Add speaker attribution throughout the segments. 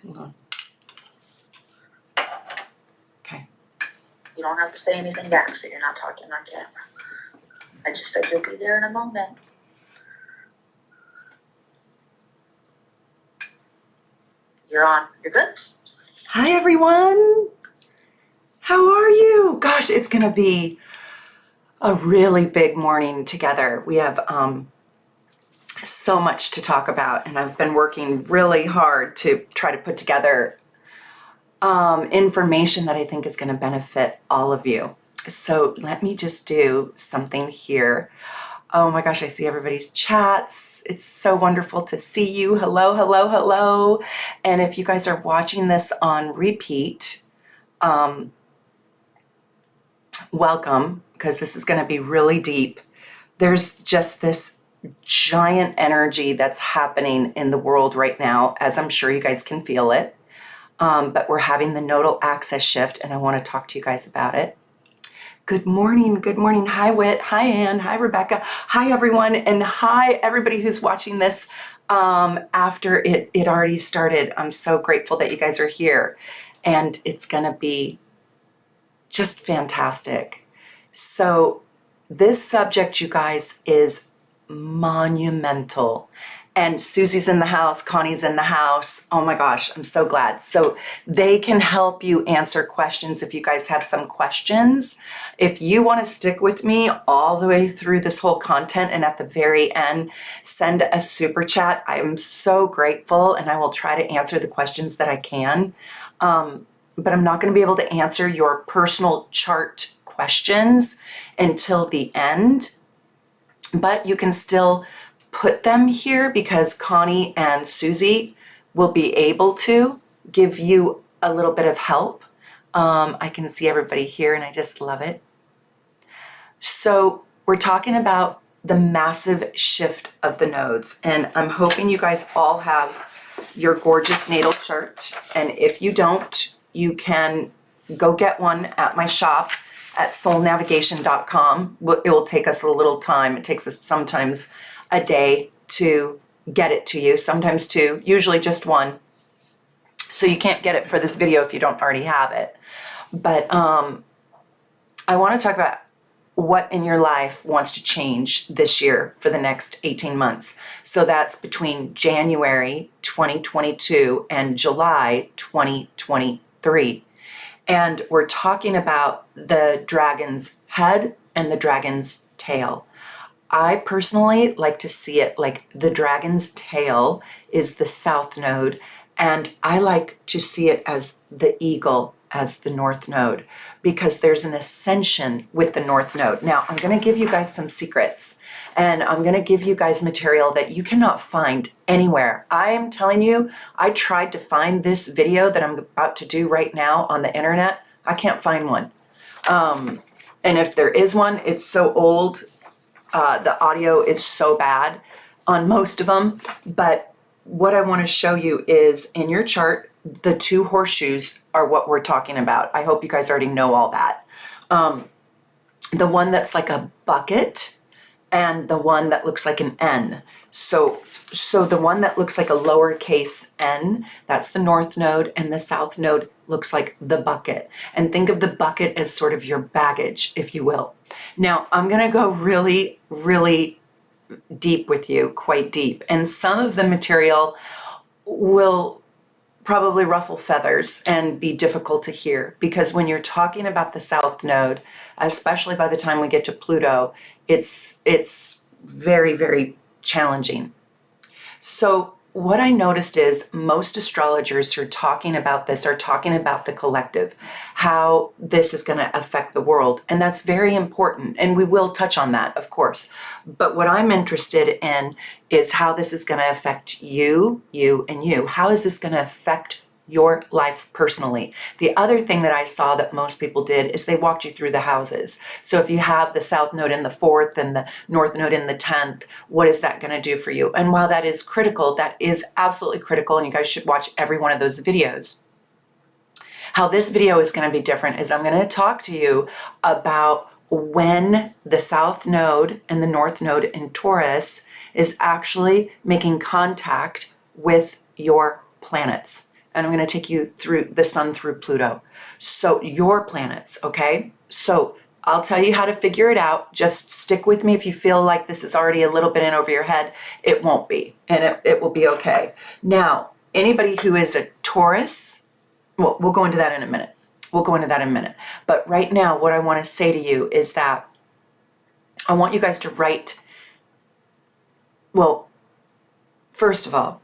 Speaker 1: Hold on. Okay.
Speaker 2: You don't have to say anything back, so you're not talking on camera. I just said you'll be there in a moment. You're on. You're good?
Speaker 1: Hi, everyone. How are you? Gosh, it's going to be a really big morning together. We have so much to talk about, and I've been working really hard to try to put together information that I think is going to benefit all of you. So let me just do something here. Oh my gosh, I see everybody's chats. It's so wonderful to see you. Hello, hello, hello. And if you guys are watching this on repeat, welcome, because this is going to be really deep. There's just this giant energy that's happening in the world right now, as I'm sure you guys can feel it. But we're having the nodal axis shift, and I want to talk to you guys about it. Good morning, good morning. Hi, Whit. Hi, Ann. Hi, Rebecca. Hi, everyone. And hi, everybody who's watching this after it already started. I'm so grateful that you guys are here. And it's going to be just fantastic. So this subject, you guys, is monumental. And Susie's in the house, Connie's in the house. Oh my gosh, I'm so glad. So they can help you answer questions if you guys have some questions. If you want to stick with me all the way through this whole content and at the very end, send a super chat. I am so grateful, and I will try to answer the questions that I can. But I'm not going to be able to answer your personal chart questions until the end. But you can still put them here because Connie and Susie will be able to give you a little bit of help. I can see everybody here, and I just love it. So we're talking about the massive shift of the nodes, and I'm hoping you guys all have your gorgeous natal chart. And if you don't, you can go get one at my shop at soulnavigation.com. It will take us a little time. It takes us sometimes a day to get it to you, sometimes two, usually just one. So you can't get it for this video if you don't already have it. But I want to talk about what in your life wants to change this year for the next 18 months. So that's between January 2022 and July 2023. And we're talking about the dragon's head and the dragon's tail. I personally like to see it like the dragon's tail is the south node, and I like to see it as the eagle as the north node, because there's an ascension with the north node. Now, I'm going to give you guys some secrets, and I'm going to give you guys material that you cannot find anywhere. I am telling you, I tried to find this video that I'm about to do right now on the internet. I can't find one. And if there is one, it's so old. The audio is so bad on most of them, but what I want to show you is in your chart, the two horseshoes are what we're talking about. I hope you guys already know all that. The one that's like a bucket and the one that looks like an N. So the one that looks like a lowercase n, that's the north node, and the south node looks like the bucket. And think of the bucket as sort of your baggage, if you will. Now, I'm going to go really, really deep with you, quite deep. And some of the material will probably ruffle feathers and be difficult to hear, because when you're talking about the south node, especially by the time we get to Pluto, it's very, very challenging. So what I noticed is most astrologers who are talking about this are talking about the collective, how this is going to affect the world. And that's very important. And we will touch on that, of course. But what I'm interested in is how this is going to affect you, you, and you. How is this going to affect your life personally? The other thing that I saw that most people did is they walked you through the houses. So if you have the south node in the 4th and the north node in the 10th, what is that going to do for you? And while that is critical, that is absolutely critical, and you guys should watch every one of those videos. How this video is going to be different is I'm going to talk to you about when the south node and the north node in Taurus is actually making contact with your planets. and I'm going to take you through the sun through Pluto. So your planets, okay? So I'll tell you how to figure it out. Just stick with me. If you feel like this is already a little bit in over your head, it won't be, and it will be okay. Now, anybody who is a Taurus, well, we'll go into that in a minute. But right now, what I want to say to you is that I want you guys to write, well, first of all,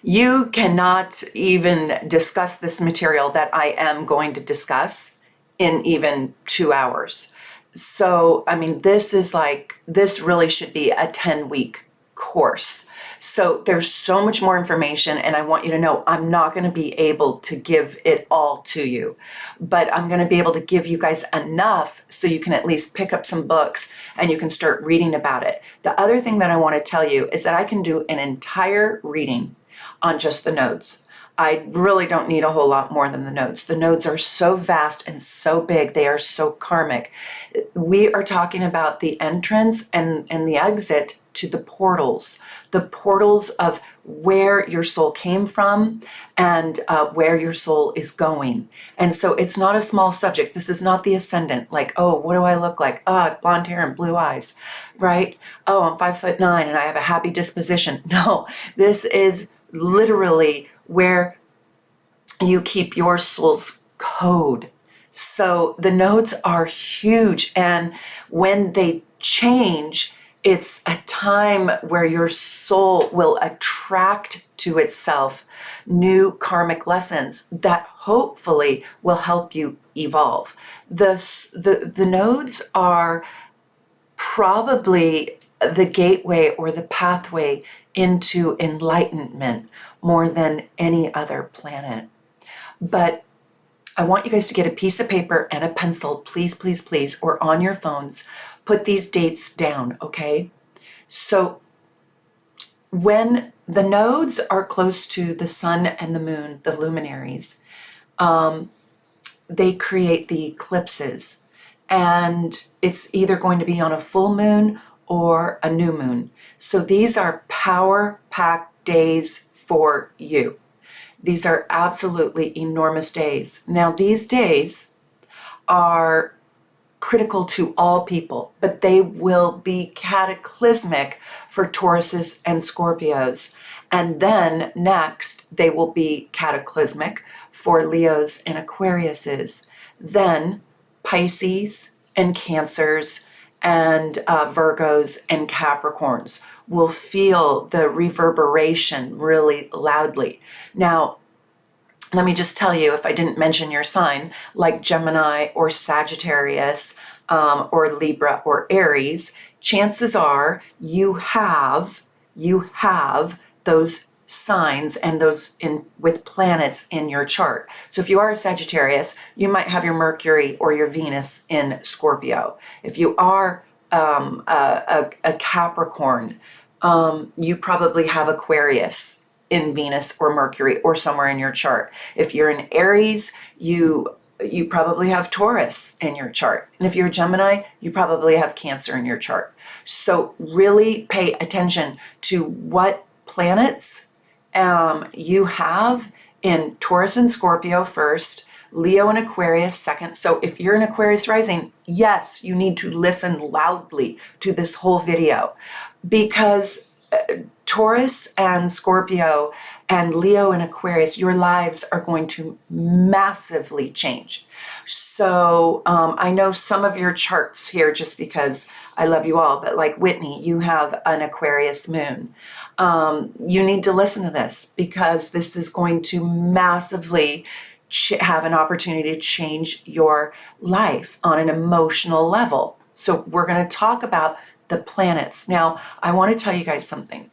Speaker 1: you cannot even discuss this material that I am going to discuss in even 2 hours. So, I mean, this really should be a 10-week course. So there's so much more information, and I want you to know I'm not going to be able to give it all to you, but I'm going to be able to give you guys enough so you can at least pick up some books and you can start reading about it. The other thing that I want to tell you is that I can do an entire reading on just the nodes. I really don't need a whole lot more than the nodes. The nodes are so vast and so big. They are so karmic. We are talking about the entrance and the exit to the portals of where your soul came from and where your soul is going. And so it's not a small subject. This is not the ascendant, like, oh, what do I look like? Oh, I have blonde hair and blue eyes, right? Oh, I'm 5'9" and I have a happy disposition. No, this is literally where you keep your soul's code. So the nodes are huge, and when they change, it's a time where your soul will attract to itself new karmic lessons that hopefully will help you evolve. The nodes are probably the gateway or the pathway into enlightenment more than any other planet. But I want you guys to get a piece of paper and a pencil, please, please, please, or on your phones. Put these dates down, okay? So when the nodes are close to the sun and the moon, the luminaries, they create the eclipses. And it's either going to be on a full moon or a new moon. So these are power-packed days for you. These are absolutely enormous days. Now, these days are critical to all people, but they will be cataclysmic for Tauruses and Scorpios. And then next, they will be cataclysmic for Leos and Aquariuses. Then Pisces and Cancers and Virgos and Capricorns will feel the reverberation really loudly. Now, let me just tell you, if I didn't mention your sign, like Gemini or Sagittarius or Libra or Aries, chances are you have those signs and those with planets in your chart. So if you are a Sagittarius, you might have your Mercury or your Venus in Scorpio. If you are a Capricorn, you probably have Aquarius in Venus or Mercury or somewhere in your chart. If you're an Aries, you probably have Taurus in your chart. And if you're a Gemini, you probably have Cancer in your chart. So really pay attention to what planets you have in Taurus and Scorpio first, Leo and Aquarius second. So if you're an Aquarius rising, yes, you need to listen loudly to this whole video, because Taurus and Scorpio and Leo and Aquarius, your lives are going to massively change. So I know some of your charts here, just because I love you all, but like Whitney, you have an Aquarius moon. You need to listen to this, because this is going to massively have an opportunity to change your life on an emotional level. So we're going to talk about the planets. Now, I want to tell you guys something.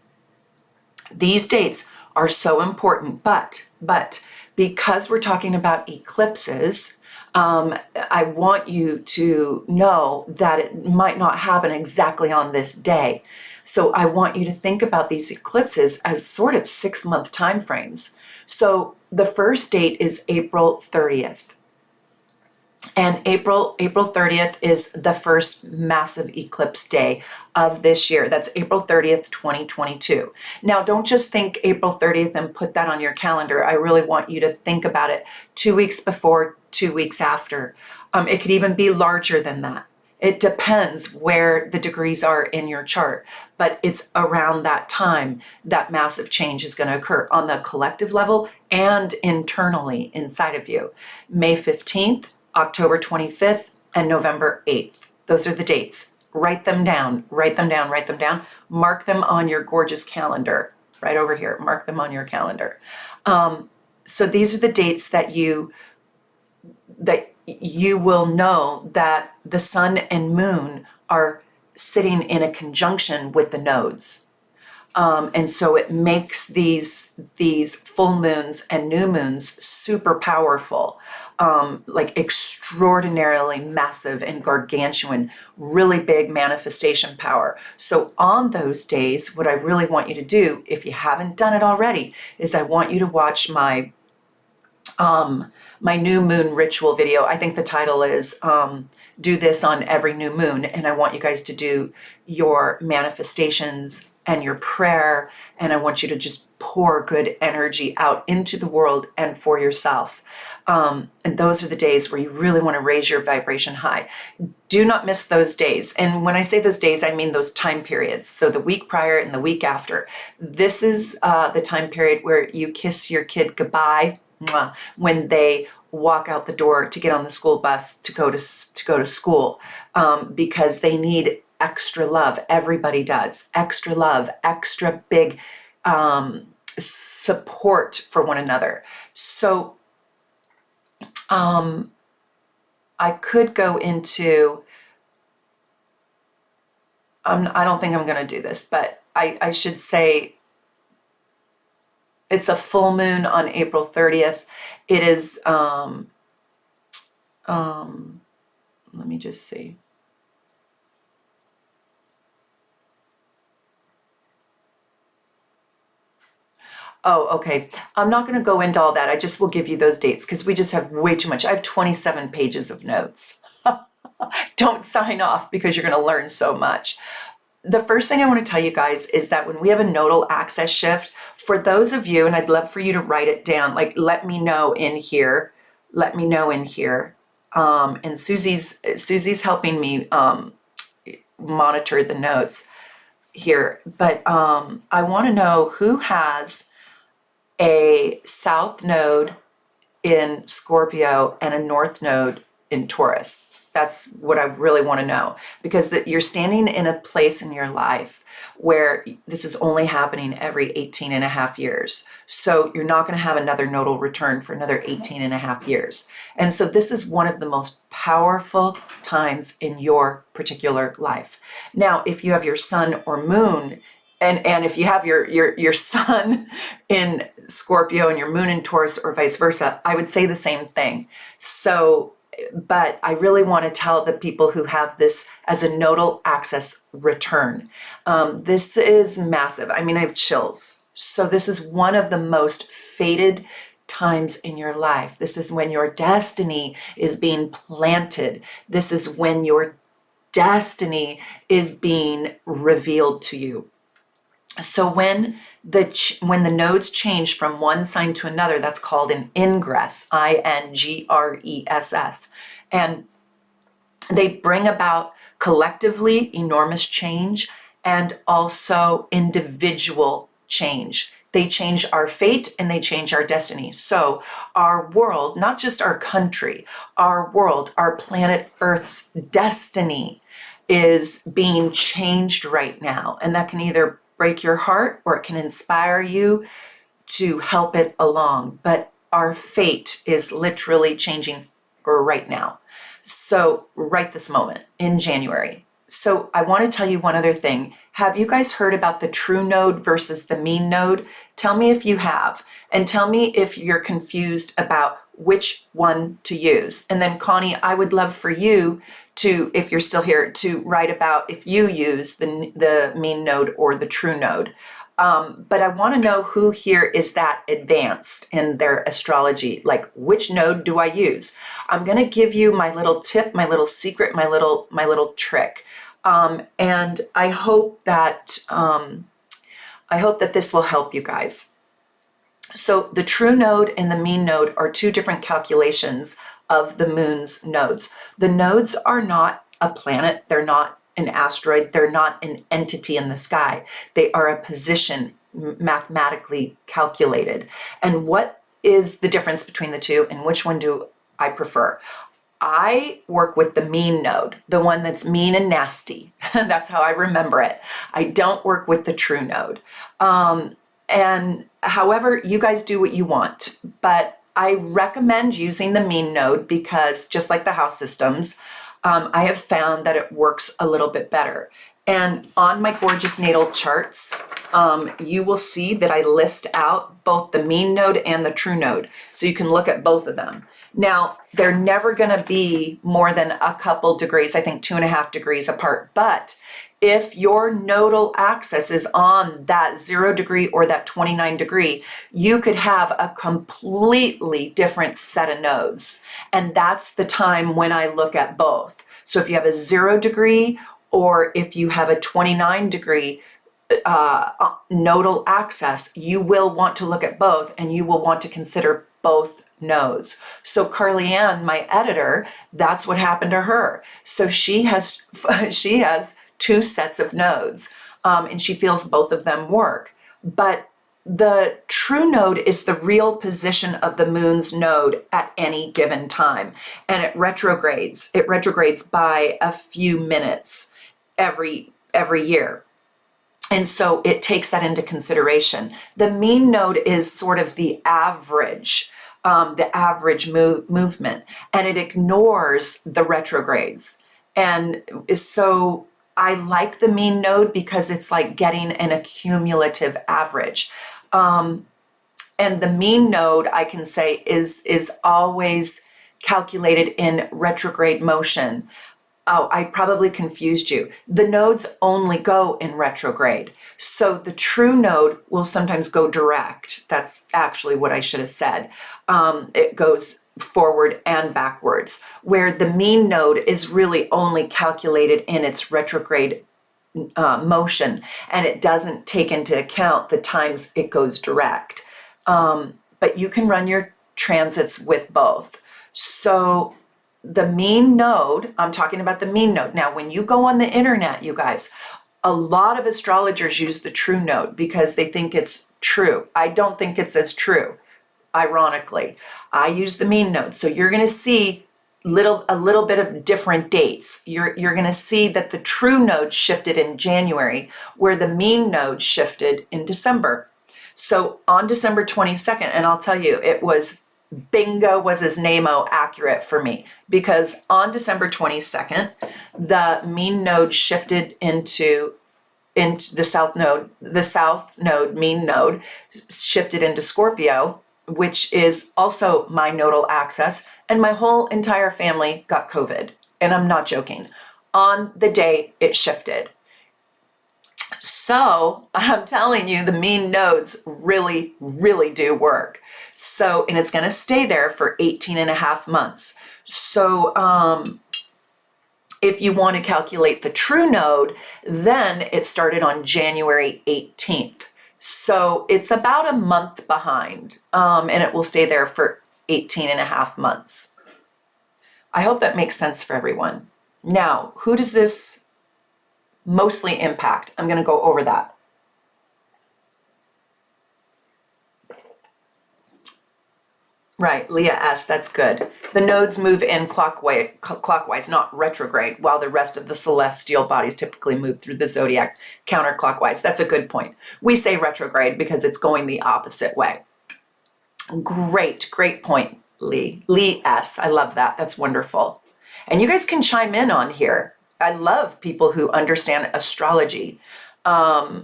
Speaker 1: These dates are so important, but because we're talking about eclipses, I want you to know that it might not happen exactly on this day. So I want you to think about these eclipses as sort of 6-month time frames. So the first date is April 30th. And April 30th is the first massive eclipse day of this year. That's April 30th, 2022. Now, don't just think April 30th and put that on your calendar. I really want you to think about it 2 weeks before, 2 weeks after. It could even be larger than that. It depends where the degrees are in your chart, but it's around that time that massive change is going to occur on the collective level and internally inside of you. May 15th, October 25th, and November 8th. Those are the dates. Write them down, write them down, write them down. Mark them on your gorgeous calendar right over here. Mark them on your calendar. So these are the dates that you will know that the sun and moon are sitting in a conjunction with the nodes. And so it makes these full moons and new moons super powerful, like extraordinarily massive and gargantuan, really big manifestation power. So on those days, what I really want you to do, if you haven't done it already, is I want you to watch my new moon ritual video. I think the title is Do This on Every New Moon. And I want you guys to do your manifestations and your prayer. And I want you to just pour good energy out into the world and for yourself. And those are the days where you really want to raise your vibration high. Do not miss those days. And when I say those days, I mean those time periods. So the week prior and the week after. This is the time period where you kiss your kid goodbye when they walk out the door to get on the school bus to go to school, because they need extra love. Everybody does. Extra love, extra big support for one another. So I could go into, I don't think I'm going to do this, but I should say it's a full moon on April 30th. It is, let me just see. Oh, okay. I'm not going to go into all that. I just will give you those dates because we just have way too much. I have 27 pages of notes. Don't sign off because you're going to learn so much. The first thing I want to tell you guys is that when we have a nodal axis shift, for those of you, and I'd love for you to write it down, like let me know in here, and Susie's helping me monitor the notes here, but I want to know who has a south node in Scorpio and a north node in Taurus. That's what I really want to know, because you're standing in a place in your life where this is only happening every 18 and a half years. So you're not going to have another nodal return for another 18 and a half years. And so this is one of the most powerful times in your particular life. Now, if you have your sun or moon, and if you have your sun in Scorpio and your moon in Taurus or vice versa, I would say the same thing. So, but I really want to tell the people who have this as a nodal axis return. This is massive. I mean, I have chills. So this is one of the most fated times in your life. This is when your destiny is being planted. This is when your destiny is being revealed to you. So when the nodes change from one sign to another, that's called an ingress, INGRESS. And they bring about collectively enormous change and also individual change. They change our fate and they change our destiny. So our world, not just our country, our world, our planet Earth's destiny is being changed right now. And that can either break your heart or it can inspire you to help it along. But our fate is literally changing right now. So right this moment in January. So I want to tell you one other thing. Have you guys heard about the true node versus the mean node? Tell me if you have, and tell me if you're confused about which one to use. And then Connie, I would love for you to, if you're still here, to write about if you use the mean node or the true node. But I want to know who here is that advanced in their astrology. Like, which node do I use? I'm going to give you my little tip, my little secret, my little trick. And I hope that this will help you guys. So the true node and the mean node are two different calculations of the moon's nodes. The nodes are not a planet. They're not an asteroid. They're not an entity in the sky. They are a position mathematically calculated. And what is the difference between the two, and which one do I prefer? I work with the mean node, the one that's mean and nasty. That's how I remember it. I don't work with the true node. And however, you guys do what you want, but I recommend using the mean node because just like the house systems, I have found that it works a little bit better. And on my gorgeous natal charts, you will see that I list out both the mean node and the true node. So you can look at both of them. Now, they're never going to be more than a couple degrees, I think 2.5 degrees apart. But if your nodal axis is on that 0 degree or that 29 degree, you could have a completely different set of nodes. And that's the time when I look at both. So if you have a 0 degree or if you have a 29 degree nodal axis, you will want to look at both and you will want to consider both nodes. So Carly Ann, my editor, that's what happened to her. So she has two sets of nodes, and she feels both of them work. But the true node is the real position of the moon's node at any given time, and it retrogrades. It retrogrades by a few minutes every year. And so it takes that into consideration. The mean node is sort of the average movement, and it ignores the retrogrades. And so I like the mean node because it's like getting an accumulative average. And the mean node, I can say, is always calculated in retrograde motion. Oh, I probably confused you. The nodes only go in retrograde. So the true node will sometimes go direct. That's actually what I should have said. It goes forward and backwards, where the mean node is really only calculated in its retrograde motion, and it doesn't take into account the times it goes direct. But you can run your transits with both. So the mean node, I'm talking about the mean node. Now, when you go on the internet, you guys, a lot of astrologers use the true node because they think it's true. I don't think it's as true, ironically. I use the mean node. So you're going to see a little bit of different dates. You're going to see that the true node shifted in January, where the mean node shifted in December. So on December 22nd, and I'll tell you, it was bingo was his name-o accurate for me, because on December 22nd, the mean node shifted into the south node, mean node shifted into Scorpio, which is also my nodal axis, and my whole entire family got COVID. And I'm not joking. On the day it shifted. So I'm telling you, the mean nodes really, really do work. So, and it's going to stay there for 18.5 months. So if you want to calculate the true node, then it started on January 18th. So it's about a month behind, and it will stay there for 18.5 months. I hope that makes sense for everyone. Now, who does this mostly impact? I'm going to go over that. Right, Leah S., that's good. The nodes move in clockwise, not retrograde, while the rest of the celestial bodies typically move through the zodiac counterclockwise. That's a good point. We say retrograde because it's going the opposite way. Great point, Lee. Lee S., I love that. That's wonderful. And you guys can chime in on here. I love people who understand astrology. Yeah,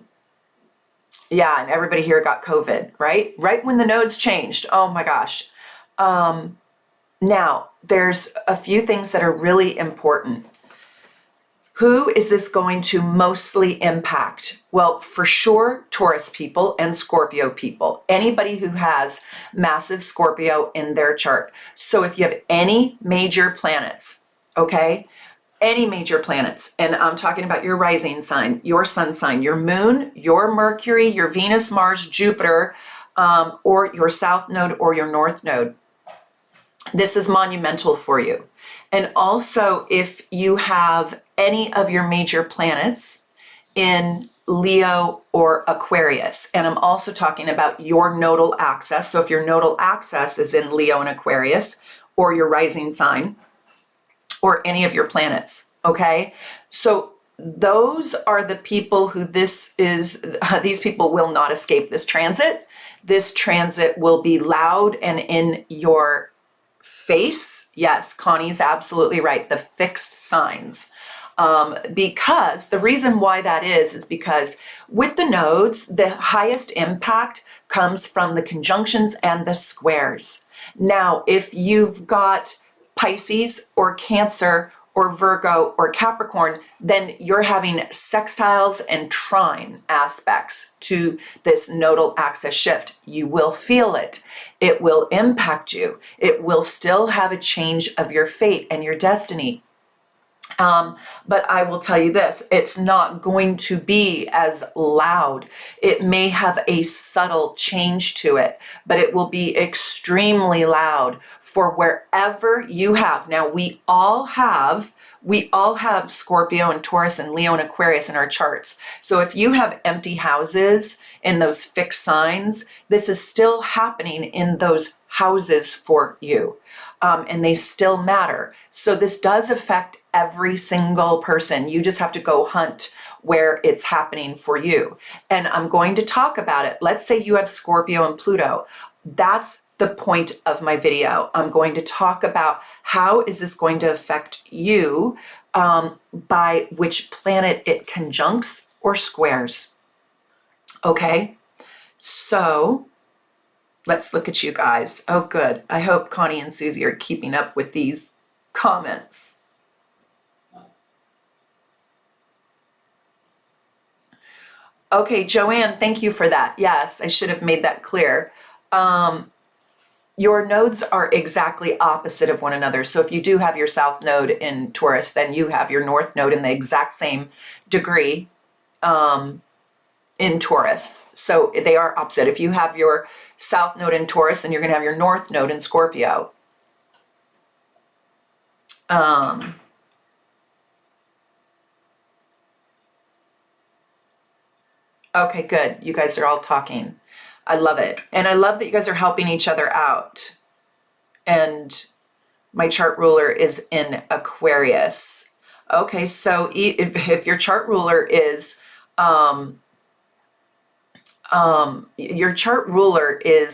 Speaker 1: and everybody here got COVID, right? Right when the nodes changed. Oh my gosh. Now, there's a few things that are really important. Who is this going to mostly impact? Well, for sure, Taurus people and Scorpio people. Anybody who has massive Scorpio in their chart. So if you have any major planets, okay, any major planets, and I'm talking about your rising sign, your sun sign, your moon, your Mercury, your Venus, Mars, Jupiter, or your south node or your north node, this is monumental for you. And also, if you have any of your major planets in Leo or Aquarius, and I'm also talking about your nodal axis. So if your nodal axis is in Leo and Aquarius, or your rising sign, or any of your planets, okay? So those are the people who these people will not escape this transit. This transit will be loud and in your face. Yes, Connie's absolutely right. The fixed signs. Because the reason why that is because with the nodes, the highest impact comes from the conjunctions and the squares. Now, if you've got Pisces or Cancer or Virgo or Capricorn, then you're having sextiles and trine aspects to this nodal axis shift. You will feel it. It will impact you. It will still have a change of your fate and your destiny. But I will tell you this, it's not going to be as loud. It may have a subtle change to it, but it will be extremely loud for wherever you have. Now, we all have Scorpio and Taurus and Leo and Aquarius in our charts. So if you have empty houses in those fixed signs, this is still happening in those houses for you. And they still matter. So this does affect every single person. You just have to go hunt where it's happening for you. And I'm going to talk about it. Let's say you have Scorpio and Pluto. That's the point of my video. I'm going to talk about how is this going to affect you by which planet it conjuncts or squares. Okay, so let's look at you guys. Oh, good. I hope Connie and Susie are keeping up with these comments. Okay, Joanne, thank you for that. Yes, I should have made that clear. Your nodes are exactly opposite of one another. So if you do have your south node in Taurus, then you have your north node in the exact same degree in Taurus. So they are opposite. If you have your south node in Taurus, then you're going to have your north node in Scorpio. Okay, good. You guys are all talking. I love it. And I love that you guys are helping each other out. And my chart ruler is in Aquarius. Okay, so if your chart ruler is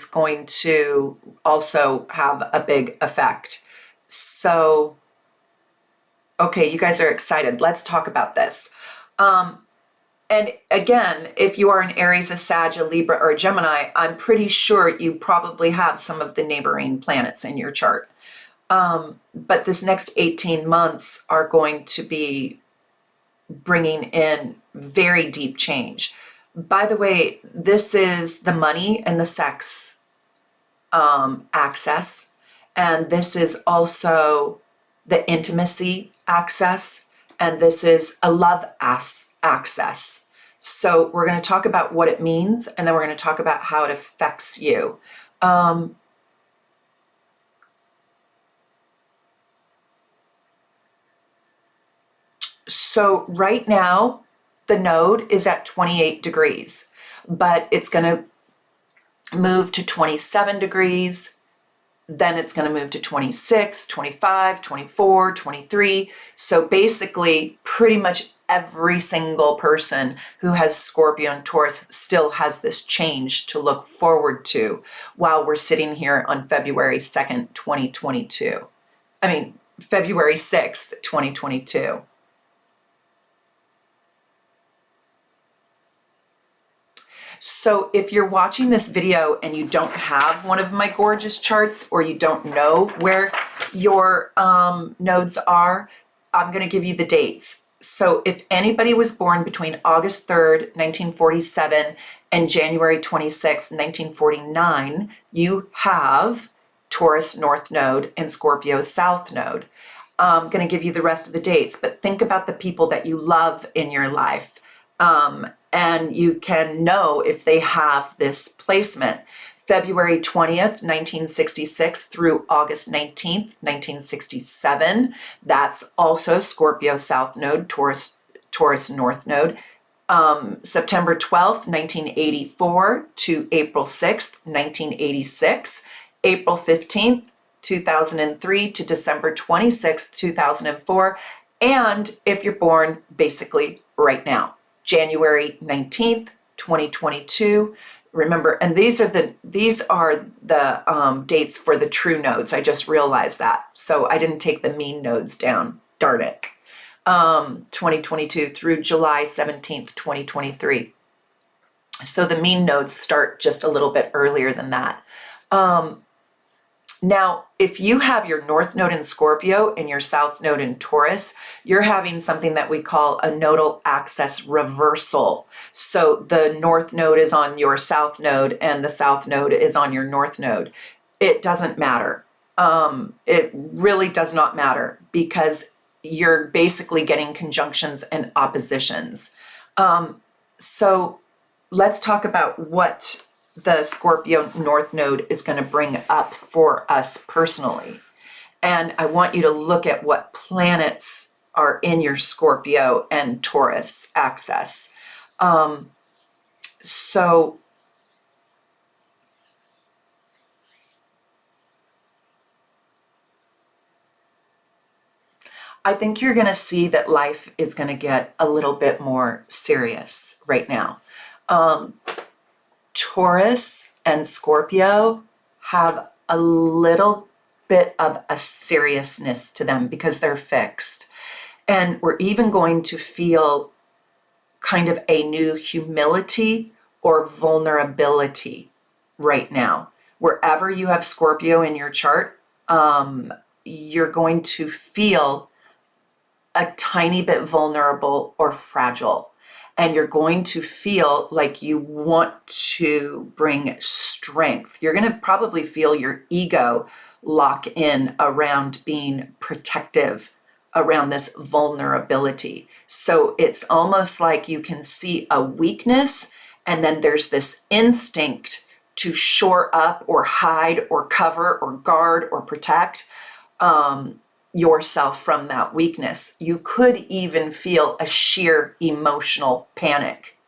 Speaker 1: going to also have a big effect. So, okay, you guys are excited. Let's talk about this. And again, if you are an Aries, a Sag, a Libra, or a Gemini, I'm pretty sure you probably have some of the neighboring planets in your chart. But this next 18 months are going to be bringing in very deep change. By the way, this is the money and the sex access. And this is also the intimacy access. And this is a love access. So we're going to talk about what it means, and then we're going to talk about how it affects you. So right now, the node is at 28 degrees, but it's going to move to 27 degrees. Then it's going to move to 26, 25, 24, 23. So basically, pretty much every single person who has Scorpio and Taurus still has this change to look forward to while we're sitting here on February 2nd, 2022. I mean, February 6th, 2022. So if you're watching this video and you don't have one of my gorgeous charts, or you don't know where your nodes are, I'm going to give you the dates. So if anybody was born between August 3rd, 1947 and January 26th, 1949, you have Taurus North Node and Scorpio South Node. I'm going to give you the rest of the dates, but think about the people that you love in your life. And you can know if they have this placement. February 20th, 1966 through August 19th, 1967. That's also Scorpio South Node, Taurus North Node. September 12th, 1984 to April 6th, 1986. April 15th, 2003 to December 26th, 2004. And if you're born basically right now, January 19th, 2022. Remember, and these are the dates for the true nodes. I just realized that. So I didn't take the mean nodes down. Darn it. 2022 through July 17th, 2023. So the mean nodes start just a little bit earlier than that. Now, if you have your North Node in Scorpio and your South Node in Taurus, you're having something that we call a nodal axis reversal. So the North Node is on your South Node and the South Node is on your North Node. It doesn't matter. It really does not matter because you're basically getting conjunctions and oppositions. So let's talk about what the Scorpio North Node is going to bring up for us personally. And I want you to look at what planets are in your Scorpio and Taurus axis. So I think you're going to see that life is going to get a little bit more serious right now. Taurus and Scorpio have a little bit of a seriousness to them because they're fixed. And we're even going to feel kind of a new humility or vulnerability right now. Wherever you have Scorpio in your chart, you're going to feel a tiny bit vulnerable or fragile. And you're going to feel like you want to bring strength. You're going to probably feel your ego lock in around being protective around this vulnerability. So it's almost like you can see a weakness and then there's this instinct to shore up or hide or cover or guard or protect yourself from that weakness. You could even feel a sheer emotional panic.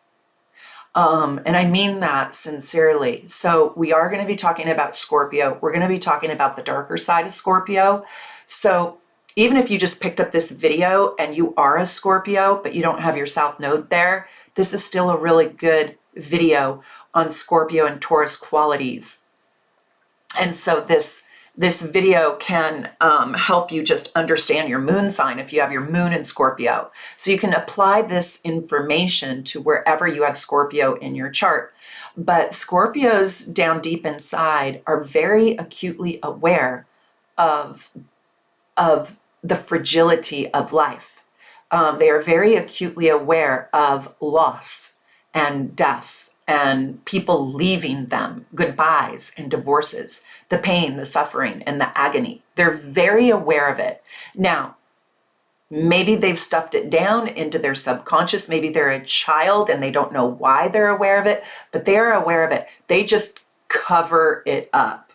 Speaker 1: And I mean that sincerely. So we are going to be talking about Scorpio. We're going to be talking about the darker side of Scorpio. So even if you just picked up this video and you are a Scorpio, but you don't have your South Node there, this is still a really good video on Scorpio and Taurus qualities. And so this video can help you just understand your moon sign if you have your moon in Scorpio. So you can apply this information to wherever you have Scorpio in your chart. But Scorpios down deep inside are very acutely aware of the fragility of life. They are very acutely aware of loss and death and people leaving them, goodbyes and divorces, the pain, the suffering, and the agony. They're very aware of it. Now, maybe they've stuffed it down into their subconscious. Maybe they're a child and they don't know why they're aware of it, but they're aware of it. They just cover it up.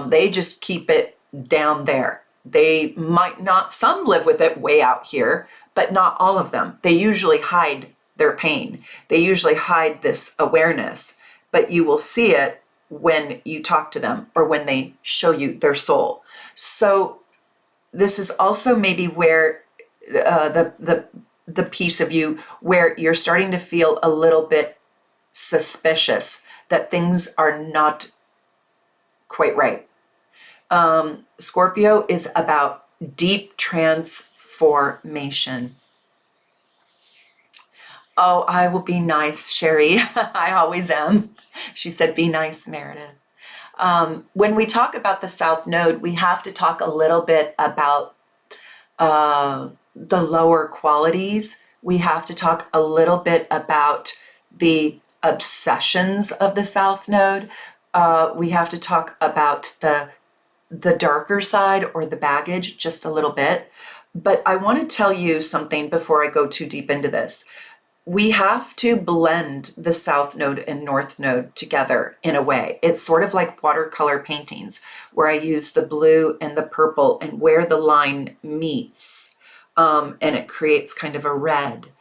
Speaker 1: They just keep it down there. They might not, some live with it way out here, but not all of them. They usually hide their pain. They usually hide this awareness, but you will see it when you talk to them or when they show you their soul. So this is also maybe where the piece of you where you're starting to feel a little bit suspicious that things are not quite right. Scorpio is about deep transformation. Oh, I will be nice, Sherry. I always am. She said, be nice, Meredith. When we talk about the South Node, we have to talk a little bit about the lower qualities. We have to talk a little bit about the obsessions of the South Node. We have to talk about the darker side or the baggage just a little bit. But I want to tell you something before I go too deep into this. We have to blend the South Node and North Node together in a way. It's sort of like watercolor paintings, where I use the blue and the purple and where the line meets, and it creates kind of a red.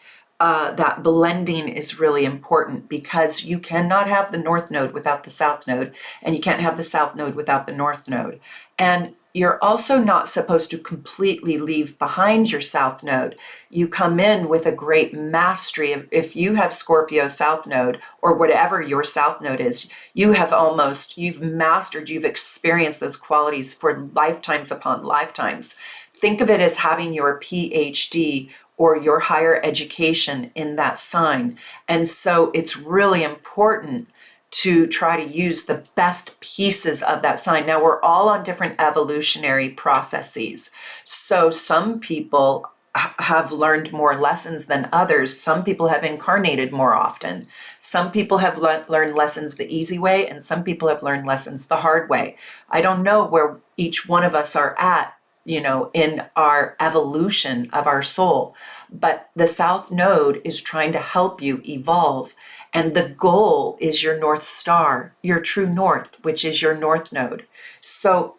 Speaker 1: That blending is really important, because you cannot have the North Node without the South Node, and you can't have the South Node without the North Node. And you're also not supposed to completely leave behind your South Node. You come in with a great mastery of, if you have Scorpio South Node, or whatever your South Node is, you've mastered, you've experienced those qualities for lifetimes upon lifetimes. Think of it as having your PhD or your higher education in that sign. And so it's really important to try to use the best pieces of that sign. Now, we're all on different evolutionary processes. So some people have learned more lessons than others. Some people have incarnated more often. Some people have learned lessons the easy way, and some people have learned lessons the hard way. I don't know where each one of us are at, in our evolution of our soul, but the South Node is trying to help you evolve. And the goal is your North Star, your true North, which is your North Node. So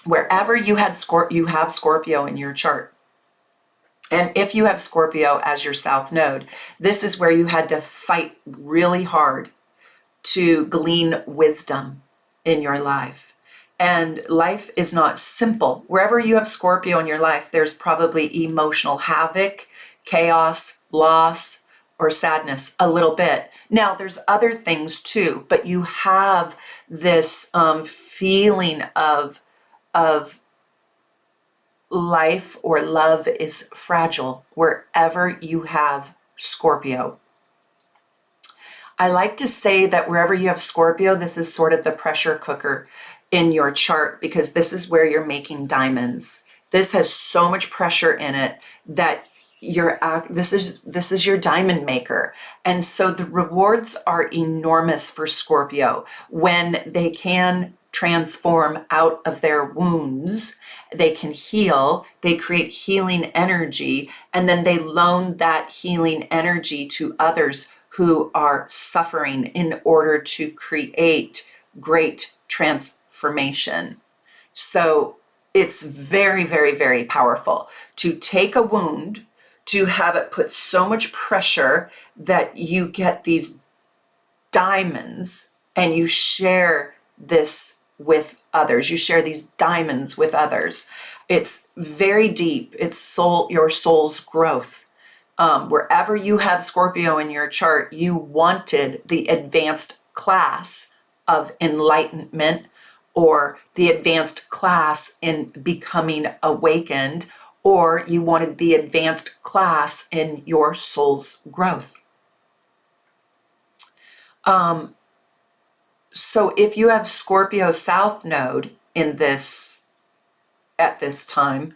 Speaker 1: wherever you have Scorpio in your chart, and if you have Scorpio as your South Node, this is where you had to fight really hard to glean wisdom in your life. And life is not simple. Wherever you have Scorpio in your life, there's probably emotional havoc, chaos, loss, or sadness a little bit. Now, there's other things too, but you have this feeling of life or love is fragile wherever you have Scorpio. I like to say that wherever you have Scorpio, this is sort of the pressure cooker in your chart, because this is where you're making diamonds. This has so much pressure in it that this is your diamond maker. And so the rewards are enormous for Scorpio when they can transform out of their wounds. They can heal, they create healing energy, and then they loan that healing energy to others who are suffering in order to create great transformation. So it's very, very, very powerful to take a wound, to have it put so much pressure that you get these diamonds, and you share this with others. You share these diamonds with others. It's very deep. It's your soul's growth. Wherever you have Scorpio in your chart, you wanted the advanced class of enlightenment, or the advanced class in becoming awakened, or you wanted the advanced class in your soul's growth. So if you have Scorpio South Node at this time,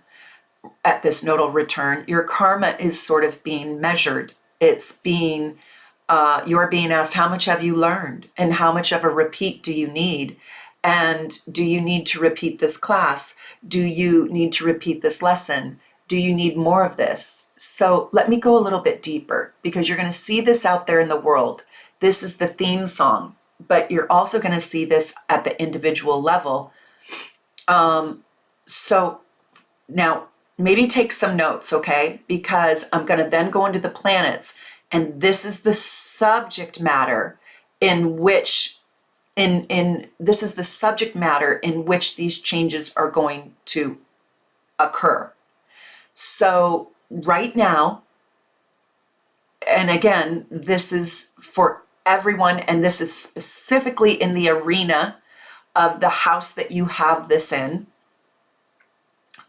Speaker 1: at this nodal return, your karma is sort of being measured. It's you're being asked, how much have you learned? And how much of a repeat do you need? And do you need to repeat this class? Do you need to repeat this lesson? Do you need more of this? So let me go a little bit deeper, because you're going to see this out there in the world. This is the theme song, but you're also going to see this at the individual level. So now maybe take some notes, okay? Because I'm going to then go into the planets, and this is the subject matter in which this is the subject matter in which these changes are going to occur. So right now, and again, this is for everyone, and this is specifically in the arena of the house that you have this in.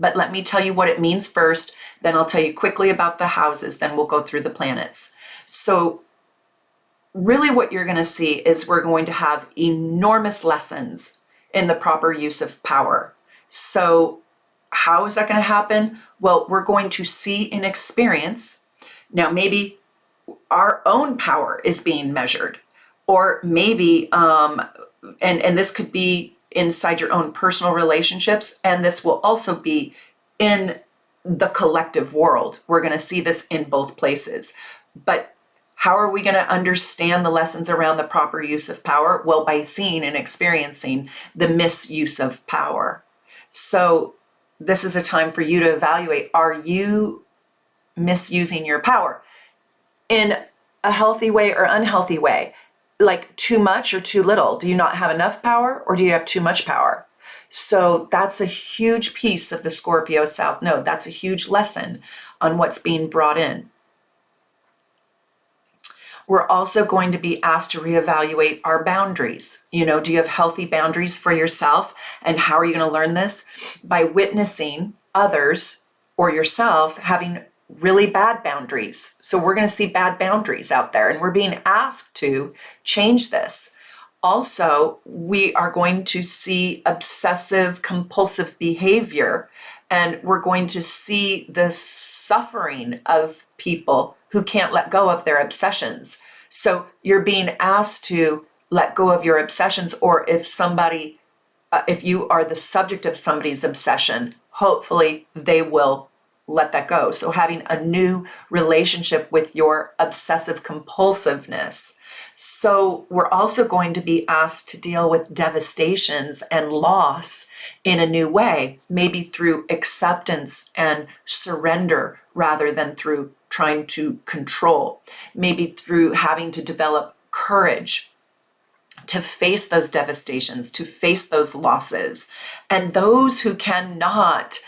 Speaker 1: But let me tell you what it means first, then I'll tell you quickly about the houses, then we'll go through the planets. So really what you're going to see is we're going to have enormous lessons in the proper use of power. So how is that going to happen? Well, we're going to see in experience. Now, maybe our own power is being measured, or maybe, and this could be inside your own personal relationships, and this will also be in the collective world. We're going to see this in both places. But how are we going to understand the lessons around the proper use of power? Well, by seeing and experiencing the misuse of power. So this is a time for you to evaluate, are you misusing your power in a healthy way or unhealthy way? Like too much or too little? Do you not have enough power, or do you have too much power? So that's a huge piece of the Scorpio South Node. That's a huge lesson on what's being brought in. We're also going to be asked to reevaluate our boundaries. Do you have healthy boundaries for yourself? And how are you going to learn this? By witnessing others or yourself having really bad boundaries. So we're going to see bad boundaries out there, and we're being asked to change this. Also, we are going to see obsessive compulsive behavior, and we're going to see the suffering of people who can't let go of their obsessions. So you're being asked to let go of your obsessions, or if you are the subject of somebody's obsession, hopefully they will let that go. So having a new relationship with your obsessive compulsiveness. So we're also going to be asked to deal with devastations and loss in a new way, maybe through acceptance and surrender rather than through trying to control, maybe through having to develop courage to face those devastations, to face those losses. And those who cannot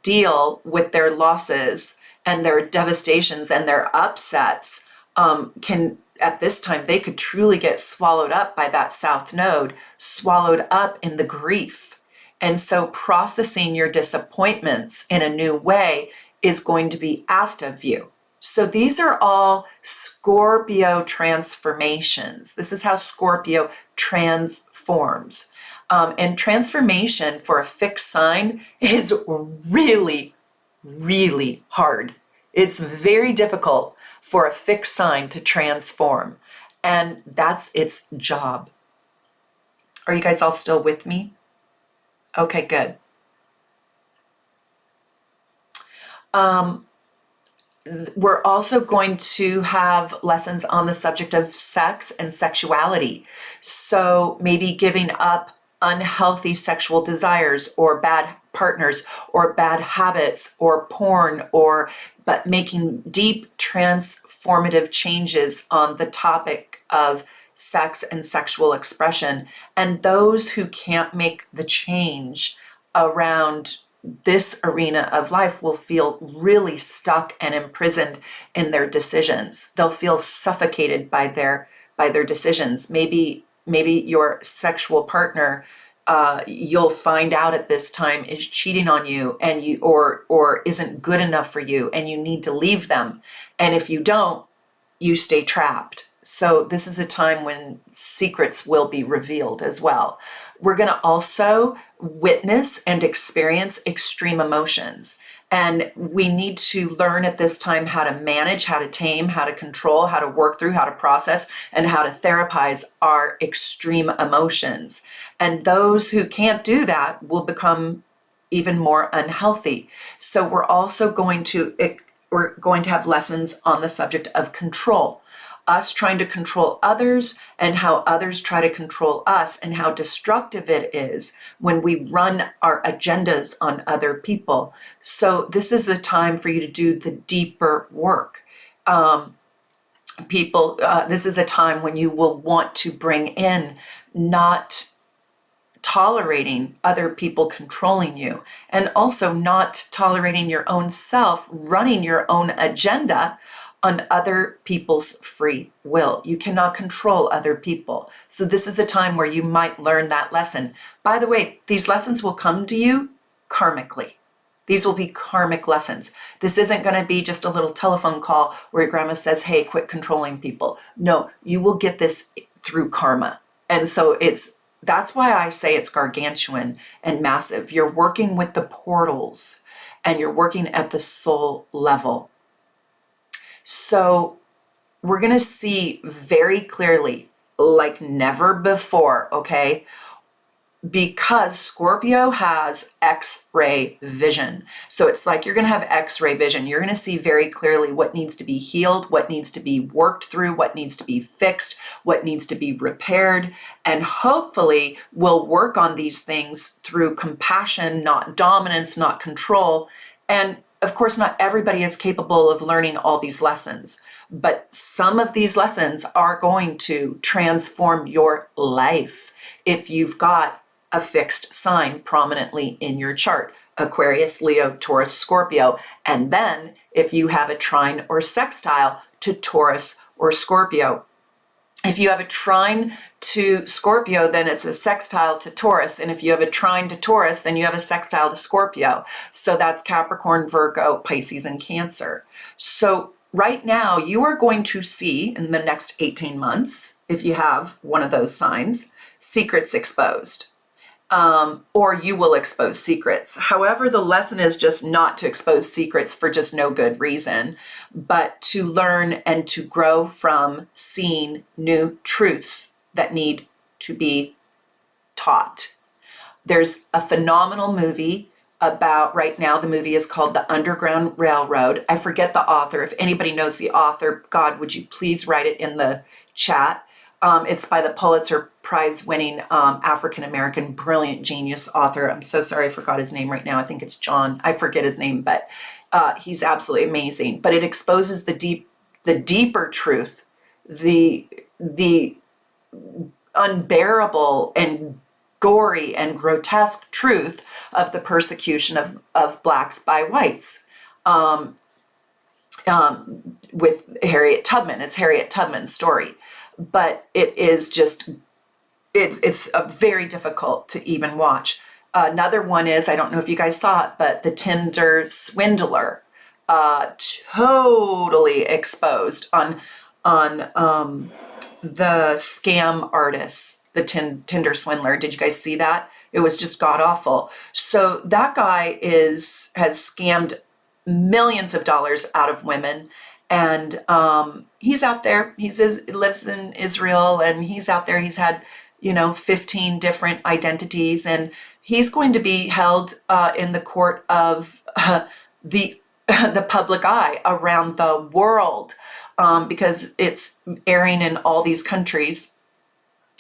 Speaker 1: deal with their losses and their devastations and their upsets can, at this time, they could truly get swallowed up by that South Node, swallowed up in the grief. And so processing your disappointments in a new way is going to be asked of you. So these are all Scorpio transformations. This is how Scorpio transforms. And transformation for a fixed sign is really, really hard. It's very difficult for a fixed sign to transform, and that's its job. Are you guys all still with me? Okay, good. We're also going to have lessons on the subject of sex and sexuality. So maybe giving up unhealthy sexual desires or bad partners or bad habits or porn, but making deep transformative changes on the topic of sex and sexual expression. And those who can't make the change around this arena of life will feel really stuck and imprisoned in their decisions. They'll feel suffocated by their decisions. Maybe your sexual partner, you'll find out at this time, is cheating on you, and or isn't good enough for you, and you need to leave them. And if you don't, you stay trapped. So this is a time when secrets will be revealed as well. We're going to also witness and experience extreme emotions. And we need to learn at this time how to manage, how to tame, how to control, how to work through, how to process, and how to therapize our extreme emotions. And those who can't do that will become even more unhealthy. So we're also going to have lessons on the subject of control. Us trying to control others, and how others try to control us, and how destructive it is when we run our agendas on other people. So this is the time for you to do the deeper work. This is a time when you will want to bring in not tolerating other people controlling you, and also not tolerating your own self running your own agenda on other people's free will. You cannot control other people. So this is a time where you might learn that lesson. By the way, these lessons will come to you karmically. These will be karmic lessons. This isn't going to be just a little telephone call where your grandma says, hey, quit controlling people. No, you will get this through karma. And so it's that's why I say it's gargantuan and massive. You're working with the portals and you're working at the soul level. So we're going to see very clearly, like never before, okay? Because Scorpio has X-ray vision. So it's like you're going to have X-ray vision. You're going to see very clearly what needs to be healed, what needs to be worked through, what needs to be fixed, what needs to be repaired. And hopefully we'll work on these things through compassion, not dominance, not control. And of course, not everybody is capable of learning all these lessons, but some of these lessons are going to transform your life if you've got a fixed sign prominently in your chart: Aquarius, Leo, Taurus, Scorpio. And then if you have a trine or sextile to Taurus or Scorpio. If you have a trine to Scorpio, then it's a sextile to Taurus. And if you have a trine to Taurus, then you have a sextile to Scorpio. So that's Capricorn, Virgo, Pisces, and Cancer. So right now you are going to see in the next 18 months, if you have one of those signs, secrets exposed. Or you will expose secrets. However, the lesson is just not to expose secrets for just no good reason, but to learn and to grow from seeing new truths that need to be taught. There's a phenomenal movie about, right now, the movie is called The Underground Railroad. I forget the author. If anybody knows the author, God, would you please write it in the chat? It's by the Pulitzer Prize winning African-American brilliant genius author. I'm so sorry I forgot his name right now. I think it's John. I forget his name, but he's absolutely amazing. But it exposes the deeper truth, the unbearable and gory and grotesque truth of the persecution of blacks by whites. With Harriet Tubman. It's Harriet Tubman's story. But it is just, it's a very difficult to even watch. Another one is, I don't know if you guys saw it, but the Tinder swindler, totally exposed on the scam artists, the Tinder swindler. Did you guys see that? It was just god awful. So that guy has scammed millions of dollars out of women. And he's out there, he lives in Israel, and he's out there, he's had, 15 different identities, and he's going to be held in the court of the public eye around the world, because it's airing in all these countries.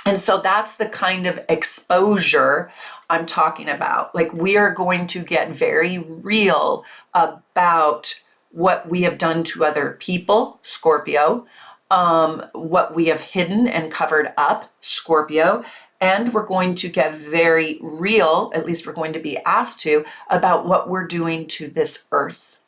Speaker 1: And so that's the kind of exposure I'm talking about. Like, we are going to get very real about what we have done to other people, Scorpio, what we have hidden and covered up, Scorpio, and we're going to get very real, at least we're going to be asked to, about what we're doing to this earth.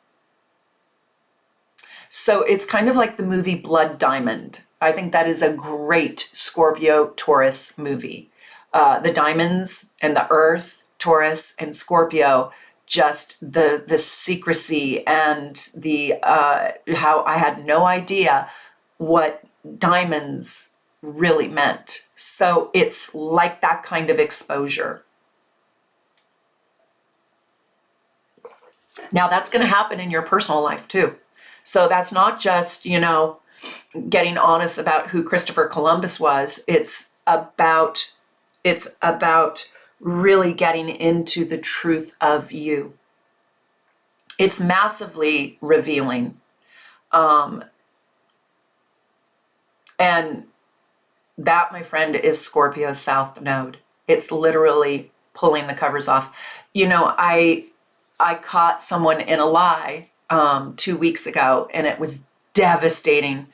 Speaker 1: So it's kind of like the movie Blood Diamond. I think that is a great Scorpio Taurus movie. The diamonds and the earth, Taurus and Scorpio, just the secrecy and the how I had no idea what diamonds really meant. So it's like that kind of exposure. Now that's going to happen in your personal life too. So that's not just, getting honest about who Christopher Columbus was. It's about really getting into the truth of you. It's massively revealing. And that, my friend, is Scorpio's South Node. It's literally pulling the covers off. I caught someone in a lie 2 weeks ago, and it was devastating.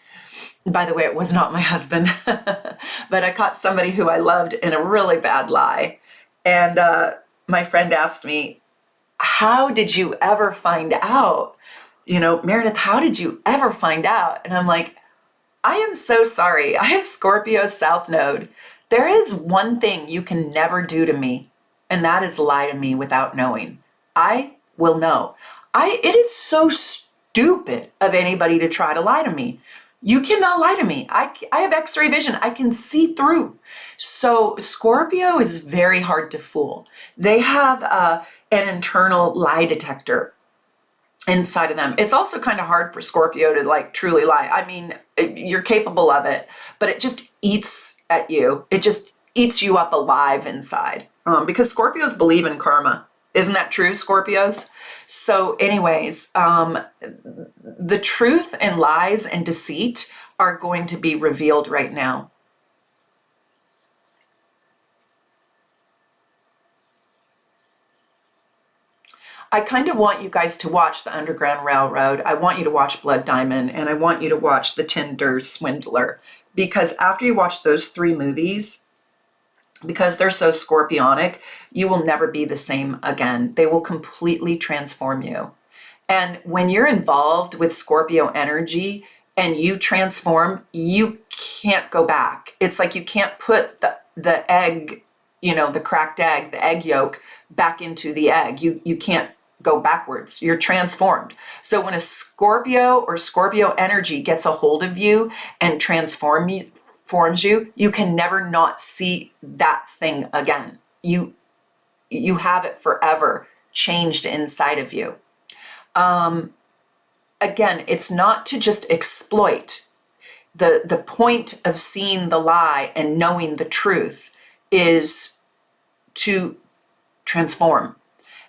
Speaker 1: By the way, it was not my husband, but I caught somebody who I loved in a really bad lie. And my friend asked me, how did you ever find out? Meredith, how did you ever find out? And I'm like, I am so sorry. I have Scorpio South Node. There is one thing you can never do to me, and that is lie to me without knowing. I will know. It is so stupid of anybody to try to lie to me. You cannot lie to me. I have x-ray vision. I can see through. So Scorpio is very hard to fool. They have an internal lie detector inside of them. It's also kind of hard for Scorpio to like truly lie. I mean, you're capable of it, but it just eats at you. It just eats you up alive inside, because Scorpios believe in karma. Isn't that true, Scorpios? So anyways, the truth and lies and deceit are going to be revealed right now. I kind of want you guys to watch the Underground Railroad. I want you to watch Blood Diamond, and I want you to watch The Tinder Swindler, because after you watch those 3 movies, because they're so scorpionic, you will never be the same again. They will completely transform you. And when you're involved with Scorpio energy and you transform, you can't go back. It's like you can't put the egg, the cracked egg, the egg yolk back into the egg. You can't go backwards. You're transformed. So when a Scorpio or Scorpio energy gets a hold of you and transforms you, you can never not see that thing again. You have it forever changed inside of you. Again, it's not to just exploit. The point of seeing the lie and knowing the truth is to transform.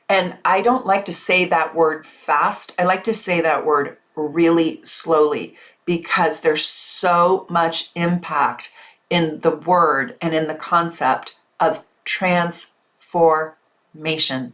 Speaker 1: And I don't like to say that word fast. I like to say that word really slowly, because there's so much impact in the word and in the concept of transformation.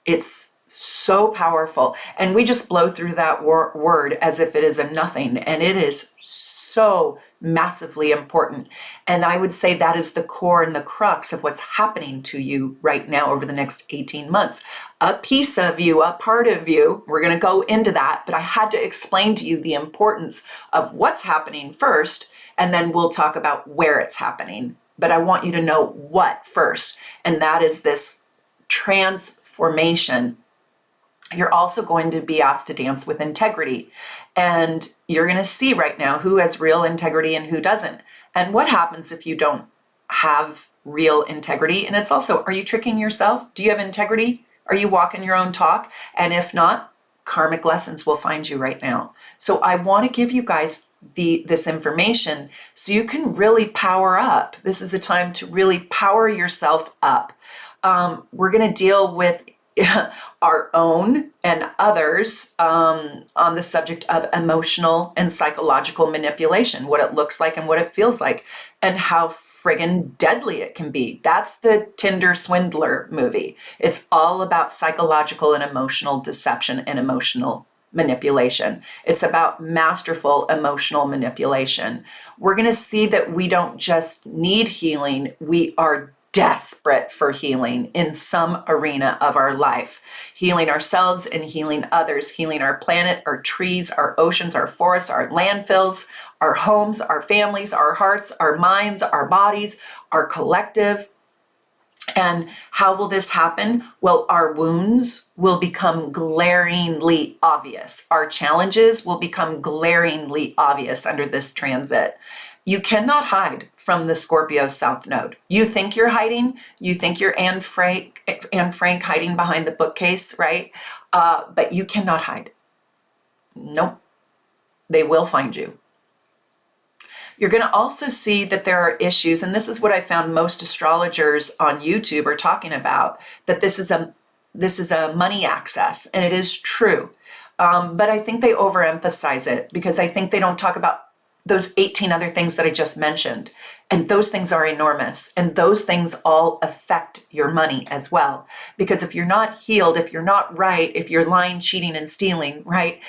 Speaker 1: It's so powerful. And we just blow through that word as if it is a nothing. And it is so massively important. And I would say that is the core and the crux of what's happening to you right now over the next 18 months. A piece of you, a part of you, we're going to go into that, but I had to explain to you the importance of what's happening first, and then we'll talk about where it's happening. But I want you to know what first, and that is this transformation. You're also going to be asked to dance with integrity. And you're going to see right now who has real integrity and who doesn't. And what happens if you don't have real integrity? And it's also, are you tricking yourself? Do you have integrity? Are you walking your own talk? And if not, karmic lessons will find you right now. So I want to give you guys this information so you can really power up. This is a time to really power yourself up. We're going to deal with our own and others on the subject of emotional and psychological manipulation, what it looks like and what it feels like, and how friggin' deadly it can be. That's the Tinder Swindler movie. It's all about psychological and emotional deception and emotional manipulation. It's about masterful emotional manipulation. We're going to see that we don't just need healing, we are desperate for healing in some arena of our life, healing ourselves and healing others, healing our planet, our trees, our oceans, our forests, our landfills, our homes, our families, our hearts, our minds, our bodies, our collective. And how will this happen? Well, our wounds will become glaringly obvious. Our challenges will become glaringly obvious under this transit. You cannot hide from the Scorpio South Node. You think you're hiding. You think you're Anne Frank hiding behind the bookcase, right? But you cannot hide. Nope. They will find you. You're going to also see that there are issues, and this is what I found most astrologers on YouTube are talking about, that this is a money access, and it is true. But I think they overemphasize it because I think they don't talk about those 18 other things that I just mentioned. And those things are enormous. And those things all affect your money as well. Because if you're not healed, if you're not right, if you're lying, cheating, and stealing, right,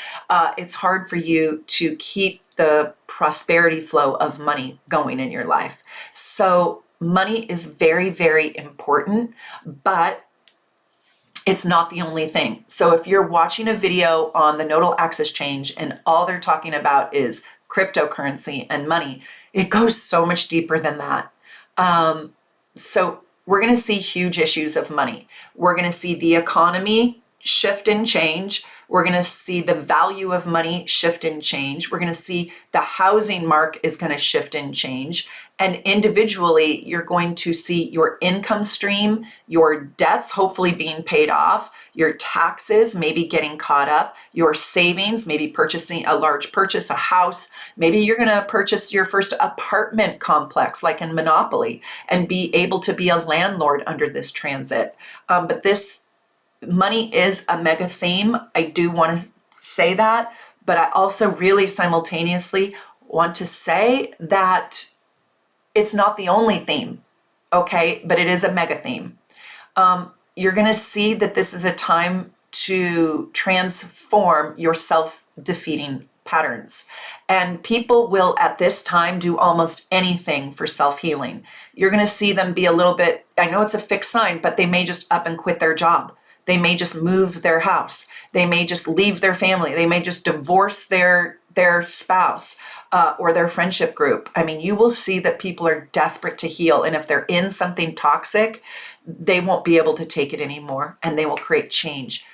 Speaker 1: it's hard for you to keep the prosperity flow of money going in your life. So money is very, very important, but it's not the only thing. So if you're watching a video on the nodal axis change and all they're talking about is cryptocurrency and money, it goes so much deeper than that. So we're going to see huge issues of money. We're going to see the economy shift and change. We're going to see the value of money shift and change. We're going to see the housing mark is going to shift and change. And individually, you're going to see your income stream, your debts hopefully being paid off, your taxes maybe getting caught up, your savings, maybe purchasing a large purchase, a house. Maybe you're going to purchase your first apartment complex like in Monopoly and be able to be a landlord under this transit. But this money is a mega theme. I do want to say that, but I also really simultaneously want to say that it's not the only theme, okay? But it is a mega theme. You're going to see that this is a time to transform your self-defeating patterns. And people will at this time do almost anything for self-healing. You're going to see them be a little bit, I know it's a fixed sign, but they may just up and quit their job. They may just move their house. They may just leave their family. They may just divorce their spouse or their friendship group. I mean, you will see that people are desperate to heal. And if they're in something toxic, they won't be able to take it anymore and they will create change.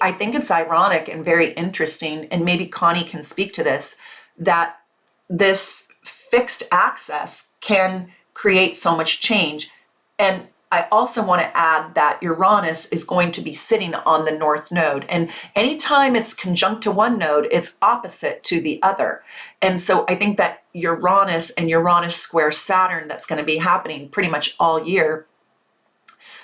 Speaker 1: I think it's ironic and very interesting, and maybe Connie can speak to this, that this fixed access can create so much change. And I also want to add that Uranus is going to be sitting on the North Node. And anytime it's conjunct to one node, it's opposite to the other. And so I think that Uranus and Uranus square Saturn that's going to be happening pretty much all year,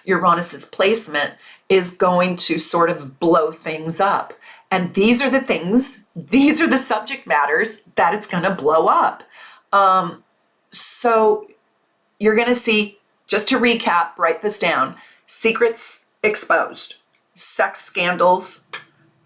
Speaker 1: Uranus's placement is going to sort of blow things up. And these are the things, these are the subject matters that it's going to blow up. So you're going to see, just to recap, write this down, secrets exposed, sex scandals,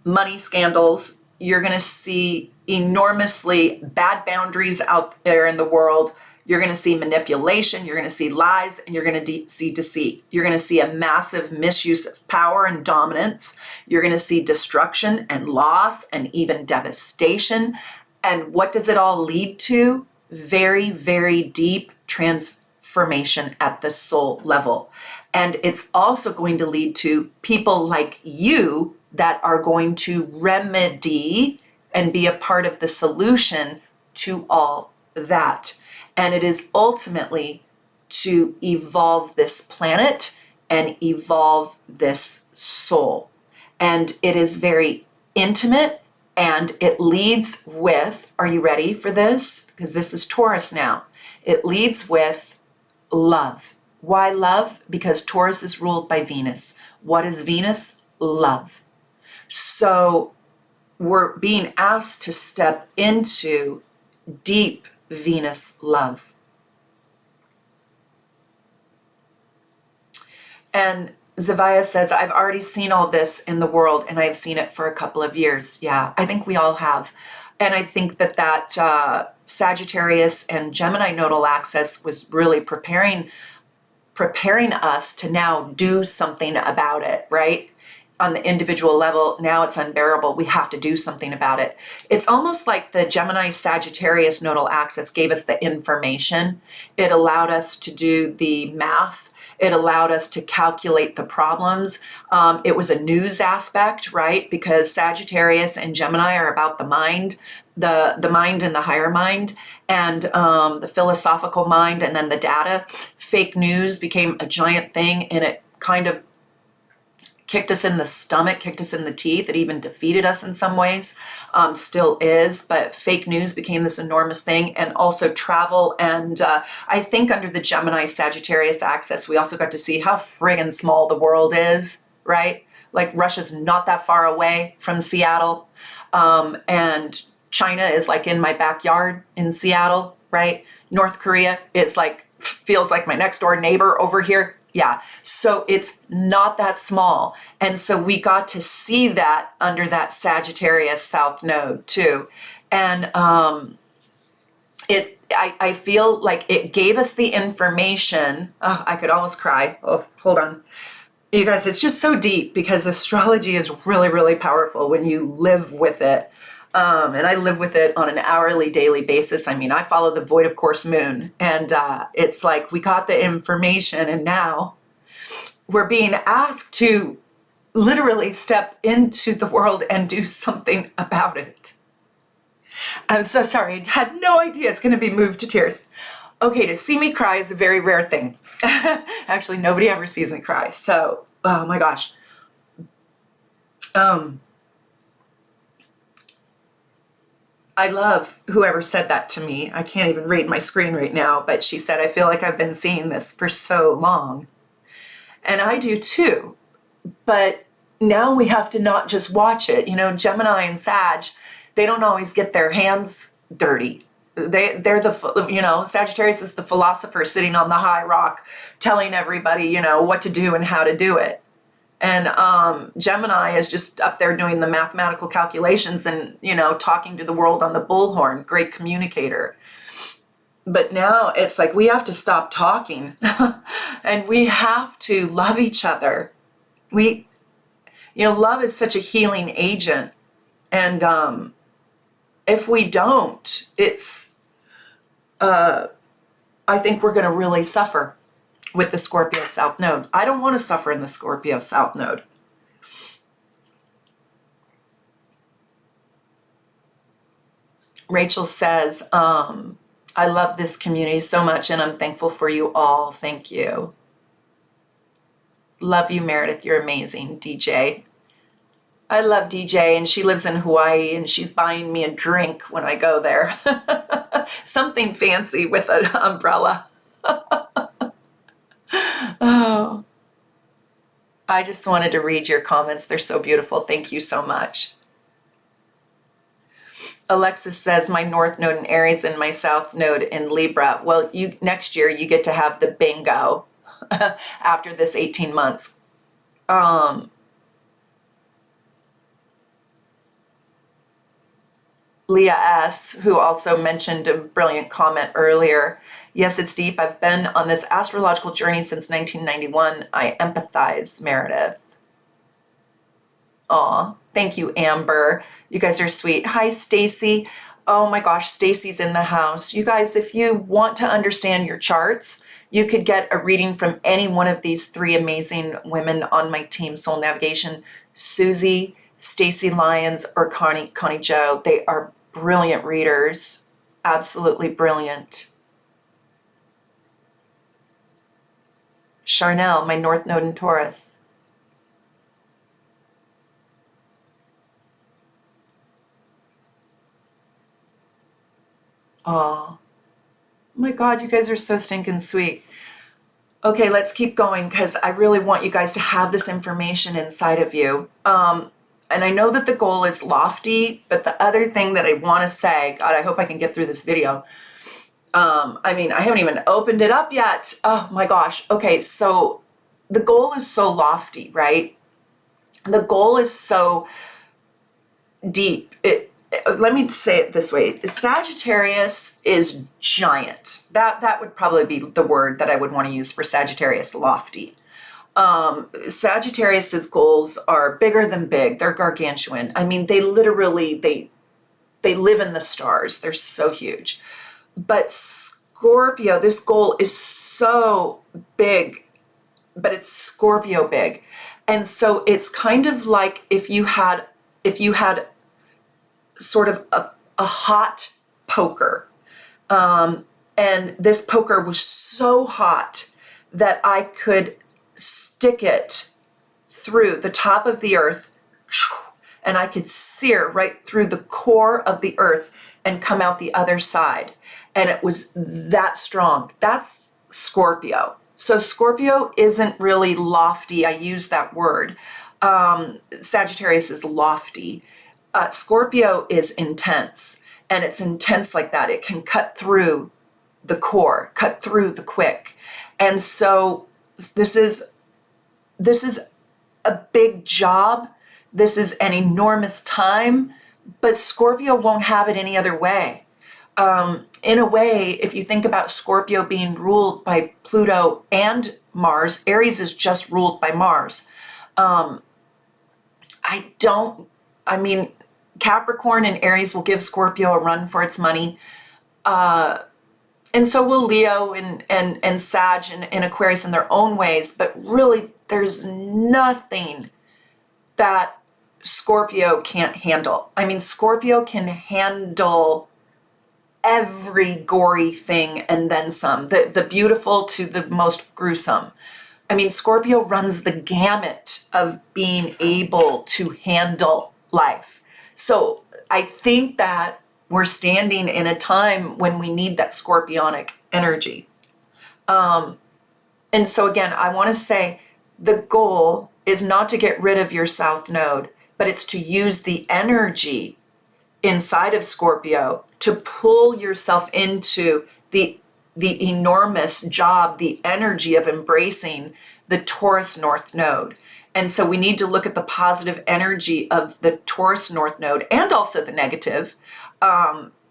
Speaker 1: money scandals. You're going to see enormously bad boundaries out there in the world. You're going to see manipulation, you're going to see lies, and you're going to see deceit. You're going to see a massive misuse of power and dominance. You're going to see destruction and loss and even devastation. And what does it all lead to? Very, very deep transformation at the soul level. And it's also going to lead to people like you that are going to remedy and be a part of the solution to all that. And it is ultimately to evolve this planet and evolve this soul. And it is very intimate, and it leads with, are you ready for this? Because this is Taurus now. It leads with love. Why love? Because Taurus is ruled by Venus. What is Venus? Love. So we're being asked to step into deep Venus love. And Zavia says, I've already seen all this in the world, and I've seen it for a couple of years. Yeah, I think we all have. And I think that Sagittarius and Gemini nodal axis was really preparing us to now do something about it, right? On the individual level, now it's unbearable. We have to do something about it. It's almost like the Gemini Sagittarius nodal axis gave us the information. It allowed us to do the math. It allowed us to calculate the problems. It was a news aspect, right? Because Sagittarius and Gemini are about the mind, the mind and the higher mind, and the philosophical mind, and then the data. Fake news became a giant thing, and it kind of kicked us in the stomach, kicked us in the teeth. It even defeated us in some ways, still is, but fake news became this enormous thing. And also travel. And I think under the Gemini Sagittarius axis, we also got to see how friggin' small the world is, right? Like Russia's not that far away from Seattle. And China is like in my backyard in Seattle, right? North Korea is like, feels like my next door neighbor over here. Yeah, so it's not that small. And so we got to see that under that Sagittarius South Node too. And I feel like it gave us the information. Oh, I could almost cry. Oh, hold on. You guys, it's just so deep because astrology is really, really powerful when you live with it. And I live with it on an hourly, daily basis. I mean, I follow the void of course moon, and it's like we got the information, and now we're being asked to literally step into the world and do something about it. I'm so sorry. I had no idea it's going to be moved to tears. Okay, to see me cry is a very rare thing. Actually, nobody ever sees me cry. So, oh my gosh. I love whoever said that to me. I can't even read my screen right now, but she said, I feel like I've been seeing this for so long. And I do too. But now we have to not just watch it. You know, Gemini and Sag, they don't always get their hands dirty. They're the, you know, Sagittarius is the philosopher sitting on the high rock telling everybody, you know, what to do and how to do it. And Gemini is just up there doing the mathematical calculations and, you know, talking to the world on the bullhorn, great communicator. But now it's like we have to stop talking and we have to love each other. You know, love is such a healing agent. And if we don't, I think we're going to really suffer with the Scorpio South Node. I don't want to suffer in the Scorpio South Node. Rachel says, I love this community so much and I'm thankful for you all. Thank you. Love you, Meredith. You're amazing, DJ. I love DJ, and she lives in Hawaii, and she's buying me a drink when I go there. Something fancy with an umbrella. Oh, I just wanted to read your comments. They're so beautiful. Thank you so much. Alexis says, my North Node in Aries and my South Node in Libra. Well, next year you get to have the bingo after this 18 months. Leah S., who also mentioned a brilliant comment earlier. Yes, it's deep. I've been on this astrological journey since 1991. I empathize, Meredith. Aw, thank you, Amber. You guys are sweet. Hi, Stacy. Oh my gosh, Stacy's in the house. You guys, if you want to understand your charts, you could get a reading from any one of these three amazing women on my team, Soul Navigation, Susie, Stacy Lyons, or Connie Joe. They are brilliant readers, absolutely brilliant. Charnel, my North Node in Taurus. Oh my God, you guys are so stinking sweet. Okay, let's keep going because I really want you guys to have this information inside of you. And I know that the goal is lofty, but the other thing that I want to say, God, I hope I can get through this video. I mean, I haven't even opened it up yet. Oh my gosh. Okay, so the goal is so lofty, right? The goal is so deep. Let me say it this way. Sagittarius is giant. That would probably be the word that I would want to use for Sagittarius, lofty. Sagittarius's goals are bigger than big. They're gargantuan. I mean, they literally, they live in the stars. They're so huge. But Scorpio, this goal is so big, but it's Scorpio big. And so it's kind of like if you had sort of a hot poker. And this poker was so hot that I could stick it through the top of the earth and I could sear right through the core of the earth and come out the other side. And it was that strong. That's Scorpio. So Scorpio isn't really lofty. I use that word. Sagittarius is lofty. Scorpio is intense, and it's intense like that. It can cut through the core, cut through the quick. And so this is a big job. This is an enormous time, but Scorpio won't have it any other way. In a way, if you think about Scorpio being ruled by Pluto and Mars, Aries is just ruled by Mars. I mean, Capricorn and Aries will give Scorpio a run for its money. And so will Leo and Sag and Aquarius in their own ways. But really, there's nothing that Scorpio can't handle. I mean, Scorpio can handle every gory thing and then some, the beautiful to the most gruesome. I mean, Scorpio runs the gamut of being able to handle life. So I think that we're standing in a time when we need that scorpionic energy. And so again, I want to say the goal is not to get rid of your South Node, but it's to use the energy inside of Scorpio to pull yourself into the enormous job, the energy of embracing the Taurus North Node. And so we need to look at the positive energy of the Taurus North Node and also the negative,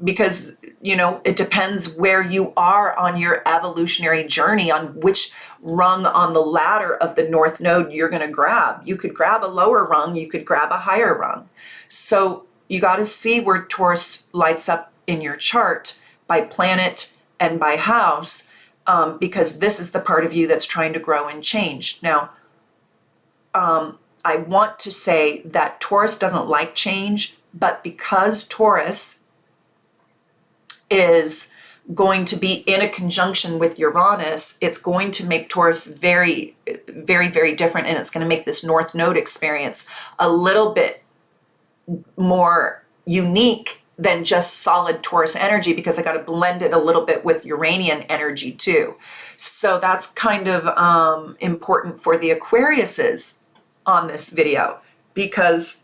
Speaker 1: because, you know, it depends where you are on your evolutionary journey, on which rung on the ladder of the North Node you're going to grab. You could grab a lower rung, you could grab a higher rung. So you got to see where Taurus lights up in your chart by planet and by house, because this is the part of you that's trying to grow and change. Now, I want to say that Taurus doesn't like change, but because Taurus is going to be in a conjunction with Uranus, it's going to make Taurus very, very, very different, and it's going to make this North Node experience a little bit more unique than just solid Taurus energy, because I got to blend it a little bit with Uranian energy too. So that's kind of important for the Aquariuses on this video, because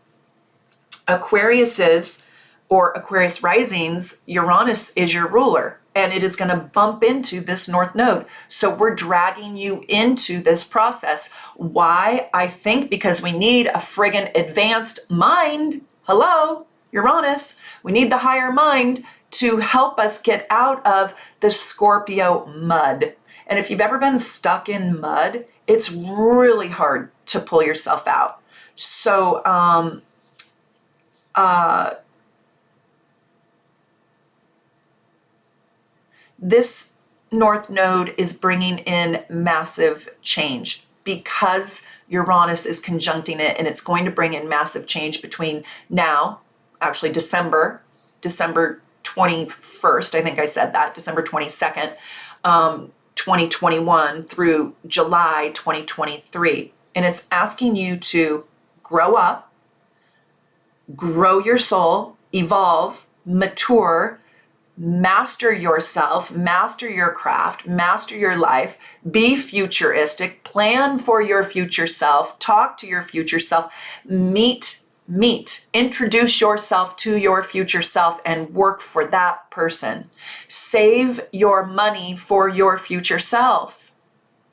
Speaker 1: Aquariuses or Aquarius risings, Uranus is your ruler, and it is going to bump into this North Node. So we're dragging you into this process. Why? I think because we need a friggin' advanced mind. Hello, Uranus. We need the higher mind to help us get out of the Scorpio mud. And if you've ever been stuck in mud, it's really hard to pull yourself out. So, this North Node is bringing in massive change because Uranus is conjuncting it, and it's going to bring in massive change between now, actually December 21st, I think I said that, December 22nd, 2021 through July 2023. And it's asking you to grow up, grow your soul, evolve, mature, master yourself, master your craft, master your life, be futuristic, plan for your future self, talk to your future self, meet, introduce yourself to your future self and work for that person. Save your money for your future self,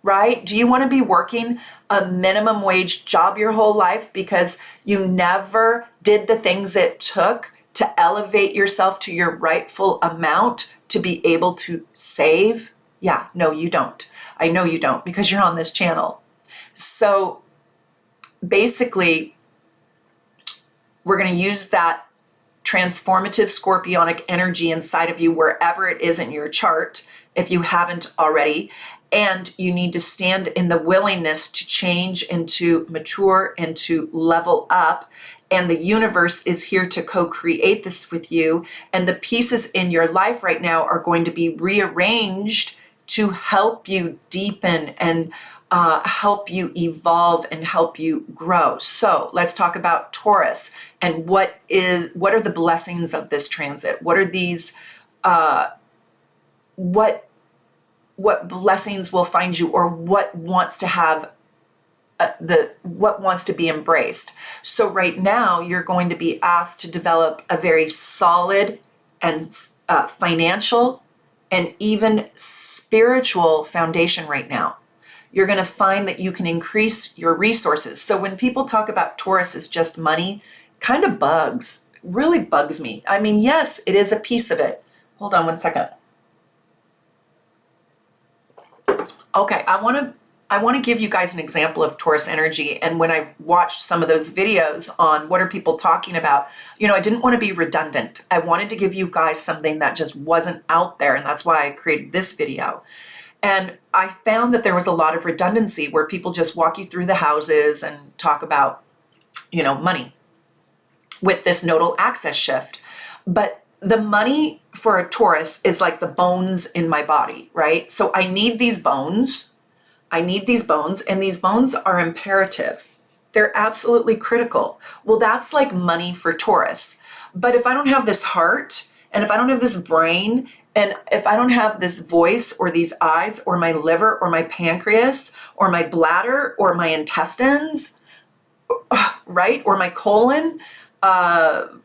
Speaker 1: right? Do you want to be working a minimum wage job your whole life because you never did the things it took to elevate yourself to your rightful amount to be able to save? Yeah, no, you don't. I know you don't, because you're on this channel. So basically, we're going to use that transformative scorpionic energy inside of you wherever it is in your chart, if you haven't already. And you need to stand in the willingness to change and to mature and to level up. And the universe is here to co-create this with you. And the pieces in your life right now are going to be rearranged to help you deepen and help you evolve and help you grow. So let's talk about Taurus and what are the blessings of this transit? What are these, what blessings will find you, or what wants to have what wants to be embraced. So right now you're going to be asked to develop a very solid and financial and even spiritual foundation right now. You're going to find that you can increase your resources. So when people talk about Taurus as just money, kind of really bugs me. I mean, yes, it is a piece of it. Hold on one second. Okay, I want to give you guys an example of Taurus energy. And when I watched some of those videos on what are people talking about, I didn't want to be redundant. I wanted to give you guys something that just wasn't out there. And that's why I created this video. And I found that there was a lot of redundancy where people just walk you through the houses and talk about money with this nodal axis shift. But the money for a Taurus is like the bones in my body, right? So I need these bones. And these bones are imperative. They're absolutely critical. Well, that's like money for Taurus. But if I don't have this heart, and if I don't have this brain, and if I don't have this voice or these eyes or my liver or my pancreas or my bladder or my intestines, right, or my colon, I'm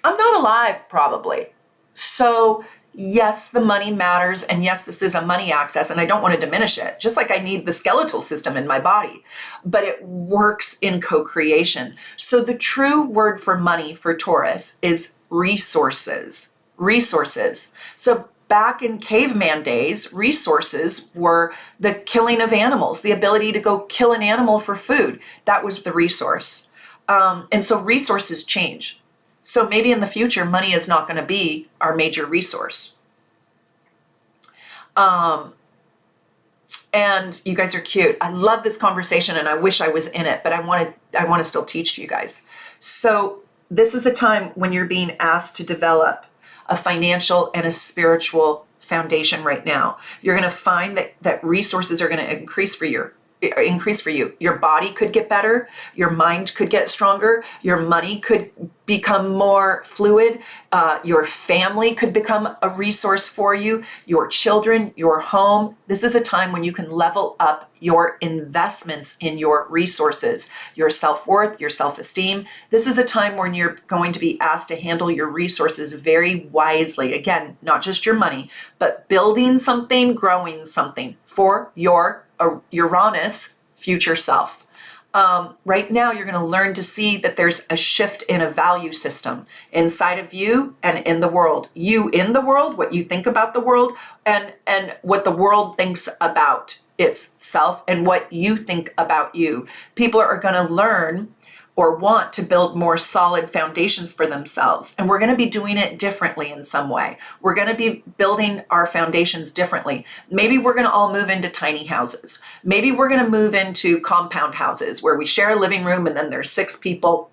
Speaker 1: not alive probably. So yes, the money matters, and yes, this is a money access, and I don't want to diminish it, just like I need the skeletal system in my body, but it works in co-creation. So the true word for money for Taurus is resources. Resources. So back in caveman days, resources were the killing of animals, the ability to go kill an animal for food. That was the resource. And so resources change. So maybe in the future, money is not going to be our major resource. And you guys are cute. I love this conversation, and I wish I was in it, but I want to still teach to you guys. So this is a time when you're being asked to develop a financial and a spiritual foundation right now. You're going to find that resources are going to increase for you. Your body could get better. Your mind could get stronger. Your money could become more fluid. Your family could become a resource for you. Your children, your home. This is a time when you can level up your investments in your resources, your self-worth, your self-esteem. This is a time when you're going to be asked to handle your resources very wisely. Again, not just your money, but building something, growing something for your Uranus future self. Right now, you're going to learn to see that there's a shift in a value system inside of you and in the world. You in the world, what you think about the world, and what the world thinks about itself, and what you think about you. People are going to learn or want to build more solid foundations for themselves. And we're going to be doing it differently in some way. We're going to be building our foundations differently. Maybe we're going to all move into tiny houses. Maybe we're going to move into compound houses where we share a living room and then there's 6 people.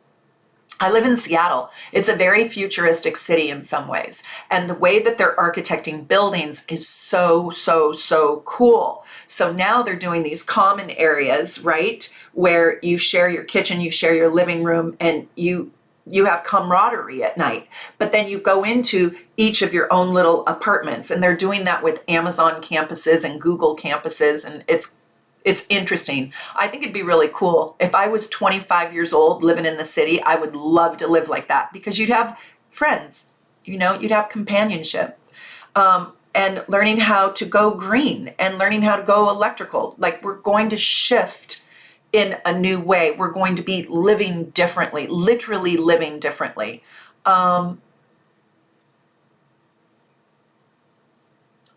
Speaker 1: I live in Seattle. It's a very futuristic city in some ways. And the way that they're architecting buildings is so, so, so cool. So now they're doing these common areas, right? Where you share your kitchen, you share your living room, and you have camaraderie at night. But then you go into each of your own little apartments, and they're doing that with Amazon campuses and Google campuses, and it's interesting. I think it'd be really cool. If I was 25 years old living in the city, I would love to live like that, because you'd have friends, you'd have companionship, and learning how to go green and learning how to go electrical. Like, we're going to shift in a new way. We're going to be living differently, literally living differently. We're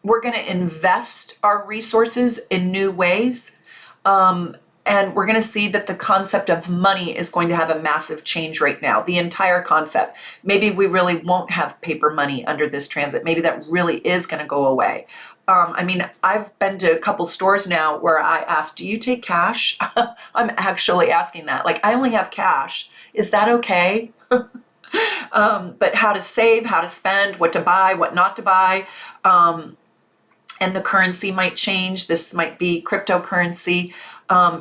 Speaker 1: going to invest our resources in new ways. And we're going to see that the concept of money is going to have a massive change right now. The entire concept. Maybe we really won't have paper money under this transit. Maybe that really is going to go away. I've been to a couple stores now where I asked, do you take cash? I'm actually asking that. Like, I only have cash. Is that okay? But how to save, how to spend, what to buy, what not to buy. And the currency might change. This might be cryptocurrency.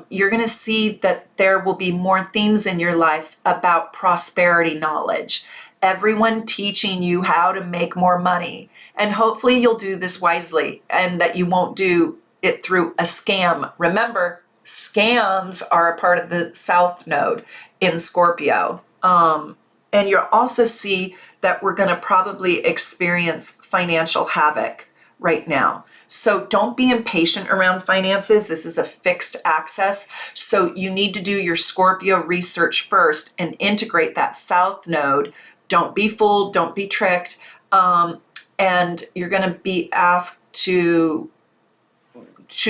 Speaker 1: You're going to see that there will be more themes in your life about prosperity knowledge. Everyone teaching you how to make more money. And hopefully you'll do this wisely, and that you won't do it through a scam. Remember, scams are a part of the South Node in Scorpio. And you'll also see that we're going to probably experience financial havoc right now. So don't be impatient around finances. This is a fixed access. So you need to do your Scorpio research first and integrate that South Node. Don't be fooled. Don't be tricked. And you're going to be asked to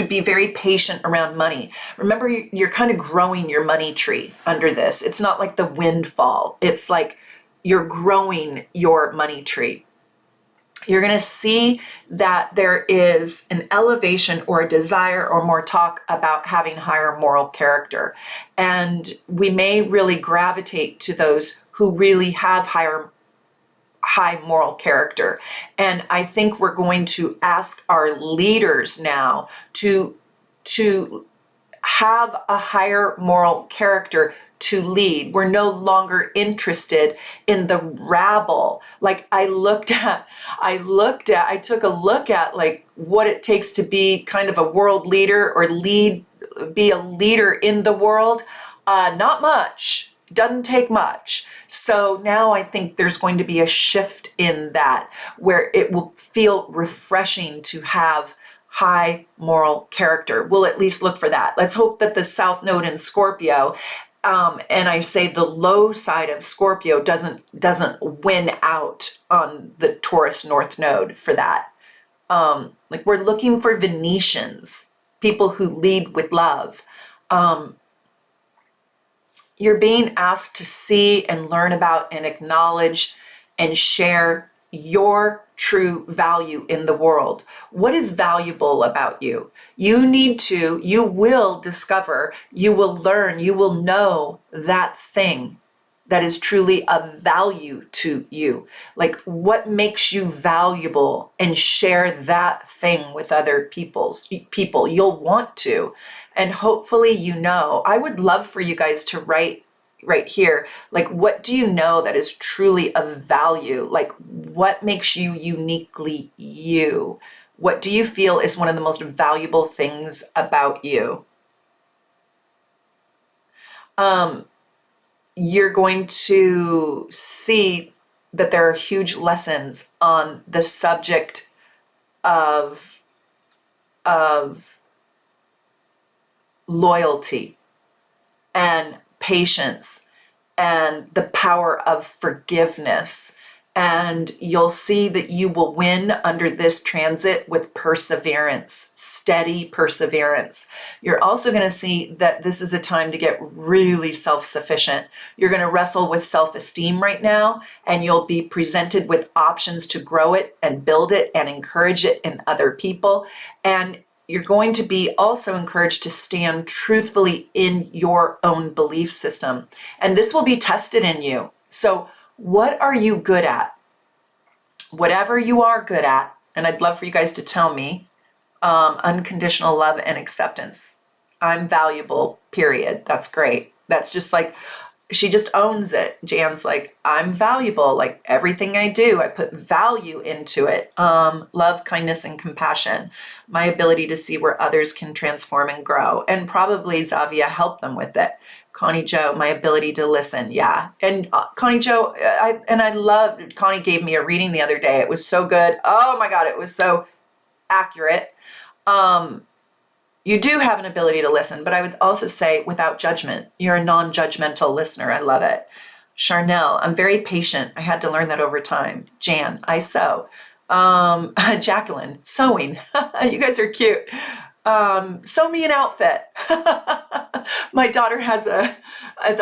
Speaker 1: be very patient around money. Remember, you're kind of growing your money tree under this. It's not like the windfall. It's like you're growing your money tree. You're going to see that there is an elevation or a desire or more talk about having higher moral character. And we may really gravitate to those who really have high moral character. And I think we're going to ask our leaders now to have a higher moral character to lead. We're no longer interested in the rabble. Like I took a look at like what it takes to be kind of a world leader or be a leader in the world. Not much. Doesn't take much. So now I think there's going to be a shift in that where it will feel refreshing to have high moral character. We'll at least look for that. Let's hope that the South Node in Scorpio, and I say the low side of Scorpio doesn't win out on the Taurus North Node for that. Like we're looking for Venetians, people who lead with love. You're being asked to see and learn about and acknowledge and share your true value in the world. What is valuable about you? You will discover, you will learn, you will know that thing that is truly of value to you. Like what makes you valuable, and share that thing with other people. You'll want to. And hopefully, I would love for you guys to write right here, like what do you know that is truly of value? Like what makes you uniquely you? What do you feel is one of the most valuable things about you? You're going to see that there are huge lessons on the subject of loyalty and patience and the power of forgiveness. And you'll see that you will win under this transit with perseverance, steady perseverance. You're also going to see that this is a time to get really self-sufficient. You're going to wrestle with self-esteem right now, and you'll be presented with options to grow it and build it and encourage it in other people. And you're going to be also encouraged to stand truthfully in your own belief system. And this will be tested in you. So what are you good at? Whatever you are good at, and I'd love for you guys to tell me, unconditional love and acceptance. I'm valuable, period. That's great. That's just like, she just owns it. Jan's like, I'm valuable. Like everything I do, I put value into it. Love, kindness, and compassion. My ability to see where others can transform and grow. And probably Zavia helped them with it. Connie Joe, my ability to listen. Yeah. And Connie Joe, I loved, Connie gave me a reading the other day. It was so good. Oh my God, it was so accurate. You do have an ability to listen, but I would also say without judgment. You're a non-judgmental listener. I love it. Charnel, I'm very patient. I had to learn that over time. Jan, I sew. Jacqueline, sewing. You guys are cute. Sew me an outfit. My daughter has a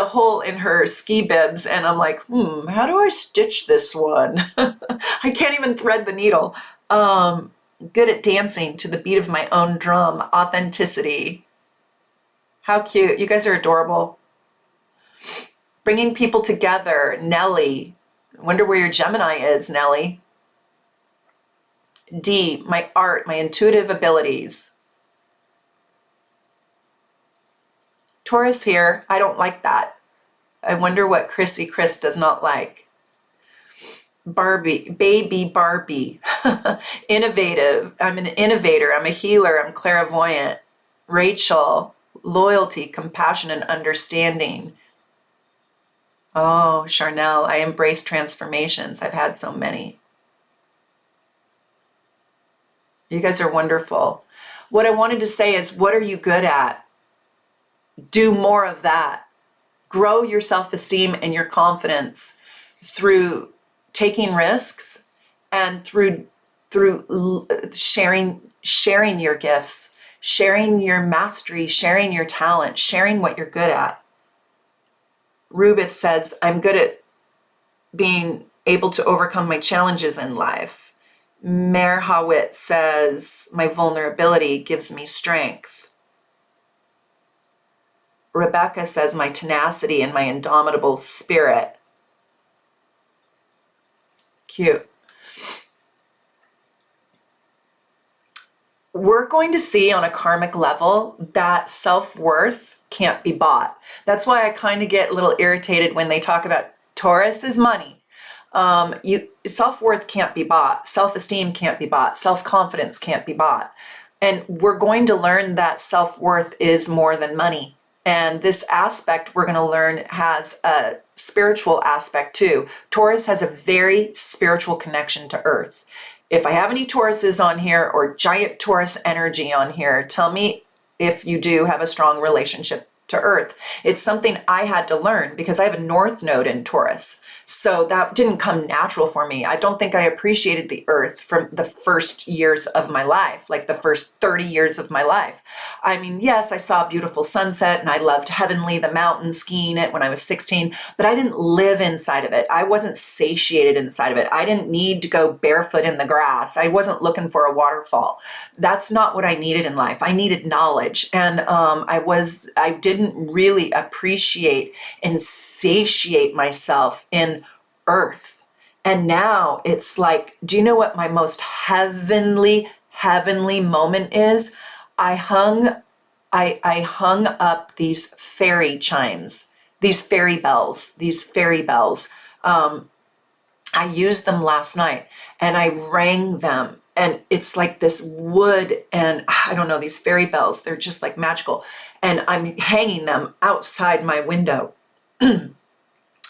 Speaker 1: hole in her ski bibs, and I'm like, how do I stitch this one? I can't even thread the needle. Good at dancing to the beat of my own drum. Authenticity. How cute. You guys are adorable. Bringing people together. Nellie. I wonder where your Gemini is, Nellie. D, my art, my intuitive abilities. Taurus here. I don't like that. I wonder what Chrissy Chris does not like. Barbie, baby Barbie. Innovative. I'm an innovator. I'm a healer. I'm clairvoyant. Rachel, loyalty, compassion, and understanding. Oh, Charnel, I embrace transformations. I've had so many. You guys are wonderful. What I wanted to say is, what are you good at? Do more of that. Grow your self-esteem and your confidence through taking risks and through sharing your gifts, sharing your mastery, sharing your talent, sharing what you're good at. Rubith says, I'm good at being able to overcome my challenges in life. Merhawit says, my vulnerability gives me strength. Rebecca says, my tenacity and my indomitable spirit. Cute. We're going to see on a karmic level that self-worth can't be bought. That's why I kind of get a little irritated when they talk about Taurus is money. Self-worth can't be bought. Self-esteem can't be bought. Self-confidence can't be bought. And we're going to learn that self-worth is more than money. And this aspect we're going to learn has a spiritual aspect too. Taurus has a very spiritual connection to Earth. If I have any Tauruses on here or giant Taurus energy on here, tell me if you do have a strong relationship to Earth. It's something I had to learn because I have a North Node in Taurus. So that didn't come natural for me. I don't think I appreciated the Earth from the first years of my life, like the first 30 years of my life. I mean, yes, I saw a beautiful sunset and I loved Heavenly, the mountain, skiing it when I was 16, but I didn't live inside of it. I wasn't satiated inside of it. I didn't need to go barefoot in the grass. I wasn't looking for a waterfall. That's not what I needed in life. I needed knowledge. And I didn't really appreciate and satiate myself in Earth. And now it's like, do you know what my most heavenly moment is? I hung up these fairy chimes, these fairy bells. I used them last night and I rang them. And it's like this wood and I don't know, these fairy bells, they're just like magical. And I'm hanging them outside my window.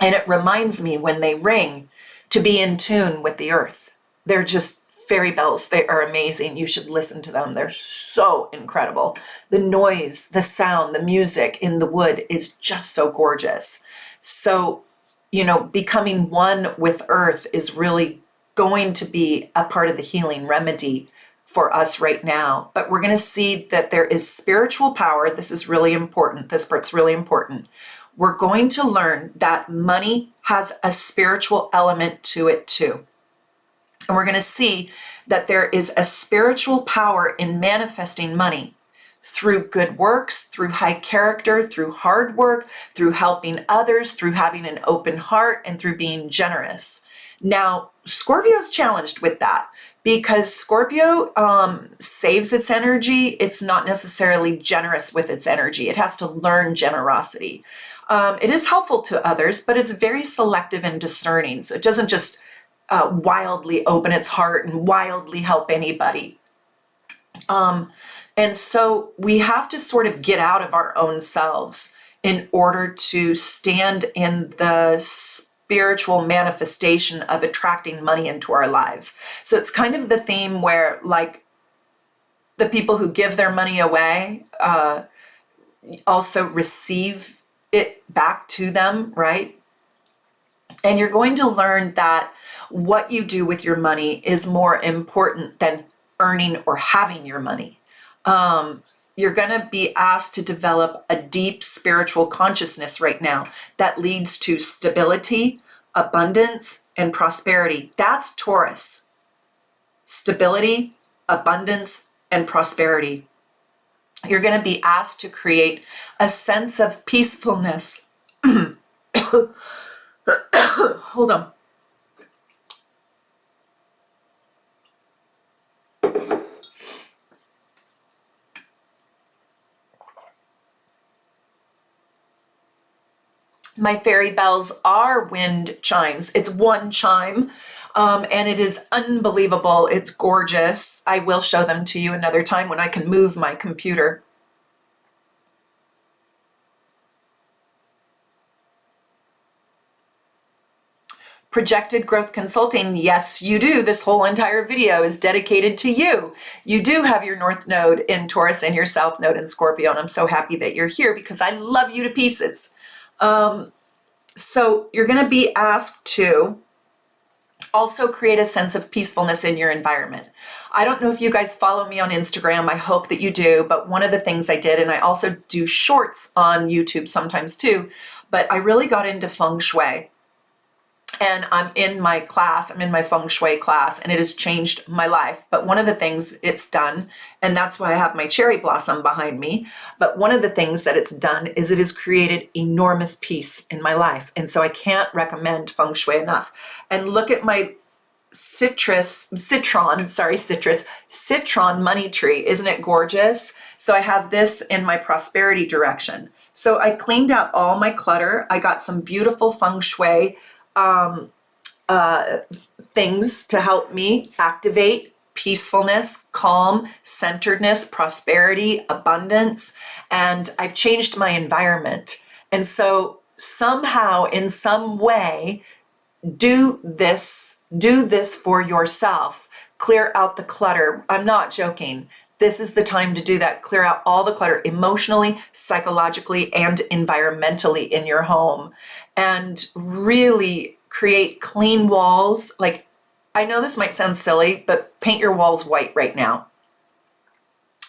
Speaker 1: And it reminds me when they ring to be in tune with the Earth. They're just fairy bells. They are amazing. You should listen to them. They're so incredible. The noise, the sound, the music in the wood is just so gorgeous. So, you know, becoming one with Earth is really going to be a part of the healing remedy for us right now. But we're going to see that there is spiritual power. This is really important. This part's really important. We're going to learn that money has a spiritual element to it too. And we're going to see that there is a spiritual power in manifesting money through good works, through high character, through hard work, through helping others, through having an open heart, and through being generous. Now, Scorpio's challenged with that because Scorpio saves its energy. It's not necessarily generous with its energy. It has to learn generosity. It is helpful to others, but it's very selective and discerning. So it doesn't just wildly open its heart and wildly help anybody. And so we have to sort of get out of our own selves in order to stand in the spiritual manifestation of attracting money into our lives. So it's kind of the theme where, like, the people who give their money away also receive it back to them, right? And you're going to learn that what you do with your money is more important than earning or having your money. You're going to be asked to develop a deep spiritual consciousness right now that leads to stability, abundance, and prosperity. That's Taurus. Stability, abundance, and prosperity. You're going to be asked to create a sense of peacefulness. Hold on. My fairy bells are wind chimes. It's one chime, and it is unbelievable. It's gorgeous. I will show them to you another time when I can move my computer. Projected growth consulting. Yes, you do. This whole entire video is dedicated to you. You do have your North Node in Taurus and your South Node in Scorpio, and I'm so happy that you're here because I love you to pieces. So you're going to be asked to also create a sense of peacefulness in your environment. I don't know if you guys follow me on Instagram. I hope that you do. But one of the things I did, and I also do shorts on YouTube sometimes too, but I really got into feng shui. And I'm in my class, I'm in my feng shui class, and it has changed my life. But one of the things it's done, and that's why I have my cherry blossom behind me, but one of the things that it's done is it has created enormous peace in my life. And so I can't recommend feng shui enough. And look at my citron money tree. Isn't it gorgeous? So I have this in my prosperity direction. So I cleaned out all my clutter. I got some beautiful feng shui things to help me activate peacefulness, calm, centeredness, prosperity, abundance, and I've changed my environment. And so somehow, in some way, do this for yourself. Clear out the clutter. I'm not joking. This is the time to do that. Clear out all the clutter emotionally, psychologically, and environmentally in your home. And really create clean walls. Like, I know this might sound silly, but paint your walls white right now.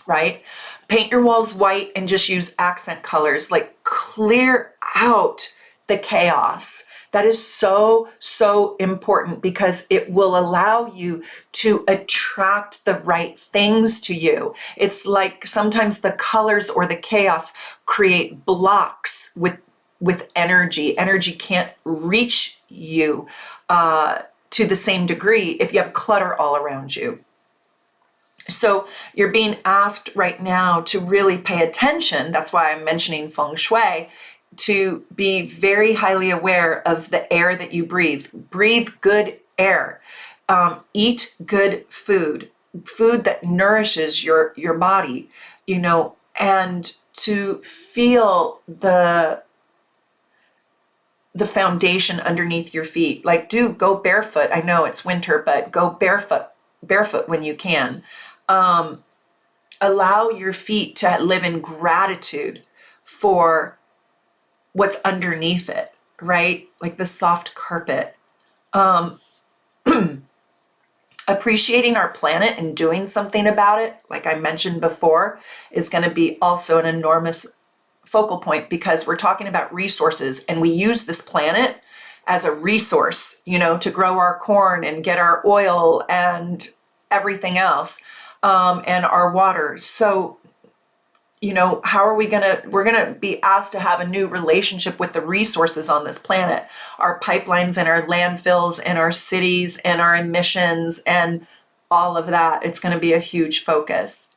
Speaker 1: Right? Paint your walls white and just use accent colors. Like, clear out the chaos. That is so, so important because it will allow you to attract the right things to you. It's like sometimes the colors or the chaos create blocks with energy. Energy can't reach you to the same degree if you have clutter all around you. So you're being asked right now to really pay attention. That's why I'm mentioning feng shui, to be very highly aware of the air that you breathe. Breathe good air. Eat good food that nourishes your body, and to feel the foundation underneath your feet. Like, go barefoot. I know it's winter, but go barefoot when you can. Allow your feet to live in gratitude for what's underneath it, right? Like the soft carpet. Appreciating our planet and doing something about it, like I mentioned before, is going to be also an enormous focal point because we're talking about resources and we use this planet as a resource, to grow our corn and get our oil and everything else, and our water. So, how are we're going to be asked to have a new relationship with the resources on this planet, our pipelines and our landfills and our cities and our emissions and all of that. It's going to be a huge focus,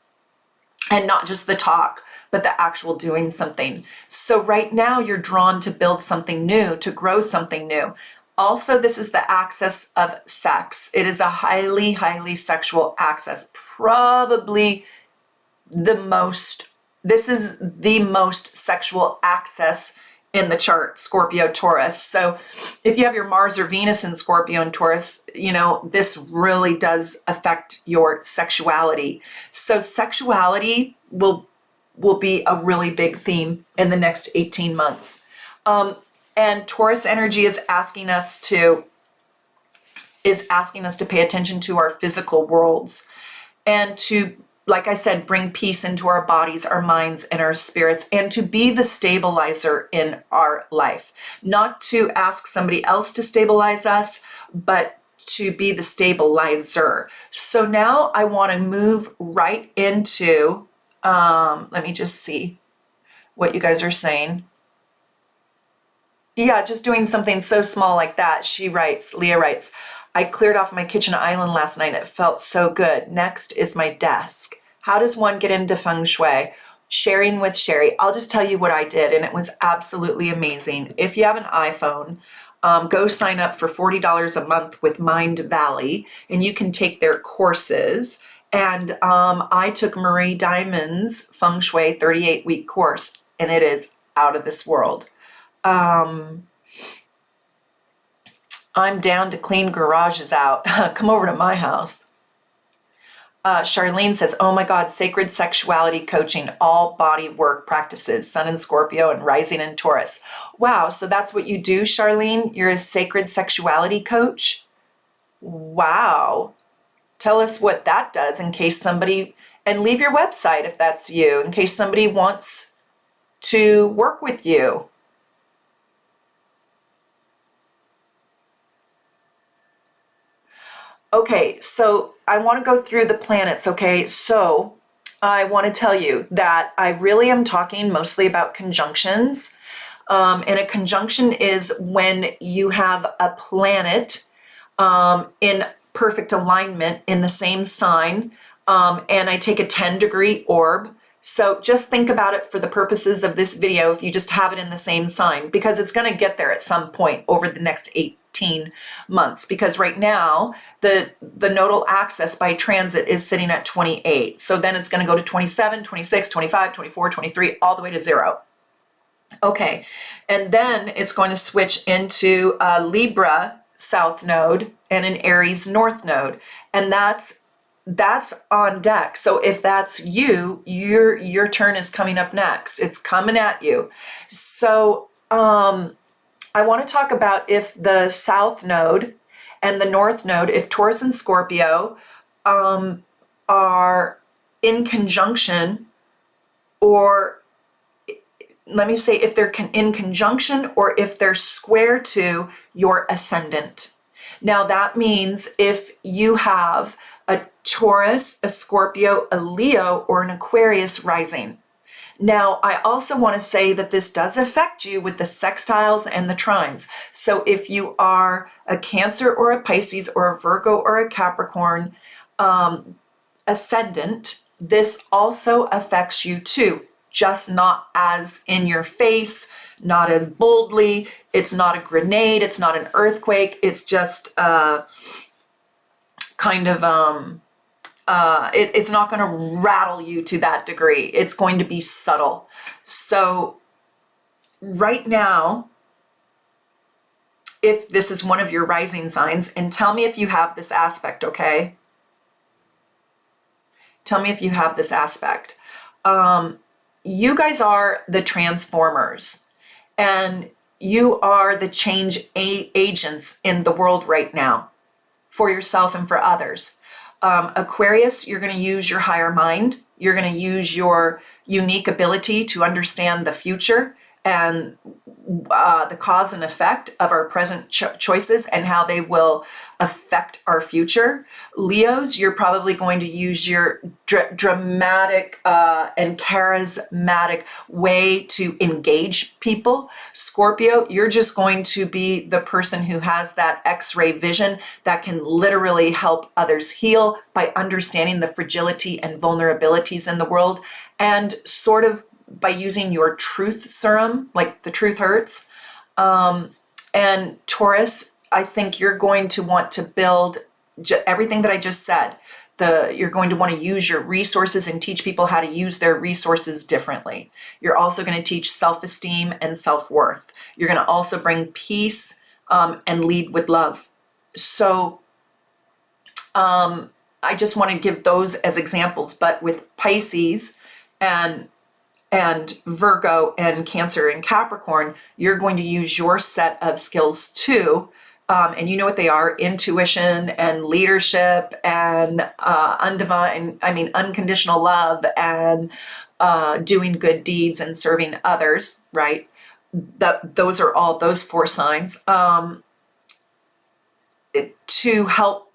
Speaker 1: and not just the talk, but the actual doing something. So right now you're drawn to build something new, to grow something new. Also, this is the axis of sex. It is a highly, highly sexual axis, probably this is the most sexual axis in the chart, Scorpio, Taurus. So if you have your Mars or Venus in Scorpio and Taurus, this really does affect your sexuality. So sexuality will be a really big theme in the next 18 months. And Taurus energy is asking us to pay attention to our physical worlds and to, like I said, bring peace into our bodies, our minds, and our spirits, and to be the stabilizer in our life. Not to ask somebody else to stabilize us, but to be the stabilizer. So now I want to move right into, let me just see what you guys are saying. Yeah, just doing something so small like that. Leah writes, I cleared off my kitchen island last night. It felt so good. Next is my desk. How does one get into feng shui? Sharing with Sherry. I'll just tell you what I did, and it was absolutely amazing. If you have an iPhone, go sign up for $40 a month with Mind Valley, and you can take their courses. And I took Marie Diamond's Feng Shui 38-week course, and it is out of this world. I'm down to clean garages out. Come over to my house. Charlene says, oh my God, sacred sexuality coaching, all body work practices, Sun in Scorpio and rising in Taurus. Wow, so that's what you do, Charlene? You're a sacred sexuality coach? Wow. Tell us what that does in case somebody, and leave your website if that's you, in case somebody wants to work with you. Okay, so I want to go through the planets, okay? So I want to tell you that I really am talking mostly about conjunctions. And a conjunction is when you have a planet in perfect alignment in the same sign. And I take a 10-degree orb. So just think about it for the purposes of this video if you just have it in the same sign, because it's going to get there at some point over the next 18 months. Because right now, the nodal axis by transit is sitting at 28. So then it's going to go to 27, 26, 25, 24, 23, all the way to 0. Okay, and then it's going to switch into a Libra south node and an Aries north node, and that's on deck. So if that's you, your turn is coming up next. It's coming at you. So I want to talk about if the south node and the north node, if Taurus and Scorpio are in conjunction, or let me say if they're in conjunction or if they're square to your ascendant. Now that means if you have a Taurus, a Scorpio, a Leo, or an Aquarius rising. Now, I also want to say that this does affect you with the sextiles and the trines. So if you are a Cancer or a Pisces or a Virgo or a Capricorn ascendant, this also affects you too. Just not as in your face, not as boldly. It's not a grenade. It's not an earthquake. It's just kind of, it's not going to rattle you to that degree. It's going to be subtle. So right now, if this is one of your rising signs, and tell me if you have this aspect, okay? Tell me if you have this aspect. You guys are the transformers, and you are the change agents in the world right now for yourself and for others. Aquarius, you're going to use your higher mind. You're going to use your unique ability to understand the future and the cause and effect of our present choices and how they will affect our future. Leos, you're probably going to use your dramatic and charismatic way to engage people. Scorpio, you're just going to be the person who has that X-ray vision that can literally help others heal by understanding the fragility and vulnerabilities in the world, and sort of by using your truth serum, like the truth hurts. And Taurus, I think you're going to want to build everything that I just said. You're going to want to use your resources and teach people how to use their resources differently. You're also going to teach self-esteem and self-worth. You're going to also bring peace and lead with love. So I just want to give those as examples, but with Pisces and Virgo and Cancer and Capricorn, you're going to use your set of skills too. And you know what they are: intuition and leadership and unconditional love and doing good deeds and serving others, right? Those are all those 4 signs to help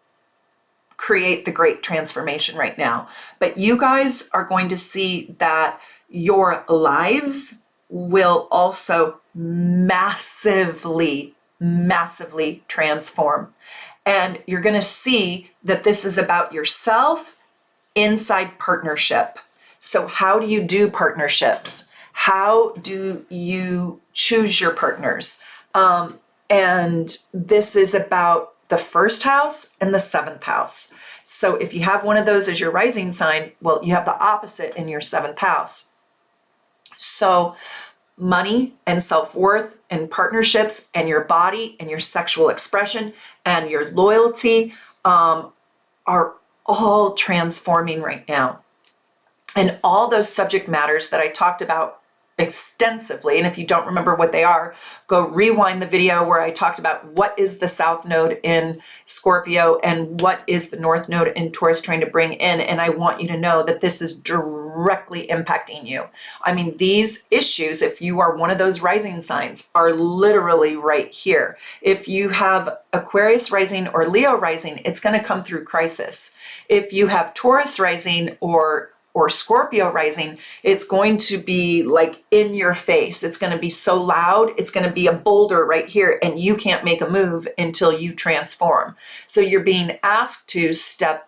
Speaker 1: create the great transformation right now. But you guys are going to see that your lives will also massively transform. And you're going to see that this is about yourself inside partnership. So how do you do partnerships? How do you choose your partners? And this is about the 1st house and the 7th house. So if you have one of those as your rising sign, well, you have the opposite in your 7th house. So money and self-worth and partnerships and your body and your sexual expression and your loyalty are all transforming right now. And all those subject matters that I talked about extensively. And if you don't remember what they are, go rewind the video where I talked about what is the South Node in Scorpio and what is the North Node in Taurus trying to bring in. And I want you to know that this is directly impacting you. I mean, these issues, if you are one of those rising signs, are literally right here. If you have Aquarius rising or Leo rising, it's going to come through crisis. If you have Taurus rising or Scorpio rising, it's going to be like in your face. It's going to be so loud. It's going to be a boulder right here, and you can't make a move until you transform. So you're being asked to step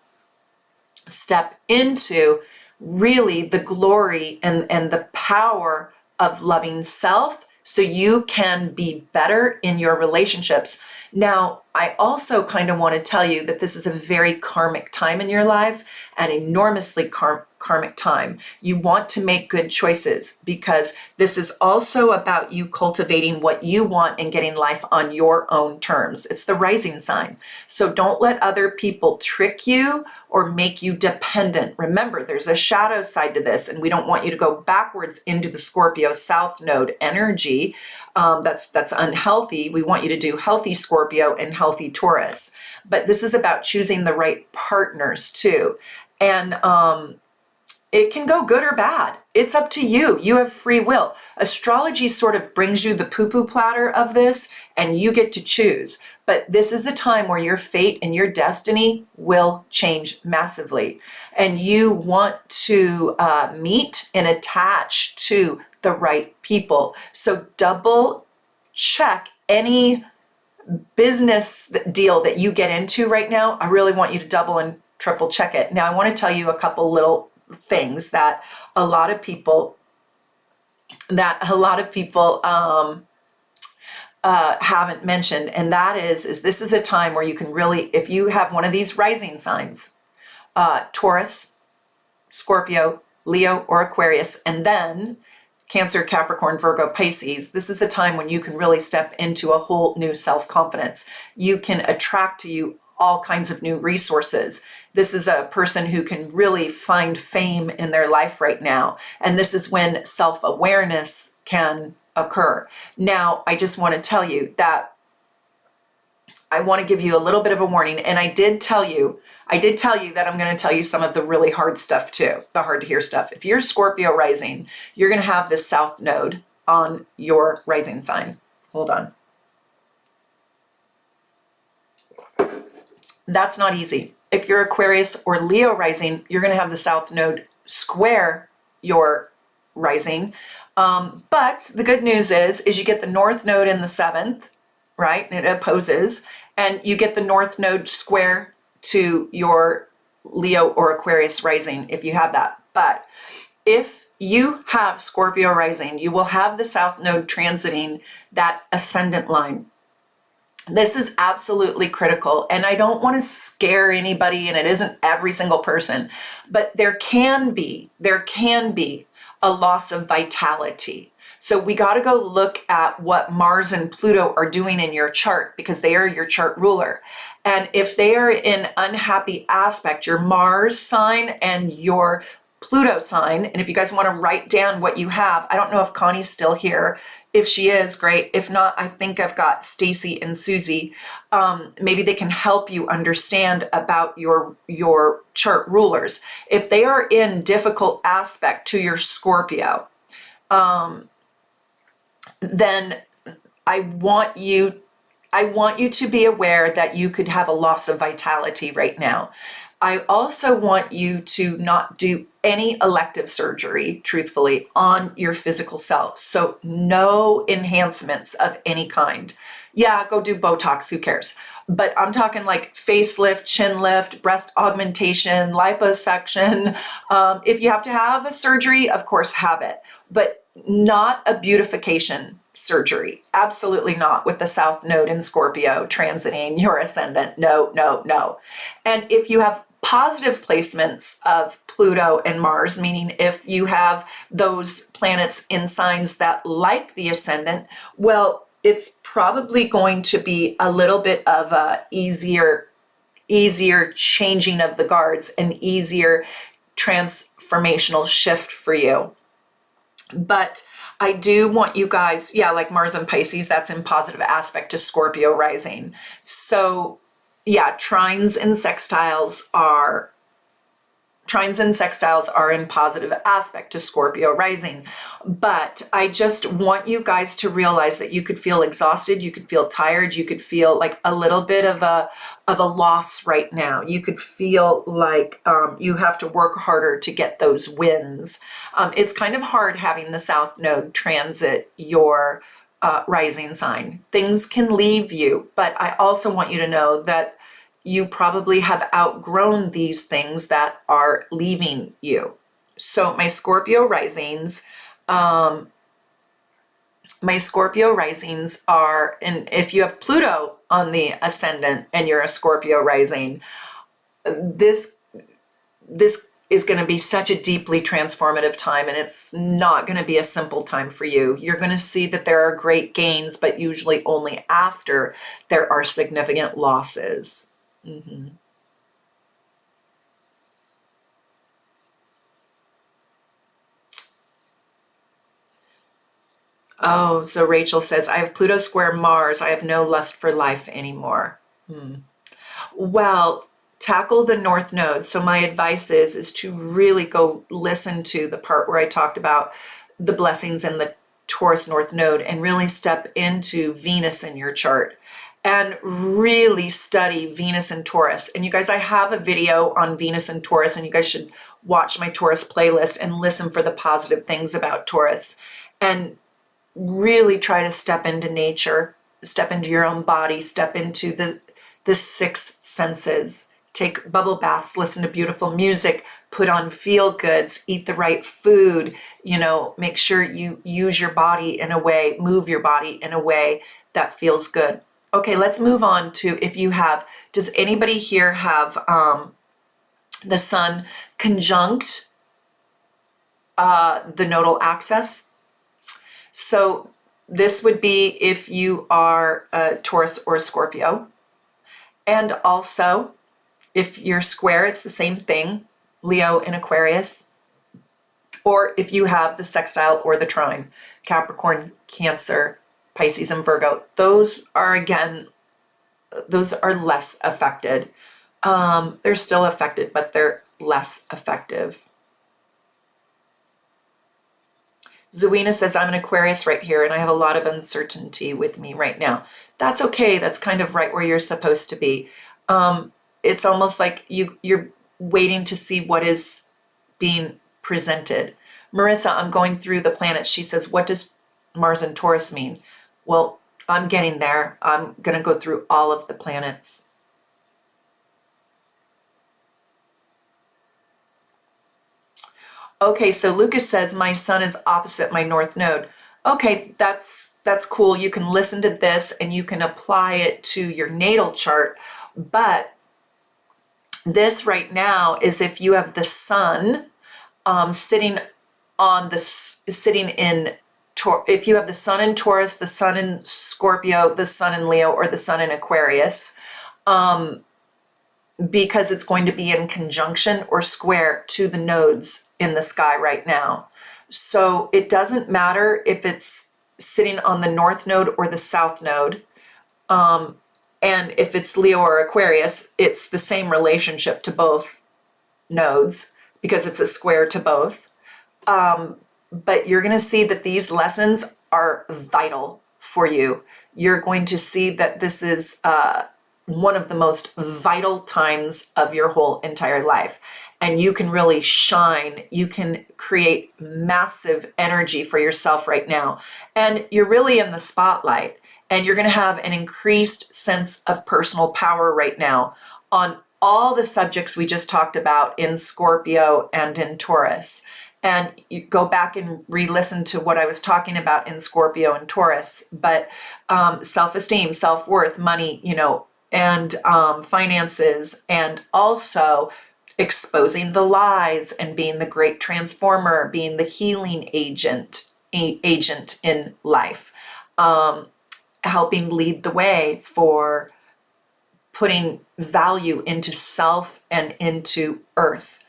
Speaker 1: into really the glory and the power of loving self so you can be better in your relationships. Now, I also kind of want to tell you that this is a very karmic time in your life, an enormously karmic time. You want to make good choices because this is also about you cultivating what you want and getting life on your own terms. It's the rising sign. So don't let other people trick you or make you dependent. Remember, there's a shadow side to this, and we don't want you to go backwards into the Scorpio South Node energy. That's unhealthy. We want you to do healthy Scorpio and healthy Taurus. But this is about choosing the right partners too. And it can go good or bad. It's up to you. You have free will. Astrology sort of brings you the poo-poo platter of this, and you get to choose. But this is a time where your fate and your destiny will change massively. And you want to meet and attach to the right people. So double check any business deal that you get into right now. I really want you to double and triple check it. Now, I want to tell you a couple little things that a lot of people haven't mentioned, and that is this is a time where you can really, if you have one of these rising signs, Taurus, Scorpio, Leo, or Aquarius, and then Cancer, Capricorn, Virgo, Pisces, this is a time when you can really step into a whole new self-confidence. You can attract to you all kinds of new resources. This is a person who can really find fame in their life right now. And this is when self-awareness can occur. Now, I just want to tell you that I want to give you a little bit of a warning. And I did tell you that I'm going to tell you some of the really hard stuff too, the hard to hear stuff. If you're Scorpio rising, you're going to have this South Node on your rising sign. Hold on. That's not easy. If you're Aquarius or Leo rising, you're going to have the South Node square your rising. But the good news is you get the North Node in the 7th, right? And it opposes. And you get the North Node square to your Leo or Aquarius rising if you have that. But if you have Scorpio rising, you will have the South Node transiting that ascendant line. This is absolutely critical, and I don't want to scare anybody, and it isn't every single person, but there can be a loss of vitality. So we got to go look at what Mars and Pluto are doing in your chart because they are your chart ruler. And if they are in unhappy aspect, your Mars sign and your Pluto sign, and if you guys want to write down what you have, I don't know if Connie's still here. If she is, great. If not, I think I've got Stacy and Susie. Maybe they can help you understand about your chart rulers. If they are in difficult aspect to your Scorpio, then I want you to be aware that you could have a loss of vitality right now. I also want you to not do any elective surgery, truthfully, on your physical self. So no enhancements of any kind. Yeah, go do Botox, who cares? But I'm talking like facelift, chin lift, breast augmentation, liposuction. If you have to have a surgery, of course, have it. But not a beautification surgery. Absolutely not with the South Node in Scorpio transiting your ascendant. No, no, no. And if you have positive placements of Pluto and Mars, meaning if you have those planets in signs that like the ascendant, well, it's probably going to be a little bit of a easier changing of the guards, an easier transformational shift for you. But I do want you guys, yeah, like Mars and Pisces, that's in positive aspect to Scorpio rising. So yeah, trines and sextiles are in positive aspect to Scorpio rising. But I just want you guys to realize that you could feel exhausted, you could feel tired, you could feel like a little bit of a loss right now. You could feel like you have to work harder to get those wins. It's kind of hard having the South Node transit your rising sign. Things can leave you, but I also want you to know that you probably have outgrown these things that are leaving you. So my Scorpio risings are, and if you have Pluto on the ascendant and you're a Scorpio rising, this is going to be such a deeply transformative time, and it's not going to be a simple time for you. You're going to see that there are great gains, but usually only after there are significant losses. Mm-hmm. Oh, so Rachel says, I have Pluto square Mars. I have no lust for life anymore. Well, tackle the North Node. So my advice is to really go listen to the part where I talked about the blessings in the Taurus North Node and really step into Venus in your chart and really study Venus and Taurus. And you guys, I have a video on Venus and Taurus, and you guys should watch my Taurus playlist and listen for the positive things about Taurus. And really try to step into nature, step into your own body, step into the six senses. Take bubble baths, listen to beautiful music, put on feel goods, eat the right food, make sure you use your body in a way, move your body in a way that feels good. Okay, let's move on to does anybody here have the sun conjunct the nodal axis? So this would be if you are a Taurus or Scorpio. And also, if you're square, it's the same thing, Leo and Aquarius. Or if you have the sextile or the trine, Capricorn, Cancer, Pisces, and Virgo. Those are less affected. They're still affected, but they're less effective. Zuena says, I'm an Aquarius right here, and I have a lot of uncertainty with me right now. That's okay. That's kind of right where you're supposed to be. It's almost like you're waiting to see what is being presented. Marissa, I'm going through the planets. She says, what does Mars and Taurus mean? Well, I'm getting there. I'm going to go through all of the planets. Okay, so Lucas says, my sun is opposite my North Node. Okay, that's cool. You can listen to this and you can apply it to your natal chart. But this right now is if you have the sun sitting in if you have the sun in Taurus, the sun in Scorpio, the sun in Leo, or the sun in Aquarius, because it's going to be in conjunction or square to the nodes in the sky right now. So it doesn't matter if it's sitting on the North Node or the South Node. And if it's Leo or Aquarius, it's the same relationship to both nodes because it's a square to both. But you're going to see that these lessons are vital for you. You're going to see that this is one of the most vital times of your whole entire life. And you can really shine. You can create massive energy for yourself right now. And you're really in the spotlight. And you're going to have an increased sense of personal power right now on all the subjects we just talked about in Scorpio and in Taurus. And you go back and re-listen to what I was talking about in Scorpio and Taurus. But self-esteem, self-worth, money, and finances, and also exposing the lies and being the great transformer, being the healing agent in life, helping lead the way for putting value into self and into earth.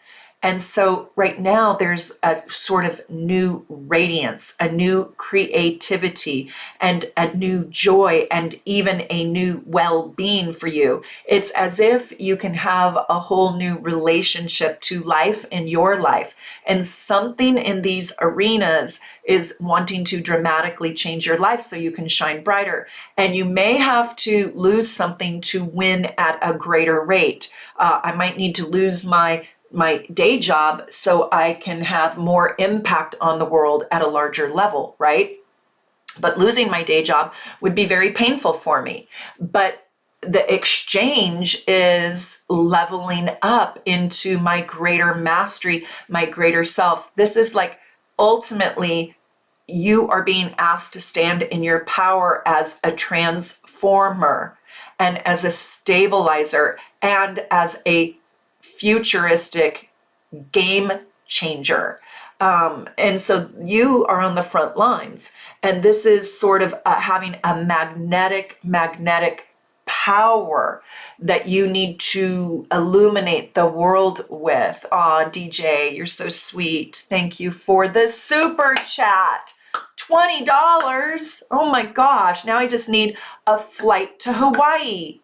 Speaker 1: And so right now there's a sort of new radiance, a new creativity, and a new joy, and even a new well-being for you. It's as if you can have a whole new relationship to life in your life. And something in these arenas is wanting to dramatically change your life so you can shine brighter. And you may have to lose something to win at a greater rate. I might need to lose my day job so I can have more impact on the world at a larger level, right? But losing my day job would be very painful for me. But the exchange is leveling up into my greater mastery, my greater self. This is like ultimately you are being asked to stand in your power as a transformer and as a stabilizer and as a futuristic game changer. And so you are on the front lines, and this is sort of having a magnetic power that you need to illuminate the world with. Aw, DJ, you're so sweet. Thank you for the super chat. $20. Oh my gosh, now I just need a flight to Hawaii.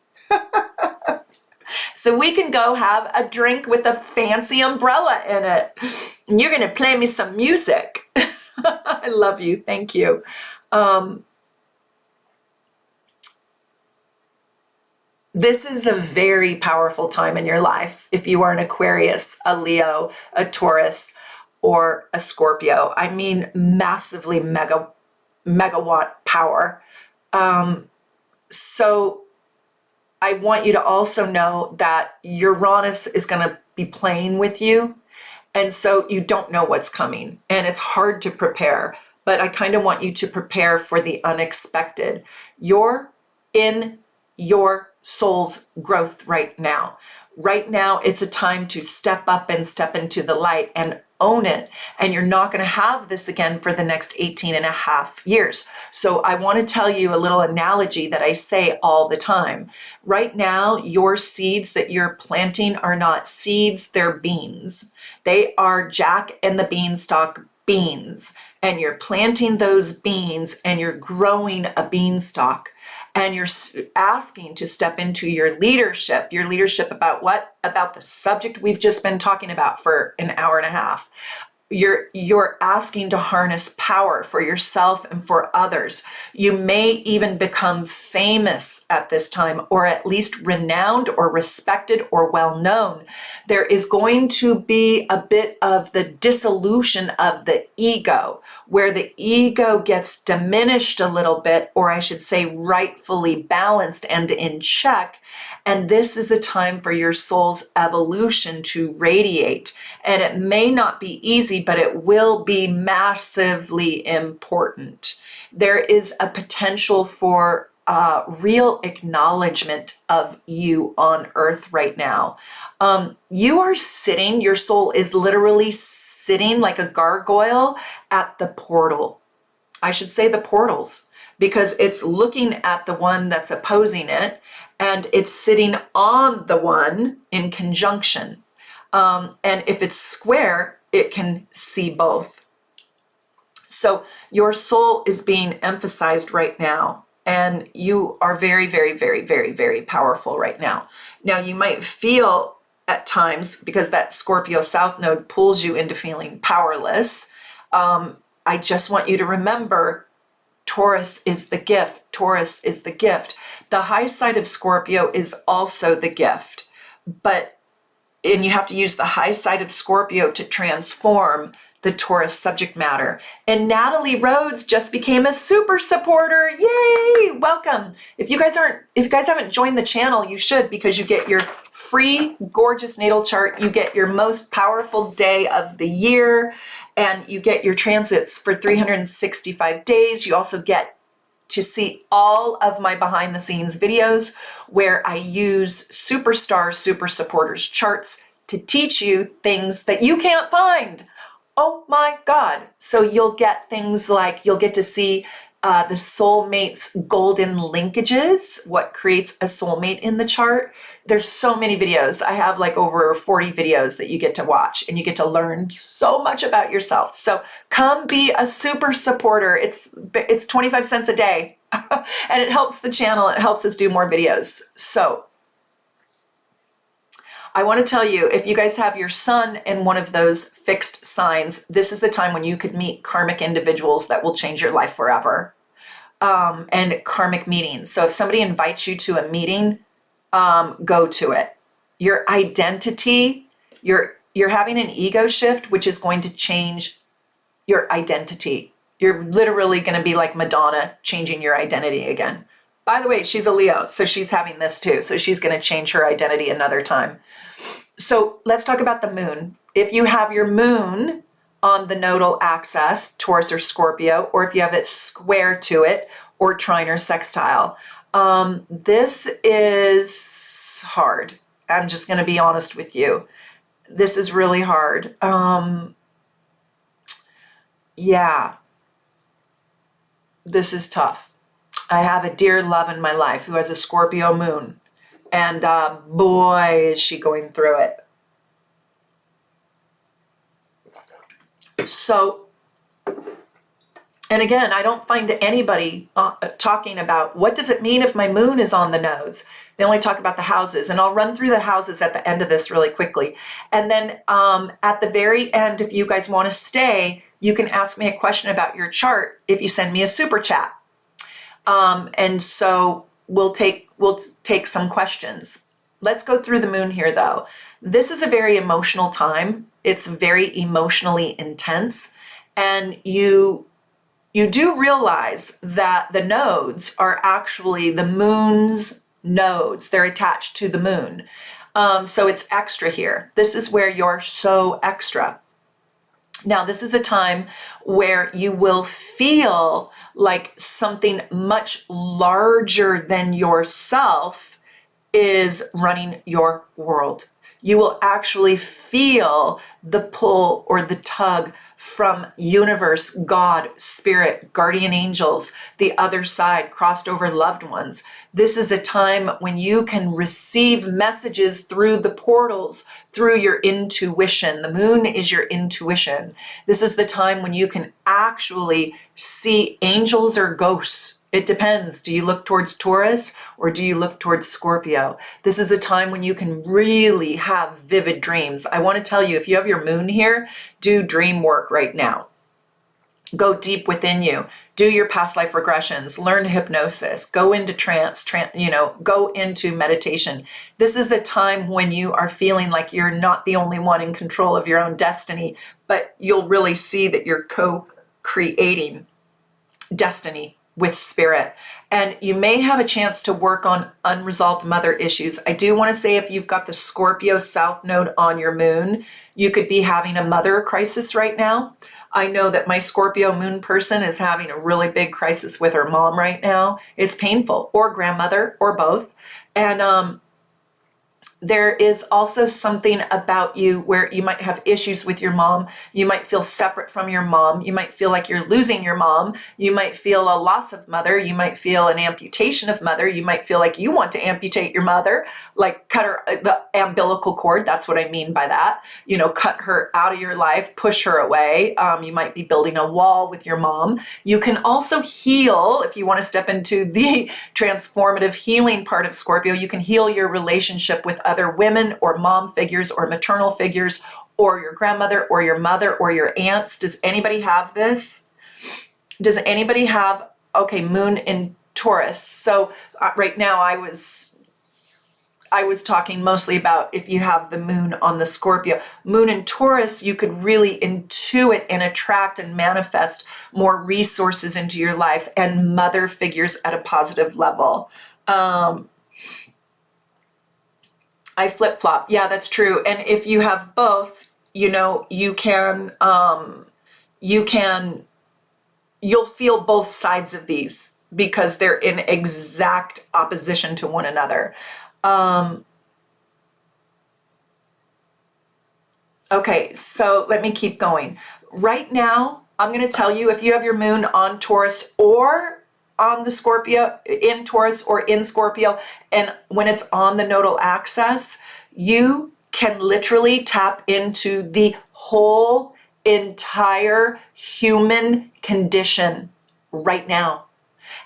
Speaker 1: So we can go have a drink with a fancy umbrella in it. And you're going to play me some music. I love you. Thank you. This is a very powerful time in your life. If you are an Aquarius, a Leo, a Taurus, or a Scorpio, I mean, massively megawatt power. So I want you to also know that Uranus is going to be playing with you. And so you don't know what's coming, and it's hard to prepare, but I kind of want you to prepare for the unexpected. You're in your soul's growth right now. Right now, it's a time to step up and step into the light and own it. And you're not going to have this again for the next 18 and a half years. So I want to tell you a little analogy that I say all the time. Right now, your seeds that you're planting are not seeds, they're beans. They are Jack and the Beanstalk beans. And you're planting those beans and you're growing a beanstalk. And you're asking to step into your leadership about what? About the subject we've just been talking about for an hour and a half. You're asking to harness power for yourself and for others. You may even become famous at this time, or at least renowned or respected or well known. There is going to be a bit of the dissolution of the ego, where the ego gets diminished a little bit, or I should say rightfully balanced and in check. And this is a time for your soul's evolution to radiate. And it may not be easy, but it will be massively important. There is a potential for real acknowledgement of you on earth right now. You are sitting, your soul is literally sitting like a gargoyle at the portal. I should say the portals, because it's looking at the one that's opposing it, and it's sitting on the one in conjunction. And if it's square, it can see both. So your soul is being emphasized right now, and you are very, very, very, very, very powerful right now. Now, you might feel at times, because that Scorpio South Node pulls you into feeling powerless. I just want you to remember, Taurus is the gift. Taurus is the gift. The high side of Scorpio is also the gift, and you have to use the high side of Scorpio to transform the Taurus subject matter. And Natalie Rhodes just became a super supporter. Yay! Welcome. If you guys haven't joined the channel, you should, because you get your free gorgeous natal chart. You get your most powerful day of the year, and you get your transits for 365 days. You also get to see all of my behind the scenes videos where I use superstar super supporters charts to teach you things that you can't find. Oh my God. So you'll get things like, you'll get to see the soulmate's golden linkages, what creates a soulmate in the chart. There's so many videos. I have like over 40 videos that you get to watch, and you get to learn so much about yourself. So come be a super supporter. It's 25 cents a day and it helps the channel. It helps us do more videos. So I want to tell you, if you guys have your sun in one of those fixed signs, this is the time when you could meet karmic individuals that will change your life forever. And karmic meetings. So if somebody invites you to a meeting, go to it. Your identity, you're having an ego shift, which is going to change your identity. You're literally going to be like Madonna, changing your identity again. By the way, she's a Leo, so she's having this too. So she's going to change her identity another time. So let's talk about the moon. If you have your moon on the nodal axis, Taurus or Scorpio, or if you have it square to it, or trine or sextile, this is hard. I'm just going to be honest with you. This is really hard. Yeah, this is tough. I have a dear love in my life who has a Scorpio moon, and boy, is she going through it. So, and again, I don't find anybody talking about what does it mean if my moon is on the nodes. They only talk about the houses, and I'll run through the houses at the end of this really quickly. And then at the very end, if you guys want to stay, you can ask me a question about your chart if you send me a super chat. And so we'll take some questions. Let's go through the moon here, though. This is a very emotional time. It's very emotionally intense, and you do realize that the nodes are actually the moon's nodes. They're attached to the moon. So it's extra here. This is where you're so extra. Now, this is a time where you will feel like something much larger than yourself is running your world. You will actually feel the pull or the tug from universe, God, spirit, guardian angels, the other side, crossed over loved ones. This is a time when you can receive messages through the portals, through your intuition. The moon is your intuition. This is the time when you can actually see angels or ghosts. It depends. Do you look towards Taurus or do you look towards Scorpio? This is the time when you can really have vivid dreams. I want to tell you, if you have your moon here, do dream work right now. Go deep within you. Do your past life regressions. Learn hypnosis. Go into trance, go into meditation. This is a time when you are feeling like you're not the only one in control of your own destiny, but you'll really see that you're co-creating destiny with spirit. And you may have a chance to work on unresolved mother issues. I do want to say, if you've got the Scorpio South Node on your moon, you could be having a mother crisis right now. I know that my Scorpio moon person is having a really big crisis with her mom right now. It's painful, or grandmother, or both. And there is also something about you where you might have issues with your mom. You might feel separate from your mom. You might feel like you're losing your mom. You might feel a loss of mother. You might feel an amputation of mother. You might feel like you want to amputate your mother, like cut her, the umbilical cord. That's what I mean by that. Cut her out of your life, push her away. You might be building a wall with your mom. You can also heal, if you want to step into the transformative healing part of Scorpio, you can heal your relationship with other women or mom figures or maternal figures or your grandmother or your mother or your aunts. Does anybody have this? Does anybody have, okay, moon in Taurus? So right now I was talking mostly about if you have the moon on the Scorpio. Moon in Taurus, you could really intuit and attract and manifest more resources into your life and mother figures at a positive level. I flip-flop. Yeah, that's true. And if you have both, you'll feel both sides of these because they're in exact opposition to one another. Okay, so let me keep going. Right now, I'm going to tell you, if you have your moon on Taurus or on the Scorpio, in Taurus or in Scorpio, and when it's on the nodal axis, you can literally tap into the whole entire human condition right now.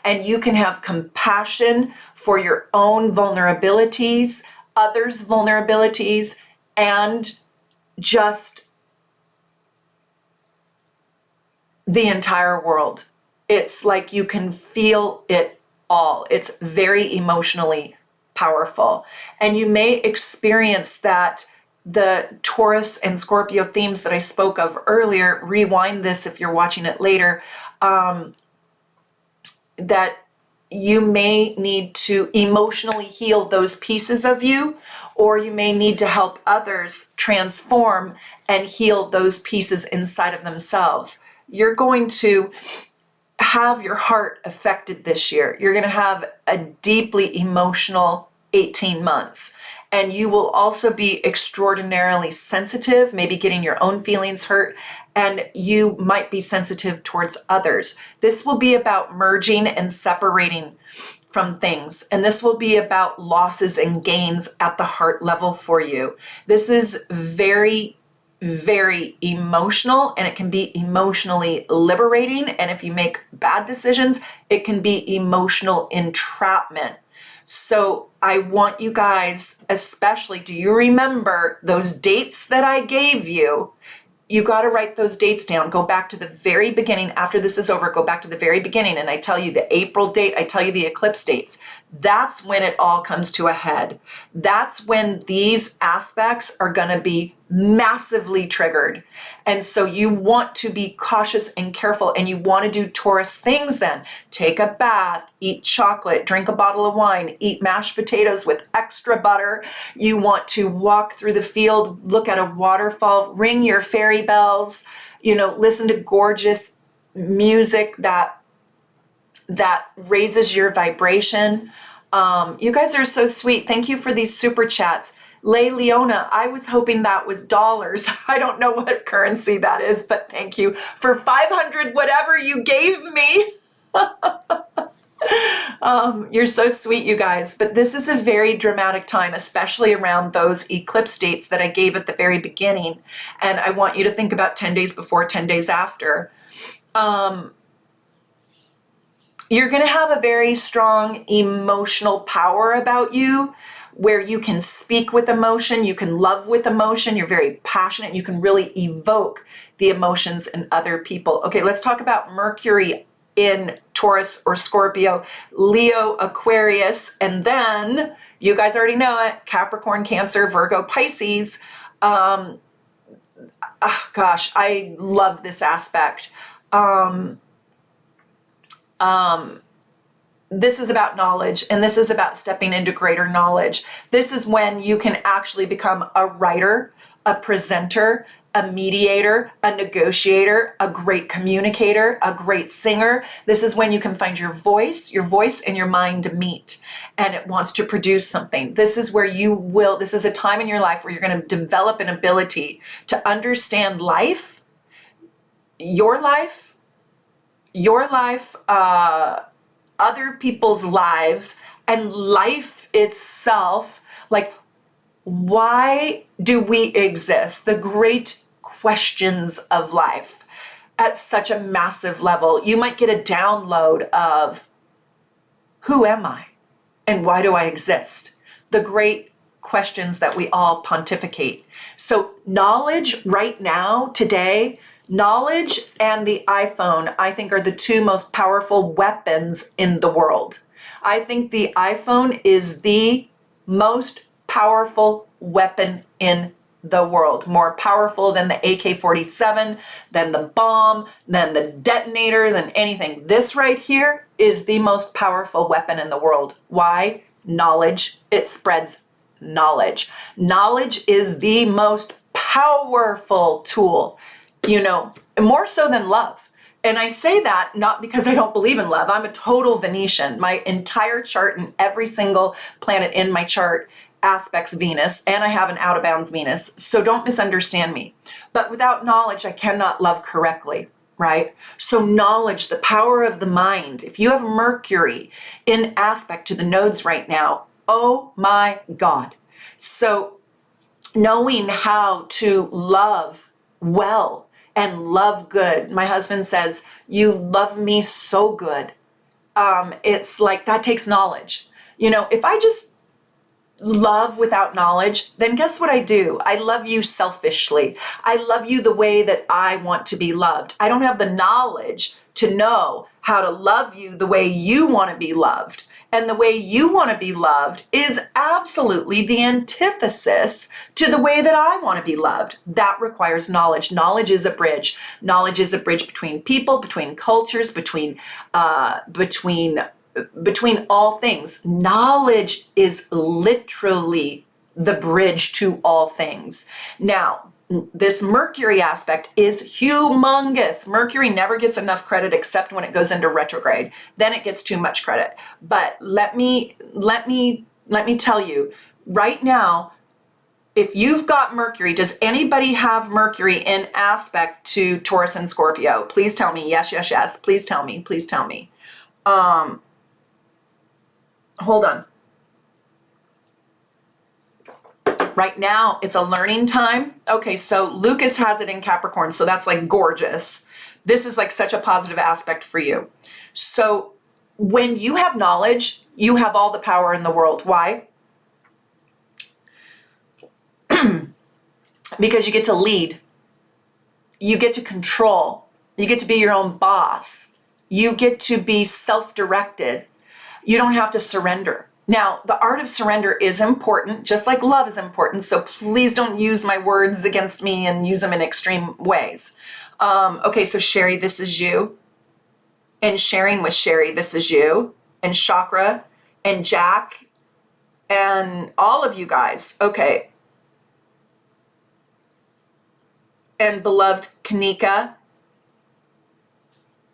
Speaker 1: And you can have compassion for your own vulnerabilities, others' vulnerabilities, and just the entire world. It's like you can feel it all. It's very emotionally powerful. And you may experience that the Taurus and Scorpio themes that I spoke of earlier, rewind this if you're watching it later, that you may need to emotionally heal those pieces of you, or you may need to help others transform and heal those pieces inside of themselves. You're going to have your heart affected this year. You're going to have a deeply emotional 18 months. And you will also be extraordinarily sensitive, maybe getting your own feelings hurt, and you might be sensitive towards others. This will be about merging and separating from things. And this will be about losses and gains at the heart level for you. This is very, very emotional, and it can be emotionally liberating. And if you make bad decisions, it can be emotional entrapment. So I want you guys, especially, do you remember those dates that I gave you? You got to write those dates down. Go back to the very beginning. After this is over, go back to the very beginning, and I tell you the April date, I tell you the eclipse dates. That's when it all comes to a head. That's when these aspects are going to be massively triggered. And so you want to be cautious and careful, and you want to do Taurus things then. Take a bath, eat chocolate, drink a bottle of wine, eat mashed potatoes with extra butter. You want to walk through the field, look at a waterfall, ring your fairy bells, listen to gorgeous music that raises your vibration. You guys are so sweet. Thank you for these super chats. Lay Leona, I was hoping that was dollars. I don't know what currency that is, but thank you for 500, whatever you gave me. You're so sweet, you guys. But this is a very dramatic time, especially around those eclipse dates that I gave at the very beginning. And I want you to think about 10 days before, 10 days after. You're going to have a very strong emotional power about you, where you can speak with emotion, you can love with emotion, you're very passionate, you can really evoke the emotions in other people. Okay, let's talk about Mercury in Taurus or Scorpio, Leo, Aquarius, and then, you guys already know it, Capricorn, Cancer, Virgo, Pisces. Gosh, I love this aspect. This is about knowledge, and this is about stepping into greater knowledge. This is when you can actually become a writer, a presenter, a mediator, a negotiator, a great communicator, a great singer. This is when you can find your voice and your mind to meet, and it wants to produce something. This is where this is a time in your life where you're going to develop an ability to understand life, your life, other people's lives, and life itself. Like, why do we exist? The great questions of life at such a massive level. You might get a download of, who am I? And why do I exist? The great questions that we all pontificate. So knowledge right now, today, knowledge and the iPhone, I think, are the two most powerful weapons in the world. I think the iPhone is the most powerful weapon in the world. More powerful than the AK-47, than the bomb, than the detonator, than anything. This right here is the most powerful weapon in the world. Why? Knowledge. It spreads knowledge. Knowledge is the most powerful tool. More so than love. And I say that not because I don't believe in love. I'm a total Venetian. My entire chart and every single planet in my chart aspects Venus, and I have an out of bounds Venus. So don't misunderstand me. But without knowledge, I cannot love correctly. right? So knowledge, the power of the mind. If you have Mercury in aspect to the nodes right now, oh my God. So knowing how to love well and love good. My husband says, you love me so good. It's like that takes knowledge. You know, if I just love without knowledge, then guess what I do? I love you selfishly. I love you the way that I want to be loved. I don't have the knowledge to know how to love you the way you want to be loved. And the way you want to be loved is absolutely the antithesis to the way that I want to be loved. That requires knowledge. Knowledge is a bridge. Knowledge is a bridge between people, between cultures, between all things. Knowledge is literally the bridge to all things. Now, this Mercury aspect is humongous. Mercury never gets enough credit except when it goes into retrograde. Then it gets too much credit. But let me tell you, right now, if you've got Mercury, does anybody have Mercury in aspect to Taurus and Scorpio? Please tell me. Yes, yes, yes. Please tell me. Please tell me. Hold on. Right now, it's a learning time. Okay, so Lucas has it in Capricorn, so that's like gorgeous. This is like such a positive aspect for you. So when you have knowledge, you have all the power in the world. Why? Because you get to lead. You get to control. You get to be your own boss. You get to be self-directed. You don't have to surrender. Now, the art of surrender is important, just like love is important. So please don't use my words against me and use them in extreme ways. Okay, so Sherry, this is you. And sharing with Sherry, this is you. And Chakra and Jack and all of you guys. Okay. And beloved Kanika.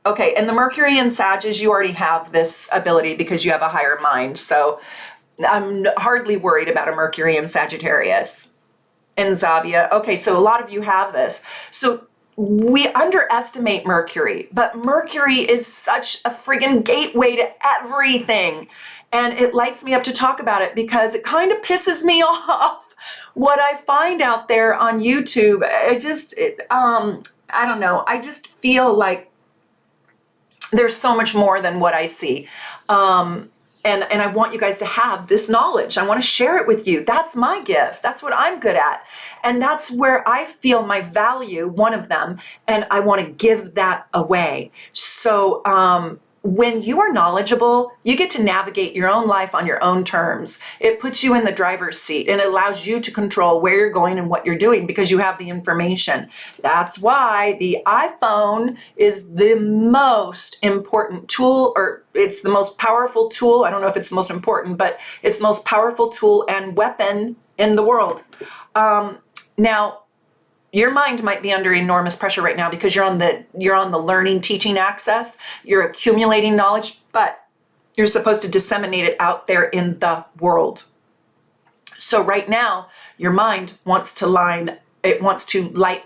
Speaker 1: Okay, and the Mercury in Sagittarius, you already have this ability because you have a higher mind. So I'm hardly worried about a Mercury in Sagittarius. And Zavia, okay, so a lot of you have this. So we underestimate Mercury, but Mercury is such a friggin' gateway to everything. And it lights me up to talk about it because it kind of pisses me off what I find out there on YouTube. I don't know. I just feel like there's so much more than what I see. And I want you guys to have this knowledge. I want to share it with you. That's my gift. That's what I'm good at. And that's where I feel my value, one of them, and I want to give that away. So when you are knowledgeable, you get to navigate your own life on your own terms. It puts you in the driver's seat and it allows you to control where you're going and what you're doing because you have the information. That's why the iPhone is the most important tool, or it's the most powerful tool. I don't know if it's the most important, but it's the most powerful tool and weapon in the world. Now, your mind might be under enormous pressure right now because you're on the learning, teaching access. You're accumulating knowledge, but you're supposed to disseminate it out there in the world. So right now, your mind wants to light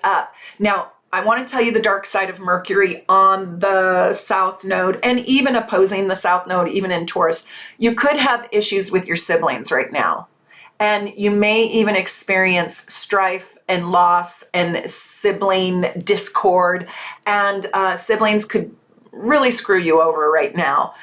Speaker 1: up. Now, I want to tell you the dark side of Mercury on the South Node and even opposing the South Node, even in Taurus. You could have issues with your siblings right now. And you may even experience strife and loss and sibling discord. And siblings could really screw you over right now.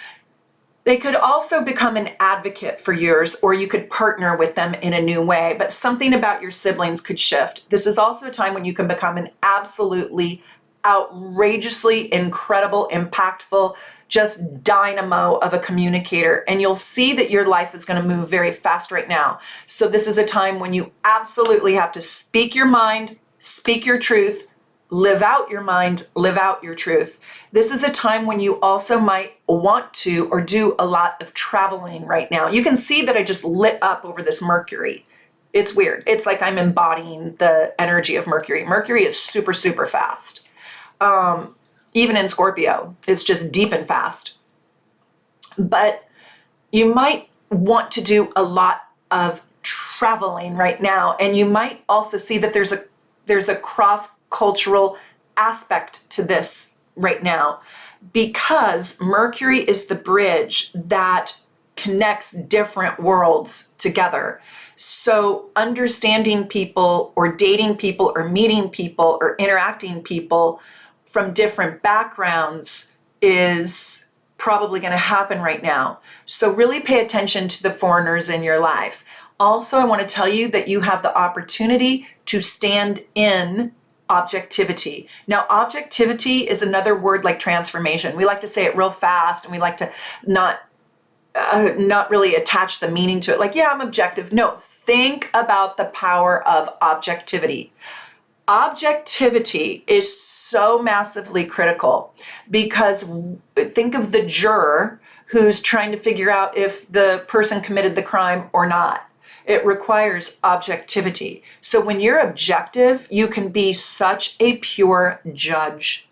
Speaker 1: They could also become an advocate for yours, or you could partner with them in a new way. But something about your siblings could shift. This is also a time when you can become an absolutely outrageously incredible, impactful, just dynamo of a communicator. And you'll see that your life is going to move very fast right now. So this is a time when you absolutely have to speak your mind, speak your truth, live out your mind, live out your truth. This is a time when you also might want to or do a lot of traveling right now. You can see that I just lit up over this Mercury. It's weird. It's like I'm embodying the energy of Mercury. Mercury is super, super fast. Even in Scorpio, it's just deep and fast. But you might want to do a lot of traveling right now, and you might also see that there's a cross-cultural aspect to this right now, because Mercury is the bridge that connects different worlds together. So understanding people or dating people or meeting people or interacting people from different backgrounds is probably going to happen right now. So really pay attention to the foreigners in your life. Also, I want to tell you that you have the opportunity to stand in objectivity. Now, objectivity is another word like transformation. We like to say it real fast, and we like to not really attach the meaning to it. Like, yeah, I'm objective. No, think about the power of objectivity. Objectivity is so massively critical because think of the juror who's trying to figure out if the person committed the crime or not. It requires objectivity. So when you're objective, you can be such a pure judge.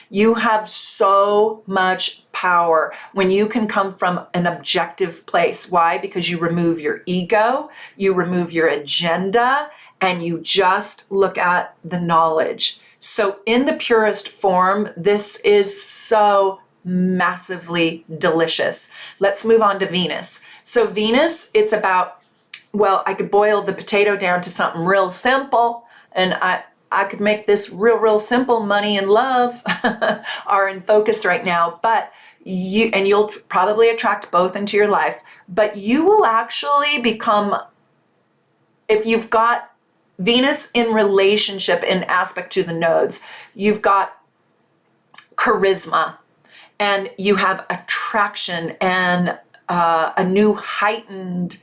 Speaker 1: You have so much power when you can come from an objective place. Why? Because you remove your ego, you remove your agenda, and you just look at the knowledge. So in the purest form, this is so massively delicious. Let's move on to Venus. So Venus, it's about, well, I could boil the potato down to something real simple, and I could make this real simple. Money and love are in focus right now, but you'll probably attract both into your life, but you will actually become, if you've got Venus in relationship in aspect to the nodes, you've got charisma and you have attraction and a new heightened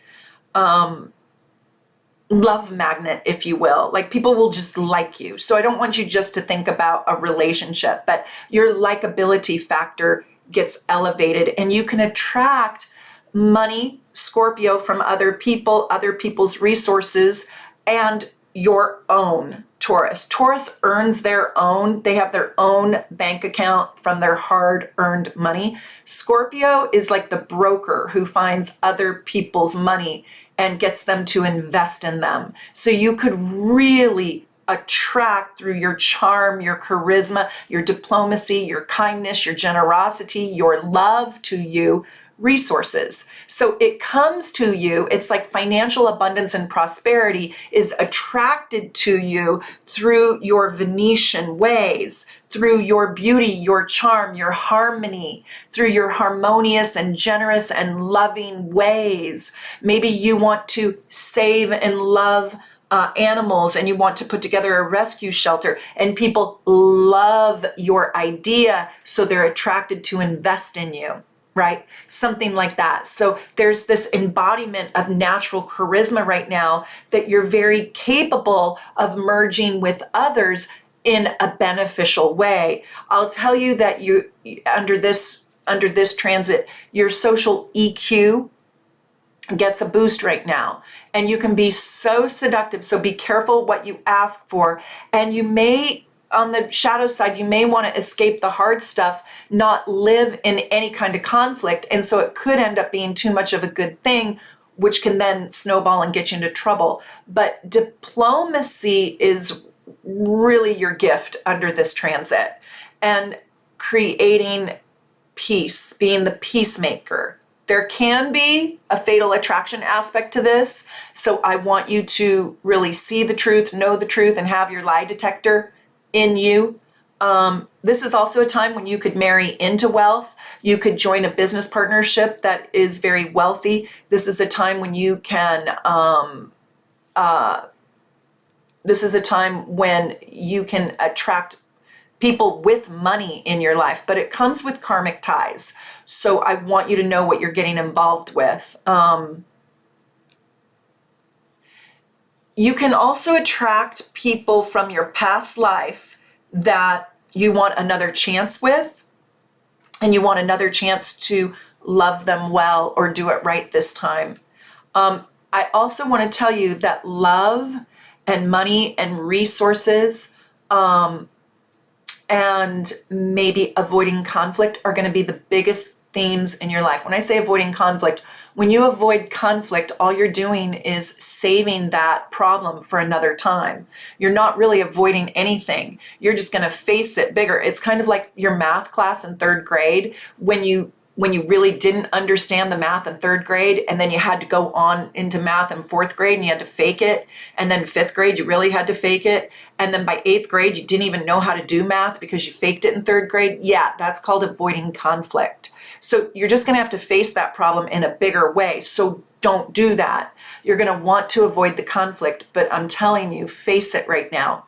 Speaker 1: love magnet, if you will. Like, people will just like you. So I don't want you just to think about a relationship, but your likability factor gets elevated and you can attract money, Scorpio, from other people, other people's resources, and your own, Taurus. Taurus earns their own. They have their own bank account from their hard-earned money. Scorpio is like the broker who finds other people's money and gets them to invest in them. So you could really attract through your charm, your charisma, your diplomacy, your kindness, your generosity, your love to you, resources. So it comes to you, it's like financial abundance and prosperity is attracted to you through your Venetian ways, through your beauty, your charm, your harmony, through your harmonious and generous and loving ways. Maybe you want to save and love animals and you want to put together a rescue shelter, and people love your idea, so they're attracted to invest in you. Right? Something like that. So there's this embodiment of natural charisma right now that you're very capable of merging with others in a beneficial way. I'll tell you that you, under this transit, your social EQ gets a boost right now, and you can be so seductive. So be careful what you ask for, and you may, on the shadow side, you may want to escape the hard stuff, not live in any kind of conflict. And so it could end up being too much of a good thing, which can then snowball and get you into trouble. But diplomacy is really your gift under this transit, and creating peace, being the peacemaker. There can be a fatal attraction aspect to this. So I want you to really see the truth, know the truth, and have your lie detector in you. This is also a time when you could marry into wealth. You could join a business partnership that is very wealthy. This is a time when you can, this is a time when you can attract people with money in your life, but it comes with karmic ties. So I want you to know what you're getting involved with. You can also attract people from your past life that you want another chance with, and you want another chance to love them well or do it right this time. I also want to tell you that love and money and resources and maybe avoiding conflict are going to be the biggest themes in your life. When I say avoiding conflict, when you avoid conflict, all you're doing is saving that problem for another time. You're not really avoiding anything. You're just going to face it bigger. It's kind of like your math class in third grade when you really didn't understand the math in third grade, and then you had to go on into math in fourth grade and you had to fake it. And then fifth grade, you really had to fake it. And then by eighth grade, you didn't even know how to do math because you faked it in third grade. Yeah, that's called avoiding conflict. So you're just gonna have to face that problem in a bigger way. So don't do that. You're gonna want to avoid the conflict, but I'm telling you, face it right now.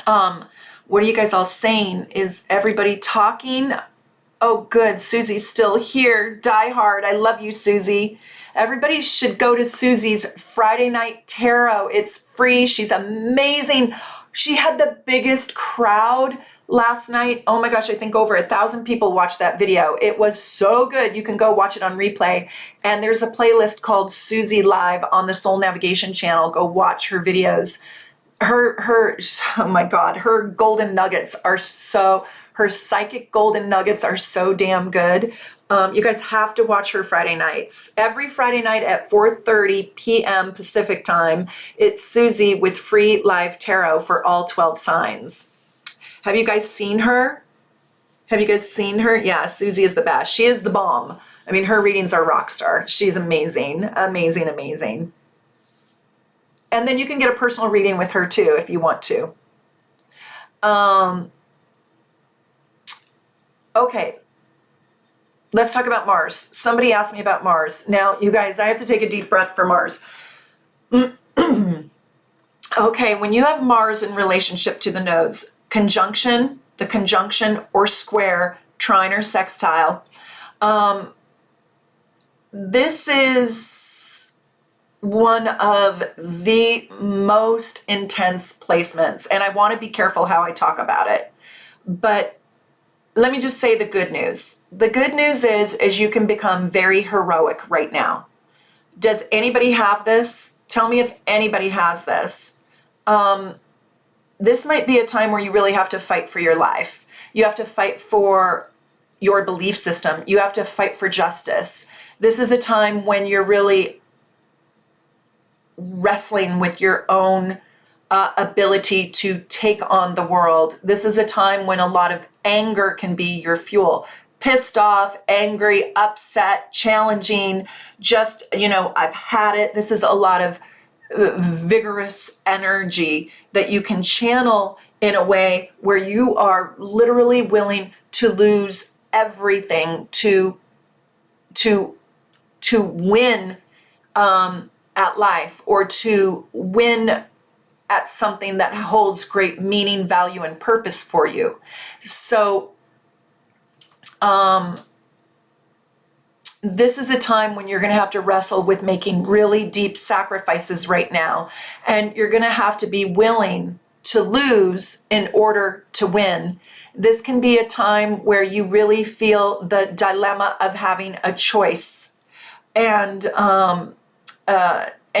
Speaker 1: What are you guys all saying? Is everybody talking? Oh, good. Susie's still here. Die hard. I love you, Susie. Everybody should go to Susie's Friday Night Tarot. It's free. She's amazing. She had the biggest crowd last night. Oh my gosh, I think over 1,000 people watched that video. It was so good. You can go watch it on replay. And there's a playlist called Susie Live on the Soul Navigation channel. Go watch her videos. Oh my God, her golden nuggets are so... Her psychic golden nuggets are so damn good. You guys have to watch her Friday nights. Every Friday night at 4:30 p.m. Pacific time, it's Susie with free live tarot for all 12 signs. Have you guys seen her? Have you guys seen her? Yeah, Susie is the best. She is the bomb. I mean, her readings are rock star. She's amazing, amazing, amazing. And then you can get a personal reading with her too if you want to. Okay, let's talk about Mars. Somebody asked me about Mars. Now, you guys, I have to take a deep breath for Mars. Okay, when you have Mars in relationship to the nodes, conjunction, the conjunction or square, trine or sextile, this is one of the most intense placements, and I want to be careful how I talk about it. But let me just say the good news. The good news is you can become very heroic right now. Does anybody have this? Tell me if anybody has this. This might be a time where you really have to fight for your life. You have to fight for your belief system. You have to fight for justice. This is a time when you're really wrestling with your own ability to take on the world. This is a time when a lot of anger can be your fuel. Pissed off, angry, upset, challenging, just, I've had it. This is a lot of vigorous energy that you can channel in a way where you are literally willing to lose everything to win at life, or to win at something that holds great meaning, value, and purpose for you. So this is a time when you're going to have to wrestle with making really deep sacrifices right now. And you're going to have to be willing to lose in order to win. This can be a time where you really feel the dilemma of having a choice. And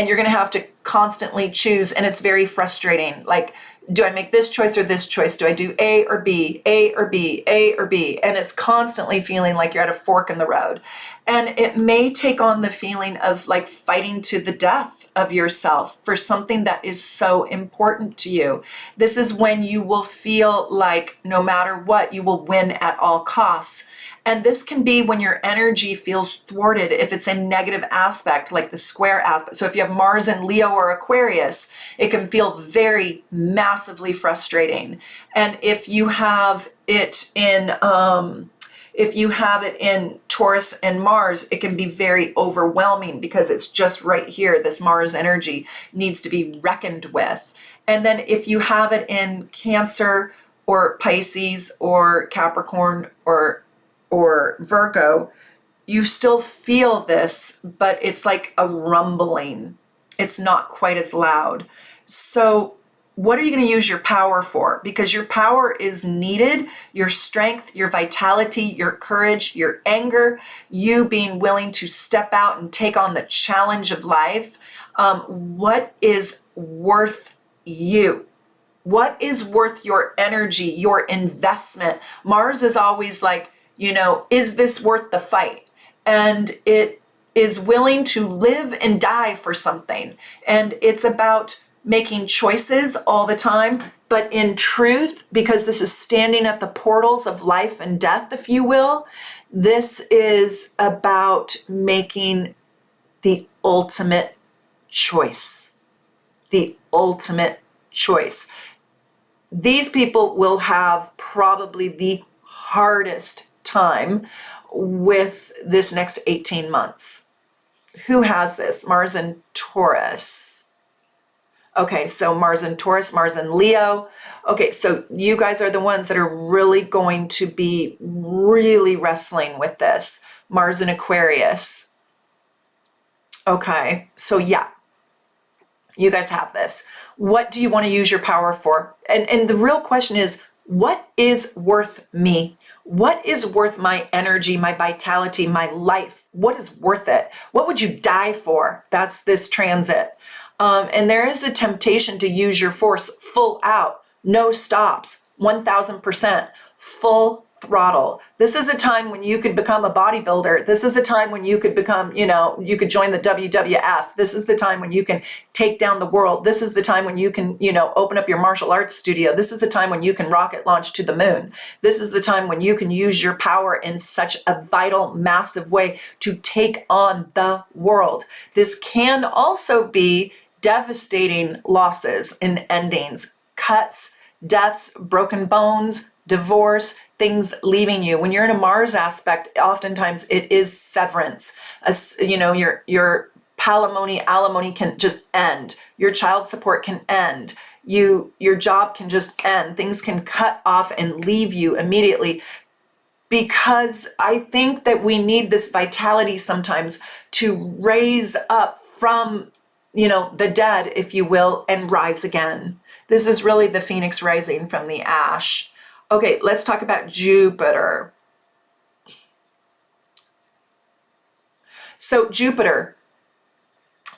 Speaker 1: you're going to have to constantly choose, and it's very frustrating. Like, do I make this choice or this choice? Do I do A or B, A or B, A or B? And it's constantly feeling like you're at a fork in the road. And it may take on the feeling of like fighting to the death of yourself for something that is so important to you. This is when you will feel like no matter what, you will win at all costs. And this can be when your energy feels thwarted, if it's a negative aspect, like the square aspect. So if you have Mars in Leo or Aquarius, it can feel very massively frustrating. And if you have it in Taurus and Mars, it can be very overwhelming because it's just right here. This Mars energy needs to be reckoned with. And then if you have it in Cancer or Pisces or Capricorn or Virgo, you still feel this, but it's like a rumbling. It's not quite as loud. So what are you going to use your power for? Because your power is needed, your strength, your vitality, your courage, your anger, you being willing to step out and take on the challenge of life. What is worth you? What is worth your energy, your investment? Mars is always like, is this worth the fight? And it is willing to live and die for something. And it's about making choices all the time. But in truth, because this is standing at the portals of life and death, if you will, this is about making the ultimate choice. The ultimate choice. These people will have probably the hardest time with this next 18 months. Who has this? Mars and Taurus. Okay, so Mars and Taurus, Mars and Leo. Okay, so you guys are the ones that are really going to be really wrestling with this. Mars and Aquarius. Okay, so yeah, you guys have this. What do you want to use your power for? And the real question is, what is worth me? What is worth my energy, my vitality, my life? What is worth it? What would you die for? That's this transit. And there is a temptation to use your force full out, no stops, 1000%, full throttle. This is a time when you could become a bodybuilder. This is a time when you could become, you could join the WWF. This is the time when you can take down the world. This is the time when you can, open up your martial arts studio. This is the time when you can rocket launch to the moon. This is the time when you can use your power in such a vital, massive way to take on the world. This can also be devastating losses and endings, cuts, deaths, broken bones, divorce, things leaving you. When you're in a Mars aspect, oftentimes it is severance. Your alimony can just end. Your child support can end. Your job can just end. Things can cut off and leave you immediately. Because I think that we need this vitality sometimes to raise up from the dead, if you will, and rise again. This is really the phoenix rising from the ash. Okay, let's talk about Jupiter. So Jupiter,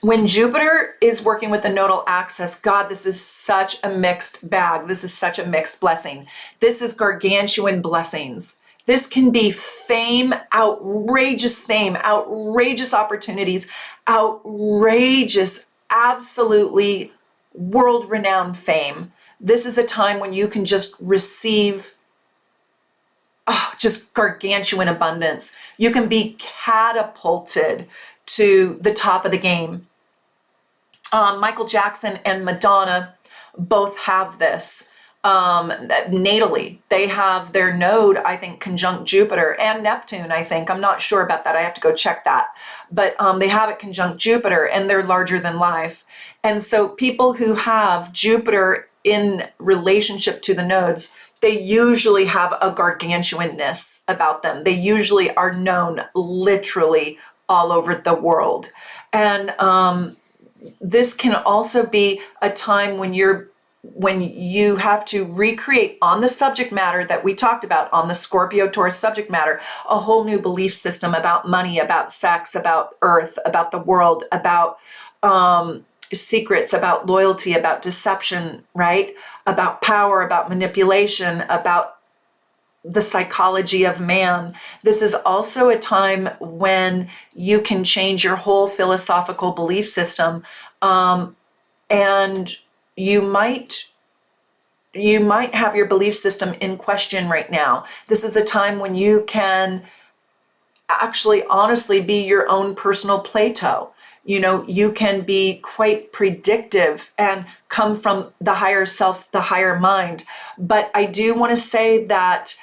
Speaker 1: when Jupiter is working with the nodal axis, God, this is such a mixed bag. This is such a mixed blessing. This is gargantuan blessings. This can be fame, outrageous opportunities, outrageous, absolutely world-renowned fame. This is a time when you can just receive just gargantuan abundance. You can be catapulted to the top of the game. Michael Jackson and Madonna both have this. Natally, they have their node, I think, conjunct Jupiter and Neptune, I think. I'm not sure about that. I have to go check that. But they have it conjunct Jupiter, and they're larger than life. And so people who have Jupiter in relationship to the nodes, they usually have a gargantuanness about them. They usually are known literally all over the world. And this can also be a time when you have to recreate on the subject matter that we talked about, on the Scorpio Taurus subject matter, a whole new belief system about money, about sex, about earth, about the world, about secrets, about loyalty, about deception, right? About power, about manipulation, about the psychology of man. This is also a time when you can change your whole philosophical belief system, and you might have your belief system in question right now. This is a time when you can actually honestly be your own personal Plato. You can be quite predictive and come from the higher self, the higher mind. But I do want to say that,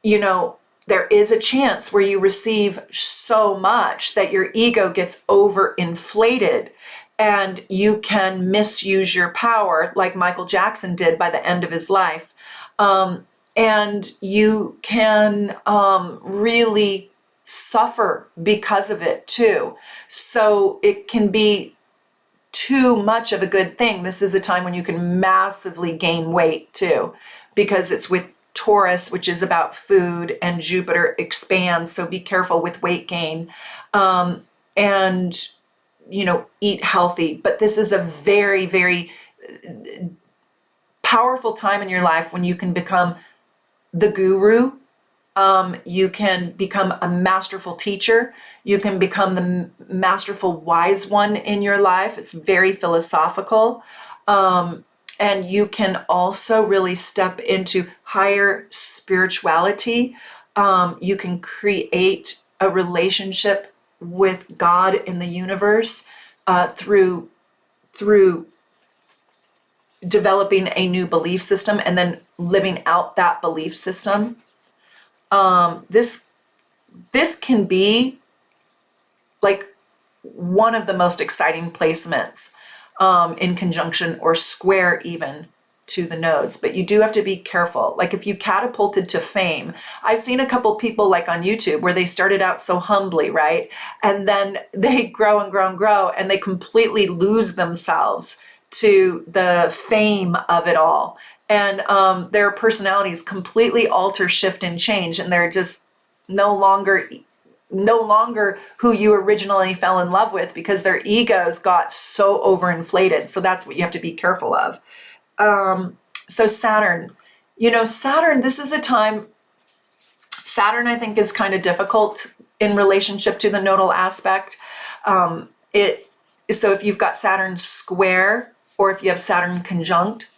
Speaker 1: there is a chance where you receive so much that your ego gets overinflated and you can misuse your power like Michael Jackson did by the end of his life. And you can really suffer because of it too. So it can be too much of a good thing. This is a time when you can massively gain weight too, because it's with Taurus, which is about food, and Jupiter expands. So be careful with weight gain. And eat healthy. But this is a very, very powerful time in your life when you can become the guru, You can become a masterful teacher. You can become the masterful wise one in your life. It's very philosophical. And you can also really step into higher spirituality. You can create a relationship with God in the universe through developing a new belief system and then living out that belief system. This can be like one of the most exciting placements in conjunction or square even to the nodes, but you do have to be careful. Like if you catapulted to fame, I've seen a couple people like on YouTube where they started out so humbly, right? And then they grow and grow and grow and they completely lose themselves to the fame of it all. And their personalities completely alter, shift, and change, and they're just no longer who you originally fell in love with because their egos got so overinflated. So that's what you have to be careful of. So Saturn, Saturn, this is a time, Saturn I think is kind of difficult in relationship to the nodal aspect. So if you've got Saturn square, or if you have Saturn conjunct,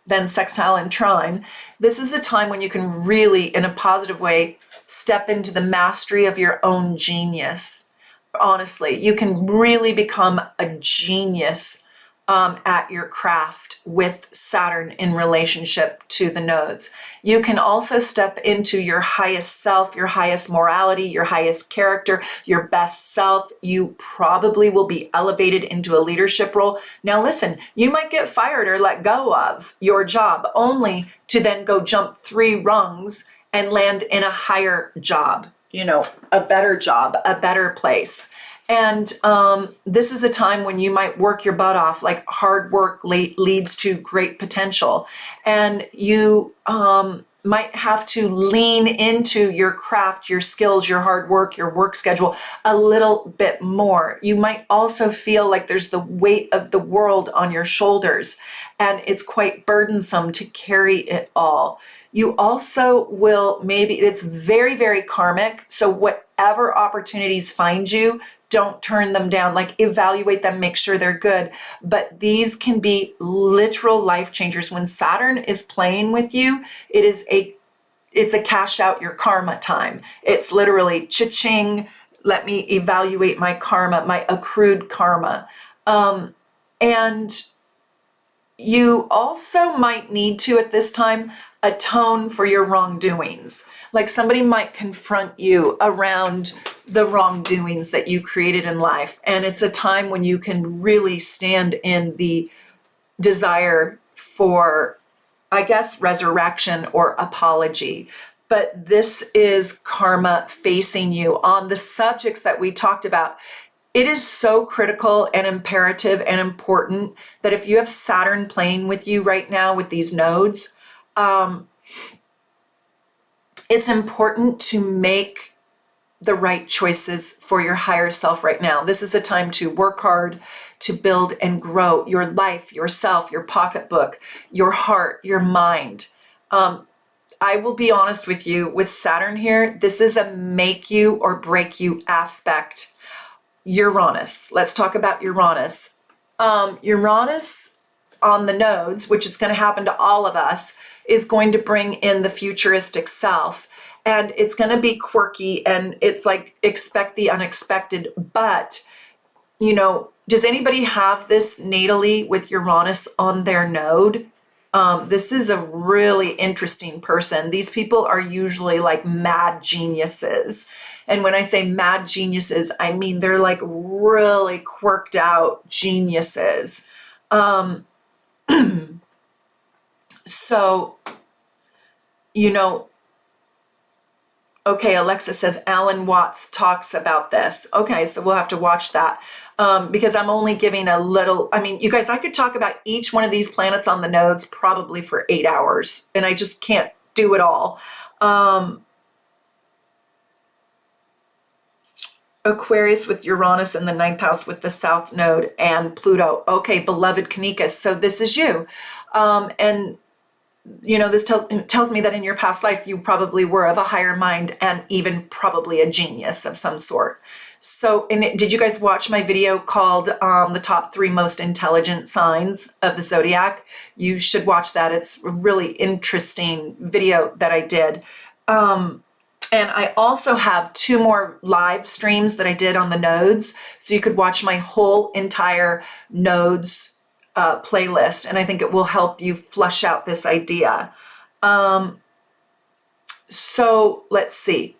Speaker 1: then sextile and trine, this is a time when you can really, in a positive way, step into the mastery of your own genius. Honestly, you can really become a genius at your craft with Saturn in relationship to the nodes. You can also step into your highest self, your highest morality, your highest character, your best self. You probably will be elevated into a leadership role. Now listen, you might get fired or let go of your job only to then go jump 3 rungs and land in a higher job, a better job, a better place. And this is a time when you might work your butt off, like hard work leads to great potential. And you might have to lean into your craft, your skills, your hard work, your work schedule a little bit more. You might also feel like there's the weight of the world on your shoulders, and it's quite burdensome to carry it all. You also will it's very, very karmic. So whatever opportunities find you, don't turn them down, like evaluate them, make sure they're good. But these can be literal life changers. When Saturn is playing with you, it's a cash out your karma time. It's literally cha-ching, let me evaluate my karma, my accrued karma. And you also might need to, at this time, atone for your wrongdoings. Like somebody might confront you around the wrongdoings that you created in life. And it's a time when you can really stand in the desire for, I guess, resurrection or apology. But this is karma facing you on the subjects that we talked about. It is so critical and imperative and important that if you have Saturn playing with you right now with these nodes, it's important to make the right choices for your higher self right now. This is a time to work hard, to build and grow your life, yourself, your pocketbook, your heart, your mind. I will be honest with you, with Saturn here, this is a make you or break you aspect. Uranus, let's talk about Uranus. Uranus on the nodes, which is going to happen to all of us, is going to bring in the futuristic self. And it's going to be quirky, and it's like expect the unexpected. But, does anybody have this natally with Uranus on their node? This is a really interesting person. These people are usually like mad geniuses. And when I say mad geniuses, I mean they're like really quirked out geniuses. So, okay, Alexa says Alan Watts talks about this. Okay, so we'll have to watch that because I'm only giving a little, you guys, I could talk about each one of these planets on the nodes probably for 8 hours, and I just can't do it all. Aquarius with Uranus in the 9th house with the South Node and Pluto. Okay, beloved Kanikas, so this is you. And this tells me that in your past life, you probably were of a higher mind and even probably a genius of some sort. So, did you guys watch my video called the top 3 most intelligent signs of the zodiac? You should watch that. It's a really interesting video that I did. And I also have 2 more live streams that I did on the nodes. So you could watch my whole entire nodes playlist. And I think it will help you flush out this idea. So let's see.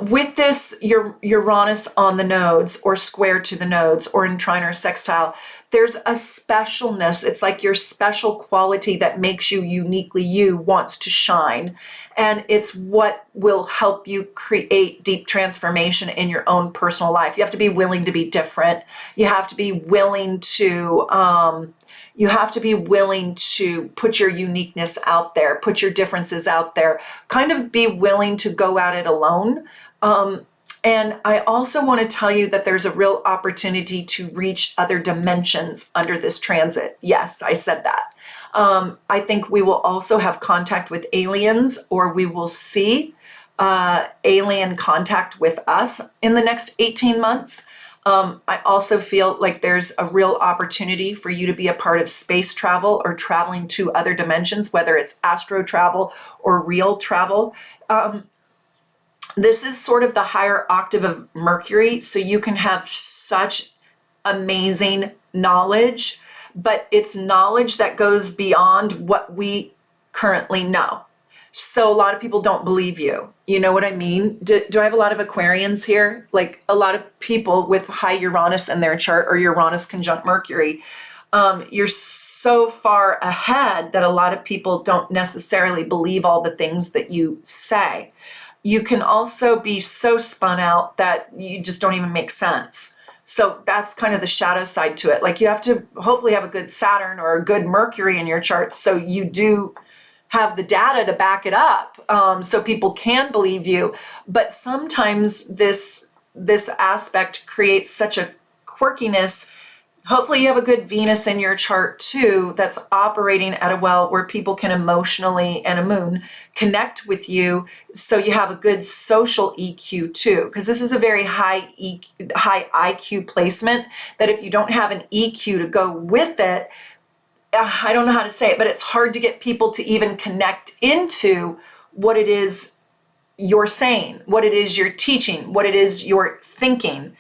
Speaker 1: With this Uranus on the nodes or square to the nodes or in trine or sextile, there's a specialness. It's like your special quality that makes you uniquely you wants to shine. And it's what will help you create deep transformation in your own personal life. You have to be willing to be different. You have to be willing to put your uniqueness out there, put your differences out there, kind of be willing to go at it alone. And I also want to tell you that there's a real opportunity to reach other dimensions under this transit. Yes, I said that. I think we will also have contact with aliens, or we will see alien contact with us in the next 18 months. I also feel like there's a real opportunity for you to be a part of space travel or traveling to other dimensions, whether it's astro travel or real travel. This is sort of the higher octave of Mercury, so you can have such amazing knowledge, but it's knowledge that goes beyond what we currently know. So a lot of people don't believe you. You know what I mean? Do I have a lot of Aquarians here? Like a lot of people with high Uranus in their chart or Uranus conjunct Mercury. You're so far ahead that a lot of people don't necessarily believe all the things that you say. You can also be so spun out that you just don't even make sense. So that's kind of the shadow side to it. Like you have to hopefully have a good Saturn or a good Mercury in your chart, so you do have the data to back it up, so people can believe you. But sometimes this aspect creates such a quirkiness. Hopefully you have a good Venus in your chart too that's operating at a well where people can emotionally, and a moon, connect with you, so you have a good social EQ too, because this is a very high IQ placement that if you don't have an EQ to go with it, I don't know how to say it, but it's hard to get people to even connect into what it is you're saying, what it is you're teaching, what it is you're thinking.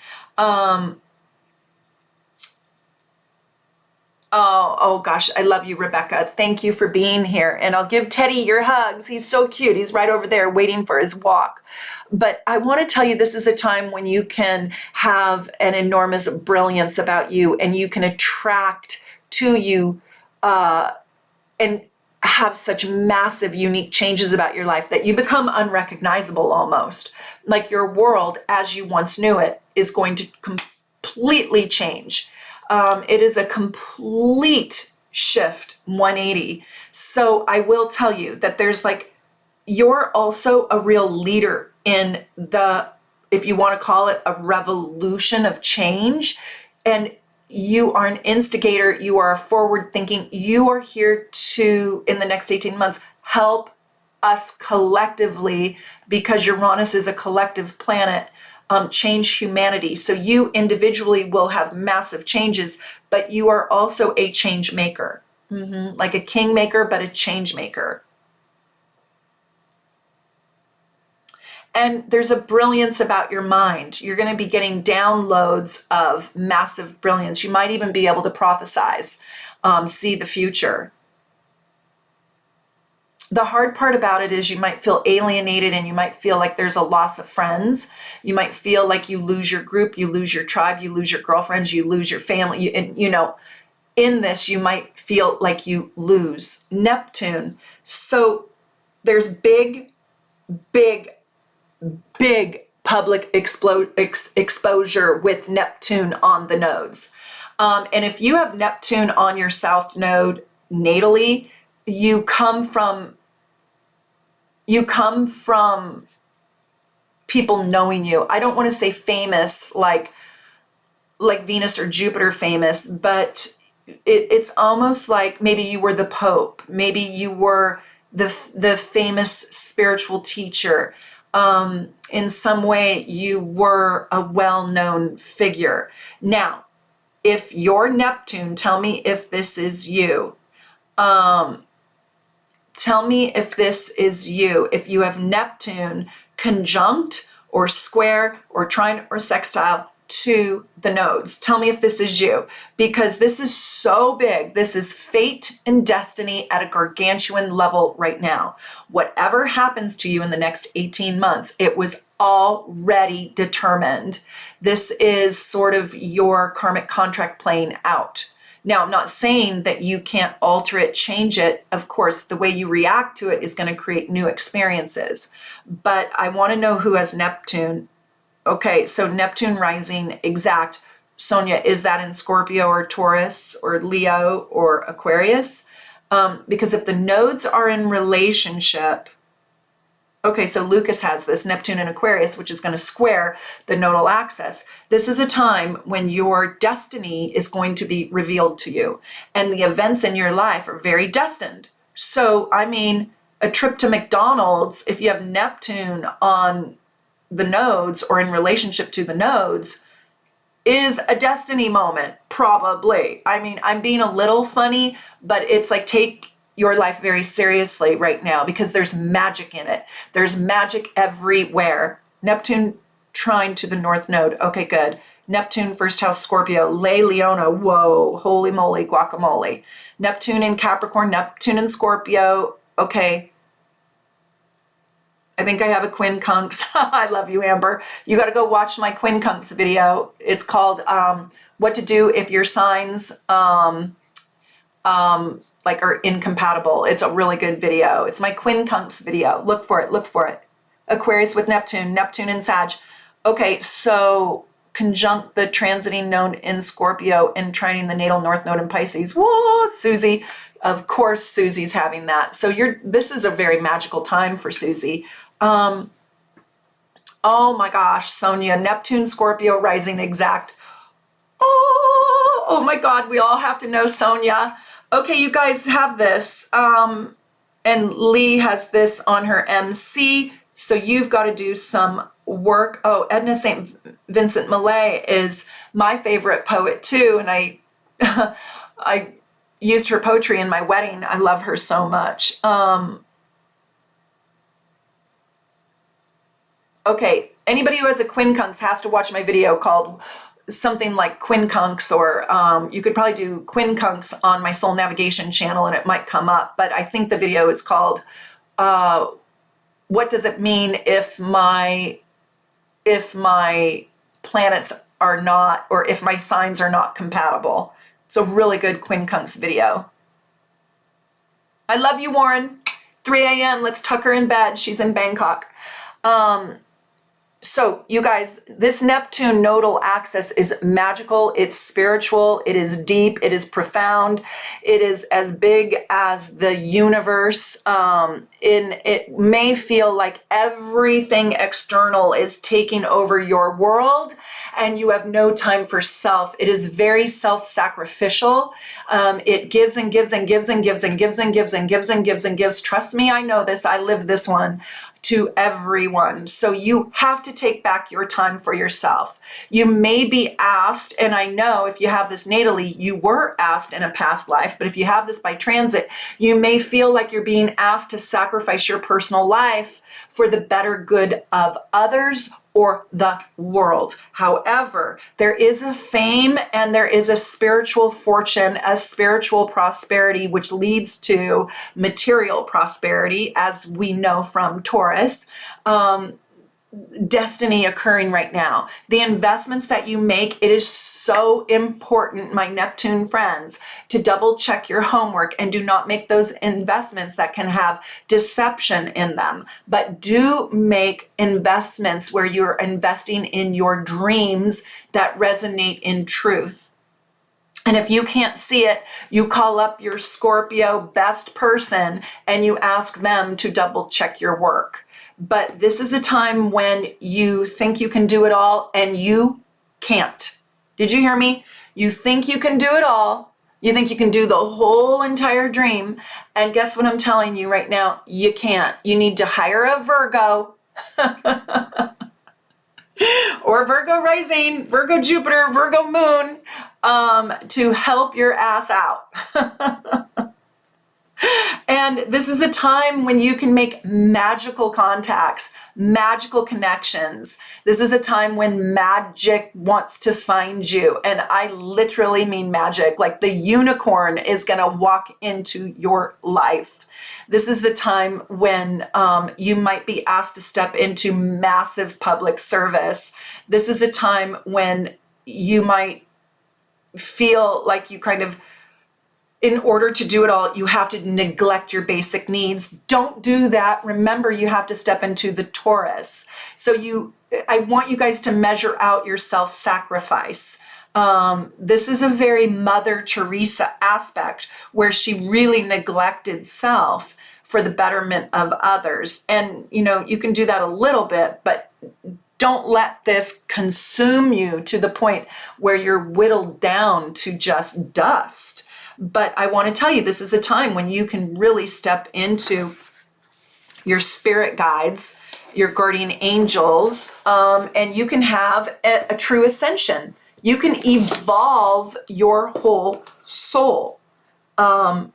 Speaker 1: Oh gosh, I love you, Rebecca. Thank you for being here. And I'll give Teddy your hugs. He's so cute. He's right over there waiting for his walk. But I want to tell you, this is a time when you can have an enormous brilliance about you, and you can attract to you and have such massive, unique changes about your life that you become unrecognizable almost. Like your world, as you once knew it, is going to completely change. It is a complete shift, 180. So I will tell you that there's you're also a real leader in if you want to call it a revolution of change. And you are an instigator, you are forward thinking, you are here to, in the next 18 months, help us collectively, because Uranus is a collective planet, change humanity. So you individually will have massive changes, but you are also a change maker, like a king maker, but a change maker. And there's a brilliance about your mind. You're going to be getting downloads of massive brilliance. You might even be able to prophesize, see the future. The hard part about it is you might feel alienated, and you might feel like there's a loss of friends. You might feel like you lose your group, you lose your tribe, you lose your girlfriends, you lose your family. In this, you might feel like you lose Neptune. So there's big public exposure with Neptune on the nodes. And if you have Neptune on your south node natally, you come from people knowing you. I don't want to say famous like Venus or Jupiter famous, but it's almost like maybe you were the Pope, maybe you were the famous spiritual teacher. In some way, you were a well-known figure. Now, if you're Neptune, tell me if this is you. Tell me if this is you. If you have Neptune conjunct or square or trine or sextile to the nodes. Tell me if this is you, because this is so big. This is fate and destiny at a gargantuan level right now. Whatever happens to you in the next 18 months, it was already determined. This is sort of your karmic contract playing out. Now, I'm not saying that you can't alter it, change it. Of course, the way you react to it is going to create new experiences. But I want to know who has Neptune. Okay, so Neptune rising exact. Sonia, is that in Scorpio or Taurus or Leo or Aquarius? Because if the nodes are in relationship, okay, so Lucas has this, Neptune in Aquarius, which is going to square the nodal axis. This is a time when your destiny is going to be revealed to you, and the events in your life are very destined. So, I mean, a trip to McDonald's, if you have Neptune on the nodes or in relationship to the nodes, is a destiny moment, probably. I mean, I'm being a little funny, but it's like, take your life very seriously right now, because there's magic in it. There's magic everywhere. Neptune trine to the north node. Okay, good. Neptune, first house, Scorpio, Le Leona. Whoa, holy moly, guacamole. Neptune in Capricorn, Neptune in Scorpio. Okay. I think I have a quincunx. I love you, Amber. You got to go watch my quincunx video. It's called What to Do If Your Signs like are incompatible. It's a really good video. It's my quincunx video. Look for it. Look for it. Aquarius with Neptune. Neptune in Sag. Okay, so conjunct the transiting node in Scorpio and trining the natal north node in Pisces. Whoa, Susie. Of course, Susie's having that. So this is a very magical time for Susie. Oh my gosh, Sonia, Neptune, Scorpio, rising exact. Oh my God, we all have to know Sonia. Okay, you guys have this. And Lee has this on her MC. So you've got to do some work. Oh, Edna St. Vincent Millay is my favorite poet too. And I used her poetry in my wedding. I love her so much. Okay, anybody who has a quincunx has to watch my video called something like quincunx, or you could probably do quincunx on my soul navigation channel and it might come up. But I think the video is called what does it mean if my planets are not, or if my signs are not compatible. It's a really good quincunx video. I love you, Warren. 3 a.m. Let's tuck her in bed. She's in Bangkok. So you guys, this Neptune nodal axis is magical. It's spiritual. It is deep. It is profound. It is as big as the universe. It may feel like everything external is taking over your world and you have no time for self. It is very self-sacrificial. It gives and gives and gives and gives and gives and gives and gives and gives and gives. Trust me, I know this. I live this one. To everyone. So you have to take back your time for yourself. You may be asked, and I know if you have this natally, you were asked in a past life, but if you have this by transit, you may feel like you're being asked to sacrifice your personal life for the better good of others or the world. However, there is a fame and there is a spiritual fortune, a spiritual prosperity, which leads to material prosperity, as we know from Taurus. Destiny occurring right now. The investments that you make, it is so important, my Neptune friends, to double check your homework and do not make those investments that can have deception in them. But do make investments where you're investing in your dreams that resonate in truth. And if you can't see it, you call up your Scorpio best person and you ask them to double check your work. But this is a time when you think you can do it all and you can't. Did you hear me? You think you can do it all, You think you can do the whole entire dream. And guess what I'm telling you right now? You can't. You need to hire a Virgo or Virgo rising, Virgo Jupiter, Virgo moon to help your ass out. And this is a time when you can make magical contacts, magical connections. This is a time when magic wants to find you. And I literally mean magic, like the unicorn is going to walk into your life. This is the time when you might be asked to step into massive public service. This is a time when you might feel like you kind of, in order to do it all, you have to neglect your basic needs. Don't do that. Remember, you have to step into the Taurus. So I want you guys to measure out your self-sacrifice. This is a very Mother Teresa aspect where she really neglected self for the betterment of others. And, you can do that a little bit, but don't let this consume you to the point where you're whittled down to just dust. But I want to tell you, this is a time when you can really step into your spirit guides, your guardian angels, and you can have a true ascension. You can evolve your whole soul. And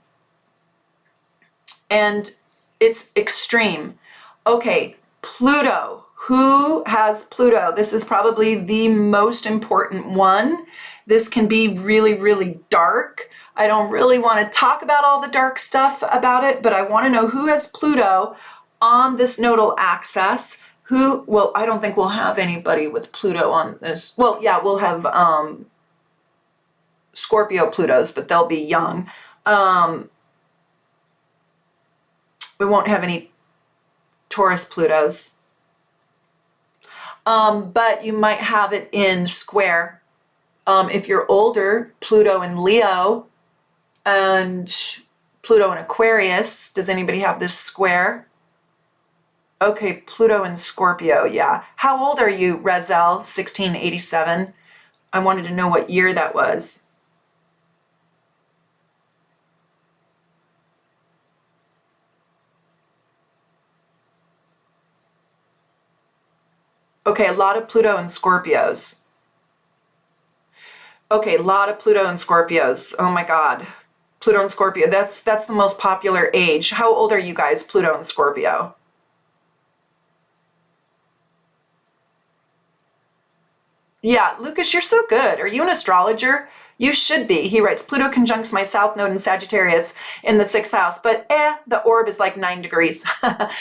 Speaker 1: it's extreme. Okay, Pluto. Who has Pluto? This is probably the most important one. This can be really, really dark. I don't really want to talk about all the dark stuff about it, but I want to know who has Pluto on this nodal axis. Well, I don't think we'll have anybody with Pluto on this. Well, yeah, we'll have Scorpio Plutos, but they'll be young. We won't have any Taurus Plutos. But you might have it in square. If you're older, Pluto and Leo and Pluto and Aquarius. Does anybody have this square? Okay, Pluto and Scorpio, yeah. How old are you, Rezel? 1687. I wanted to know what year that was. Okay, a lot of Pluto and Scorpios. Okay, a lot of Pluto and Scorpios. Oh my God. Pluto and Scorpio, that's the most popular age. How old are you guys, Pluto and Scorpio? Yeah, Lucas, you're so good. Are you an astrologer? You should be. He writes, Pluto conjuncts my south node in Sagittarius in the 6th house, but the orb is like 9 degrees.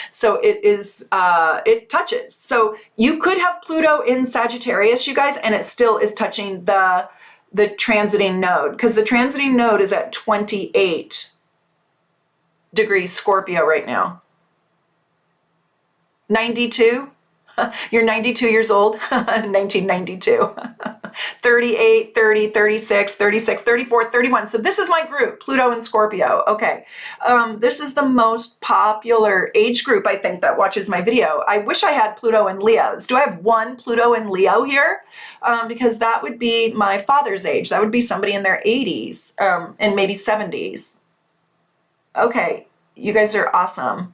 Speaker 1: So it touches. So you could have Pluto in Sagittarius, you guys, and it still is touching the transiting node, because the transiting node is at 28 degrees Scorpio right now. 92? You're 92 years old, 1992. 38, 30, 36, 36, 34, 31. So this is my group, Pluto and Scorpio. Okay. This is the most popular age group, I think, that watches my video. I wish I had Pluto and Leos. Do I have one Pluto and Leo here? Because that would be my father's age. That would be somebody in their 80s and maybe 70s. Okay. You guys are awesome.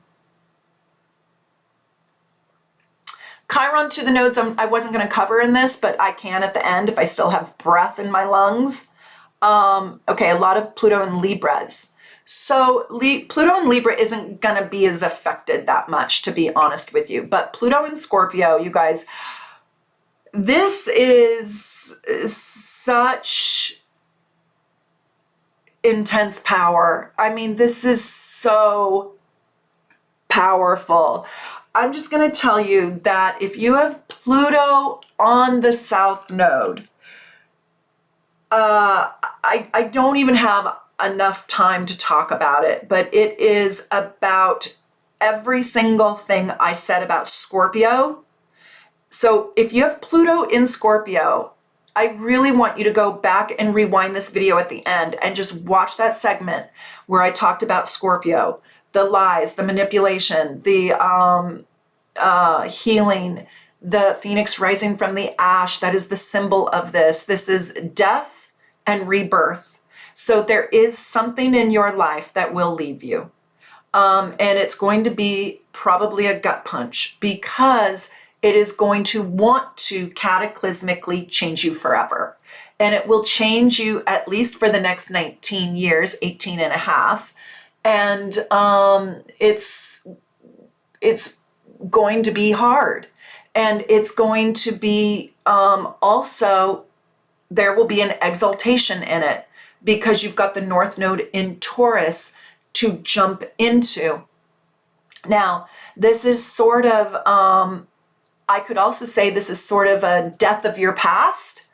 Speaker 1: Chiron to the nodes, I wasn't going to cover in this, but I can at the end if I still have breath in my lungs. Okay, a lot of Pluto and Libras. So Pluto and Libra isn't going to be as affected that much, to be honest with you. But Pluto and Scorpio, you guys, this is such intense power. I mean, this is so powerful. I'm just going to tell you that if you have Pluto on the south node, I don't even have enough time to talk about it, but it is about every single thing I said about Scorpio. So if you have Pluto in Scorpio, I really want you to go back and rewind this video at the end and just watch that segment where I talked about Scorpio. The lies, the manipulation, the healing, the phoenix rising from the ash. That is the symbol of this. This is death and rebirth. So there is something in your life that will leave you. And it's going to be probably a gut punch because it is going to want to cataclysmically change you forever. And it will change you at least for the next 19 years, 18 and a half. And it's going to be hard. And it's going to be also, there will be an exaltation in it because you've got the North Node in Taurus to jump into. Now, this is sort of, I could also say this is sort of a death of your past.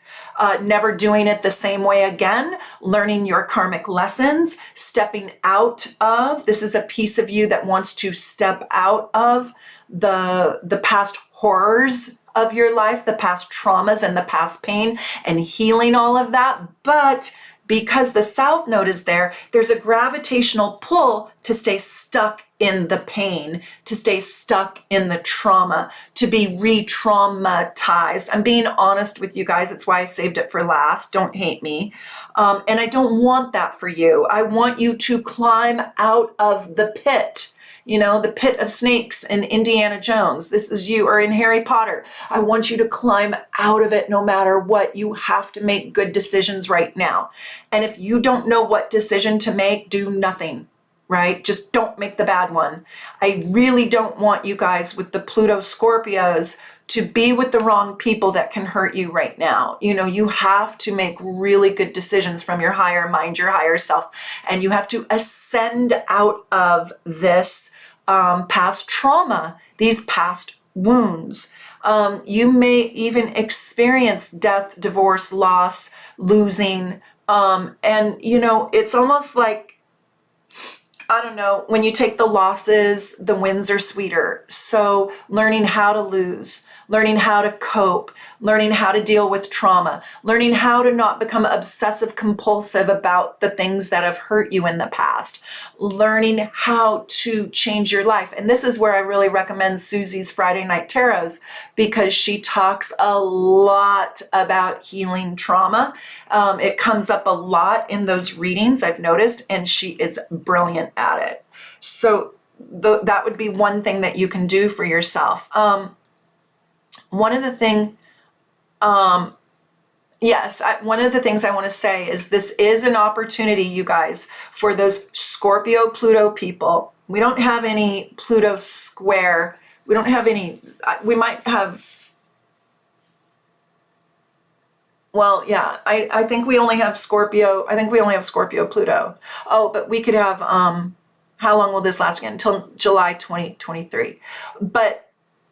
Speaker 1: Never doing it the same way again, learning your karmic lessons, stepping out of, this is a piece of you that wants to step out of the past horrors of your life, the past traumas and the past pain, and healing all of that. But because the South Node is there, there's a gravitational pull to stay stuck in the pain, to stay stuck in the trauma, to be re-traumatized. I'm being honest with you guys. It's why I saved it for last. Don't hate me. And I don't want that for you. I want you to climb out of the pit. You know, the pit of snakes in Indiana Jones. This is you, or in Harry Potter. I want you to climb out of it no matter what. You have to make good decisions right now. And if you don't know what decision to make, do nothing, right? Just don't make the bad one. I really don't want you guys with the Pluto Scorpios to be with the wrong people that can hurt you right now. You know, you have to make really good decisions from your higher mind, your higher self, and you have to ascend out of this past trauma, these past wounds. You may even experience death, divorce, loss, losing, and you know, it's almost like, I don't know, when you take the losses, the wins are sweeter. So learning how to lose, learning how to cope, learning how to deal with trauma, learning how to not become obsessive compulsive about the things that have hurt you in the past, learning how to change your life. And this is where I really recommend Susie's Friday Night Tarots, because she talks a lot about healing trauma. It comes up a lot in those readings, I've noticed, and she is brilliant at it. So that would be one thing that you can do for yourself. One of the things I want to say is this is an opportunity, you guys, for those Scorpio Pluto people. We don't have any Pluto square. We don't have any, we might have, well, yeah, I think we only have Scorpio. I think we only have Scorpio Pluto. Oh, but we could have, how long will this last again? Until July 2023. But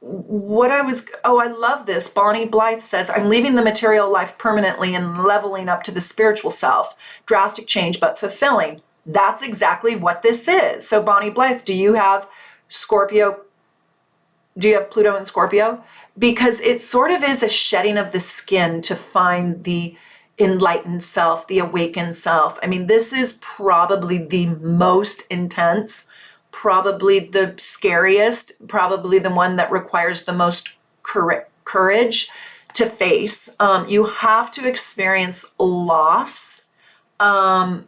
Speaker 1: I love this. Bonnie Blythe says, I'm leaving the material life permanently and leveling up to the spiritual self. Drastic change, but fulfilling. That's exactly what this is. So Bonnie Blythe, do you have Scorpio? Do you have Pluto in Scorpio? Because it sort of is a shedding of the skin to find the enlightened self, the awakened self. I mean, this is probably the most intense, probably the scariest, probably the one that requires the most courage to face. You have to experience loss. You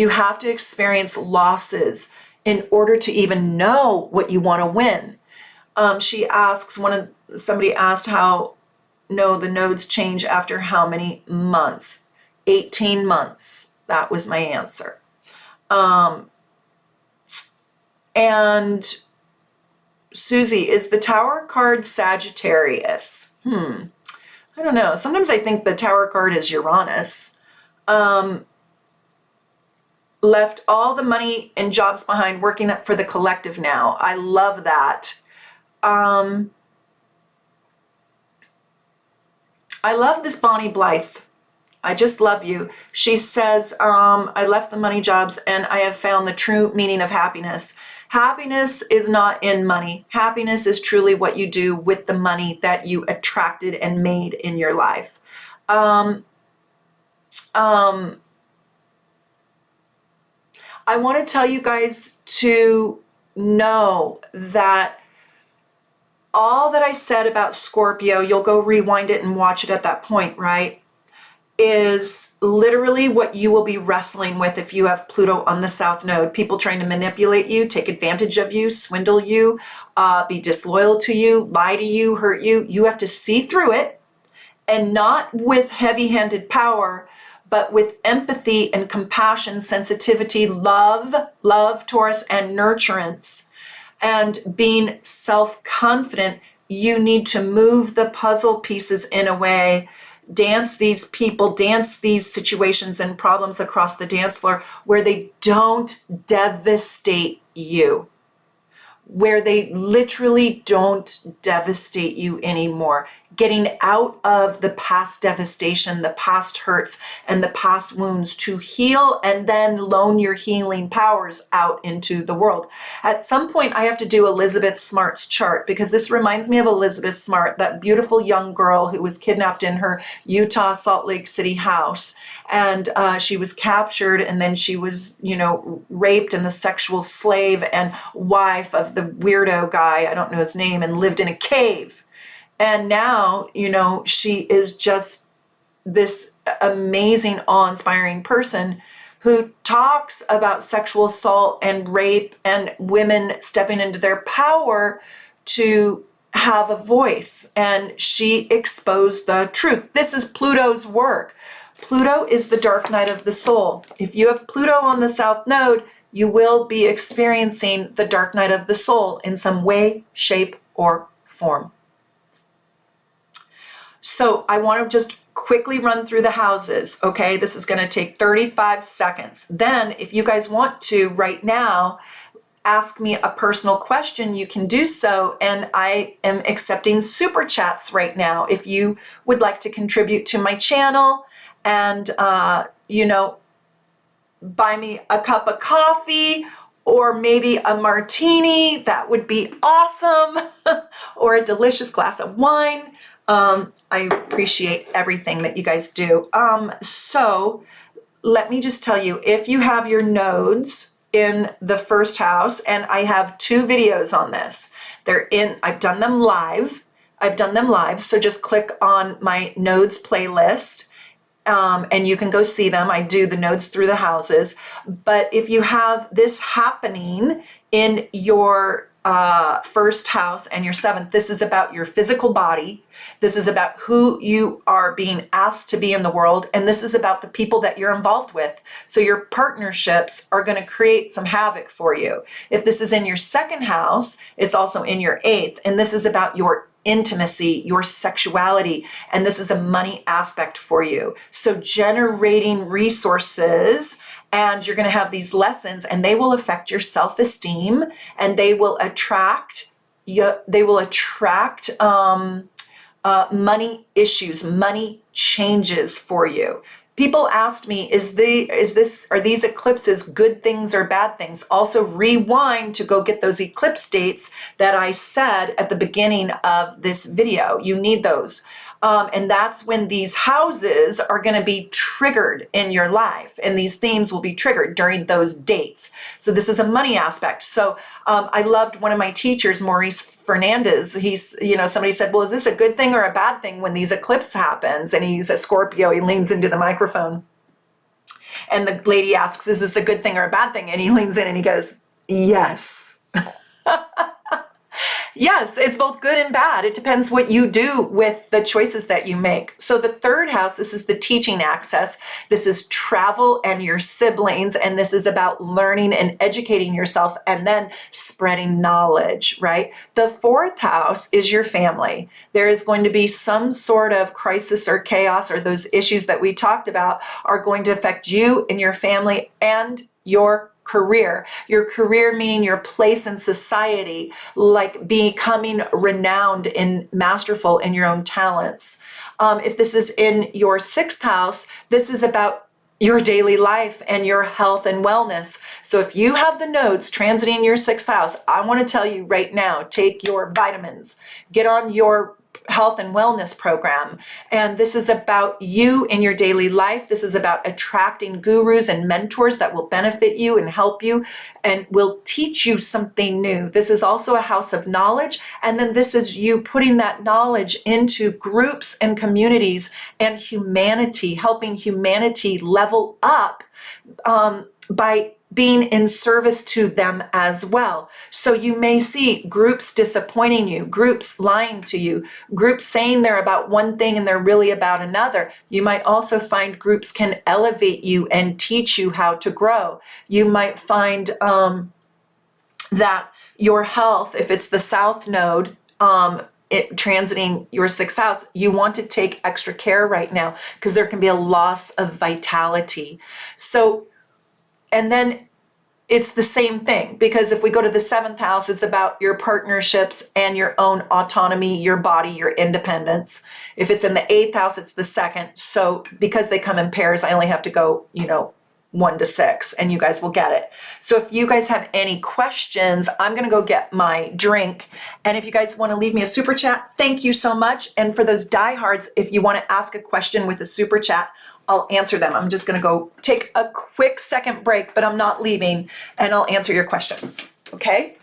Speaker 1: have to experience losses in order to even know what you want to win. She asks, somebody asked how the nodes change after how many months? 18 months. That was my answer. And Susie, is the Tower card Sagittarius? I don't know. Sometimes I think the Tower card is Uranus. Left all the money and jobs behind, working up for the collective now. I love that. I love this Bonnie Blythe. I just love you. She says, I left the money jobs and I have found the true meaning of happiness. Happiness is not in money. Happiness is truly what you do with the money that you attracted and made in your life. I want to tell you guys to know that all that I said about Scorpio, you'll go rewind it and watch it at that point, right? is literally what you will be wrestling with if you have Pluto on the South Node. People trying to manipulate you, take advantage of you, swindle you, be disloyal to you, lie to you, hurt you. You have to see through it, and not with heavy-handed power, but with empathy and compassion, sensitivity, love, Taurus, and nurturance, and being self-confident. You need to move the puzzle pieces in a way, dance these people, dance these situations and problems across the dance floor where they don't devastate you, where they literally don't devastate you anymore. Getting out of the past devastation, the past hurts, and the past wounds to heal, and then loan your healing powers out into the world. At some point, I have to do Elizabeth Smart's chart, because this reminds me of Elizabeth Smart, that beautiful young girl who was kidnapped in her Utah Salt Lake City house. And she was captured, and then she was, raped, and the sexual slave and wife of the weirdo guy, I don't know his name, and lived in a cave. And now, she is just this amazing, awe-inspiring person who talks about sexual assault and rape and women stepping into their power to have a voice. And she exposed the truth. This is Pluto's work. Pluto is the dark night of the soul. If you have Pluto on the South Node, you will be experiencing the dark night of the soul in some way, shape, or form. So I want to just quickly run through the houses, okay? This is going to take 35 seconds. Then, if you guys want to right now ask me a personal question, you can do so. And I am accepting super chats right now. If you would like to contribute to my channel and, buy me a cup of coffee or maybe a martini, that would be awesome, or a delicious glass of wine. I appreciate everything that you guys do. So let me just tell you, if you have your nodes in the first house, and I have 2 videos on this, I've done them live. So just click on my nodes playlist. And you can go see them. I do the nodes through the houses. But if you have this happening in your first house and your 7th, this is about your physical body. This is about who you are being asked to be in the world. And this is about the people that you're involved with. So your partnerships are going to create some havoc for you. If this is in your 2nd house, it's also in your 8th. And this is about your intimacy, your sexuality, and this is a money aspect for you. So generating resources, and you're going to have these lessons, and they will affect your self-esteem, and they will attract money issues, money changes for you. People asked me, are these eclipses good things or bad things? Also rewind to go get those eclipse dates that I said at the beginning of this video. You need those. And that's when these houses are going to be triggered in your life, and these themes will be triggered during those dates. So this is a money aspect. So I loved one of my teachers, Maurice Fernandez. Somebody said, well, is this a good thing or a bad thing when these eclipses happens? And he's a Scorpio. He leans into the microphone. And the lady asks, is this a good thing or a bad thing? And he leans in and he goes, yes. Yes, it's both good and bad. It depends what you do with the choices that you make. So the 3rd house, this is the teaching access. This is travel and your siblings. And this is about learning and educating yourself and then spreading knowledge, right? The 4th house is your family. There is going to be some sort of crisis or chaos, or those issues that we talked about are going to affect you and your family and your career. Your career meaning your place in society, like becoming renowned and masterful in your own talents. If this is in your 6th house, this is about your daily life and your health and wellness. So if you have the nodes transiting your 6th house, I want to tell you right now, take your vitamins, get on your health and wellness program. And this is about you in your daily life. This is about attracting gurus and mentors that will benefit you and help you and will teach you something new. This is also a house of knowledge. And then this is you putting that knowledge into groups and communities and humanity, helping humanity level up by being in service to them as well. So you may see groups disappointing you, groups lying to you, groups saying they're about one thing and they're really about another. You might also find groups can elevate you and teach you how to grow. You might find that your health, if it's the South Node, transiting your 6th house, you want to take extra care right now because there can be a loss of vitality. So, and then it's the same thing, because if we go to the 7th house, it's about your partnerships and your own autonomy, your body, your independence. If it's in the 8th house, it's the 2nd. So because they come in pairs, I only have to go, 1 to 6, and you guys will get it. So if you guys have any questions, I'm going to go get my drink. And if you guys want to leave me a super chat, thank you so much. And for those diehards, if you want to ask a question with a super chat, I'll answer them. I'm just going to go take a quick second break, but I'm not leaving, and I'll answer your questions. Okay?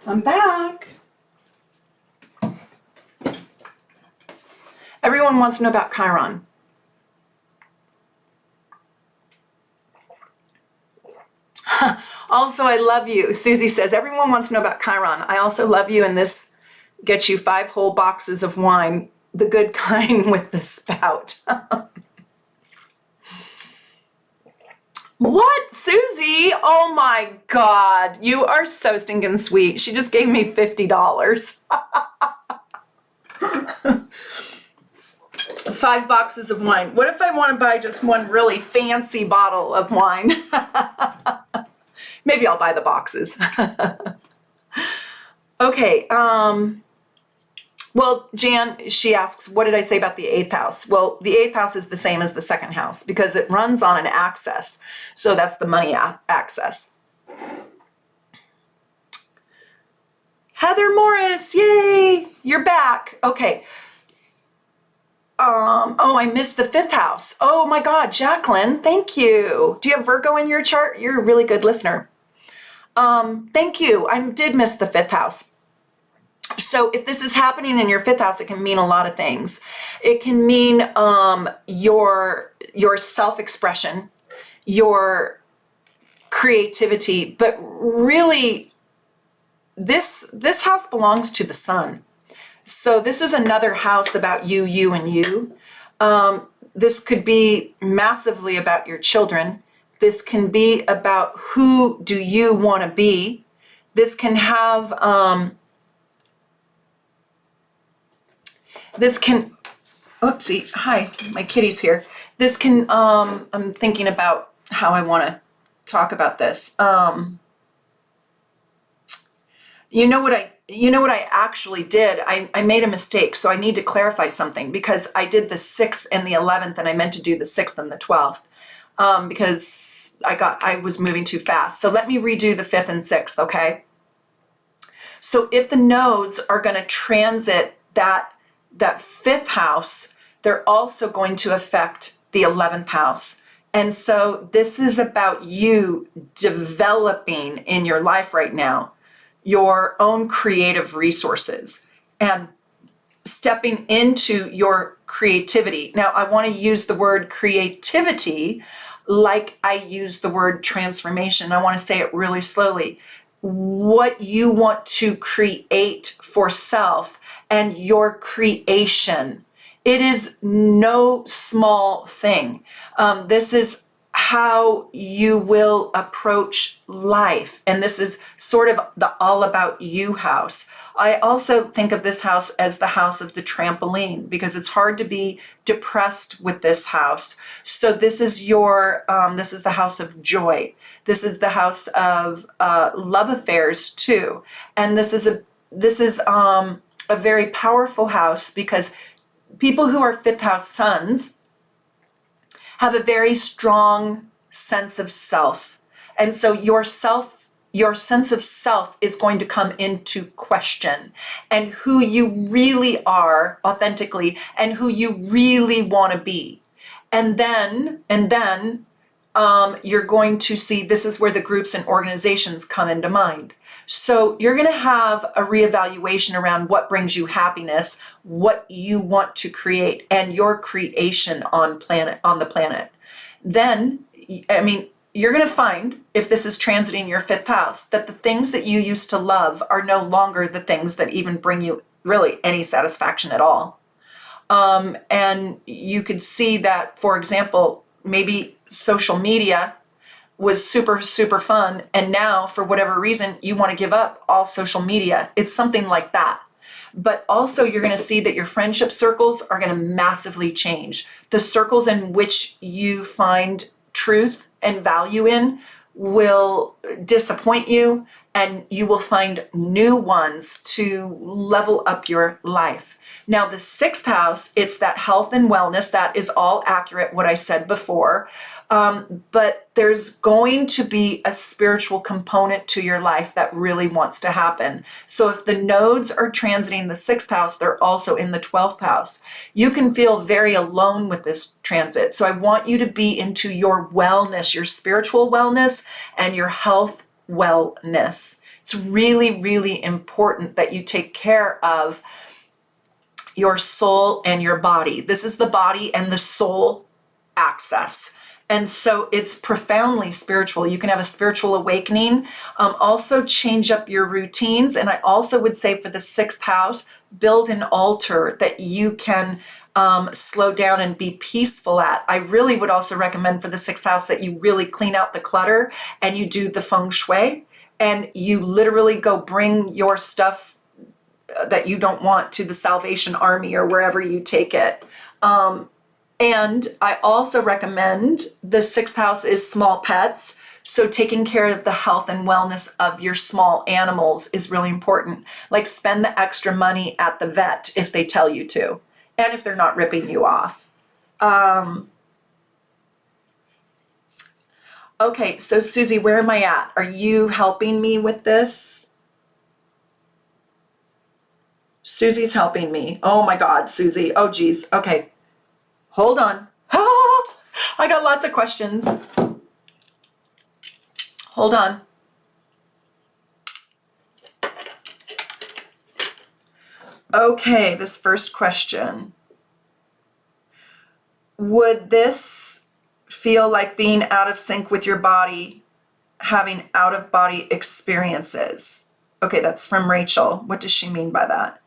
Speaker 1: I'm back. Everyone wants to know about Chiron. Also, I love you. Susie says, everyone wants to know about Chiron. I also love you, and this gets you 5 whole boxes of wine, the good kind with the spout. What, Susie? Oh my God, you are so stinking sweet. She just gave me $50. 5 boxes of wine. What if I want to buy just one really fancy bottle of wine? Maybe I'll buy the boxes. Okay, well, Jan, she asks, what did I say about the 8th house? Well, the 8th house is the same as the 2nd house because it runs on an axis. So that's the money axis. Heather Morris, yay, you're back. Okay. Oh, I missed the 5th house. Oh my God, Jacqueline, thank you. Do you have Virgo in your chart? You're a really good listener. Thank you. I did miss the 5th house. So if this is happening in your 5th house, it can mean a lot of things. It can mean your self-expression, your creativity, but really this house belongs to the sun. So this is another house about you, you, and you. This could be massively about your children. This can be about who do you want to be. This can have, oopsie, hi, my kitty's here. This can, I'm thinking about how I want to talk about this. You know what I actually did? I made a mistake, so I need to clarify something because I did the 6th and the 11th, and I meant to do the 6th and the 12th because I was moving too fast. So let me redo the 5th and 6th, okay? So if the nodes are going to transit that 5th house, they're also going to affect the 11th house. And so this is about you developing in your life right now. your own creative resources and stepping into your creativity. Now, I want to use the word creativity like I use the word transformation. I want to say it really slowly. What you want to create for self and your creation. It is no small thing. This is how you will approach life. And this is sort of the all about you house. I also think of this house as the house of the trampoline because it's hard to be depressed with this house. So this is this is the house of joy. This is the house of love affairs too. And this is a very powerful house because people who are fifth house suns have a very strong sense of self. And so your sense of self is going to come into question, and who you really are authentically and who you really want to be. And then you're going to see this is where the groups and organizations come into mind. So you're going to have a reevaluation around what brings you happiness, what you want to create, and your creation on the planet. Then, you're going to find, if this is transiting your fifth house, that the things that you used to love are no longer the things that even bring you really any satisfaction at all. And you could see that, for example, maybe social media was super, super fun. And now, for whatever reason, you want to give up all social media. It's something like that. But also, you're going to see that your friendship circles are going to massively change. The circles in which you find truth and value in will disappoint you, and you will find new ones to level up your life. Now, the sixth house, it's that health and wellness. That is all accurate, what I said before. But there's going to be a spiritual component to your life that really wants to happen. So if the nodes are transiting the sixth house, they're also in the 12th house. You can feel very alone with this transit. So I want you to be into your wellness, your spiritual wellness, and your health wellness. It's really, really important that you take care of your soul and your body. This is the body and the soul axis. And so it's profoundly spiritual. You can have a spiritual awakening. Also change up your routines. And I also would say for the sixth house, build an altar that you can slow down and be peaceful at. I really would also recommend for the sixth house that you really clean out the clutter and you do the feng shui and you literally go bring your stuff that you don't want to the Salvation Army or wherever you take it. And I also recommend the sixth house is small pets. So taking care of the health and wellness of your small animals is really important. Like spend the extra money at the vet if they tell you to, and if they're not ripping you off. Okay, so Susie, where am I at? Are you helping me with this? Susie's helping me. Oh my God, Susie. Oh geez. Okay. Hold on. I got lots of questions. Hold on. Okay, this first question. Would this feel like being out of sync with your body, having out-of-body experiences? Okay, that's from Rachel. What does she mean by that?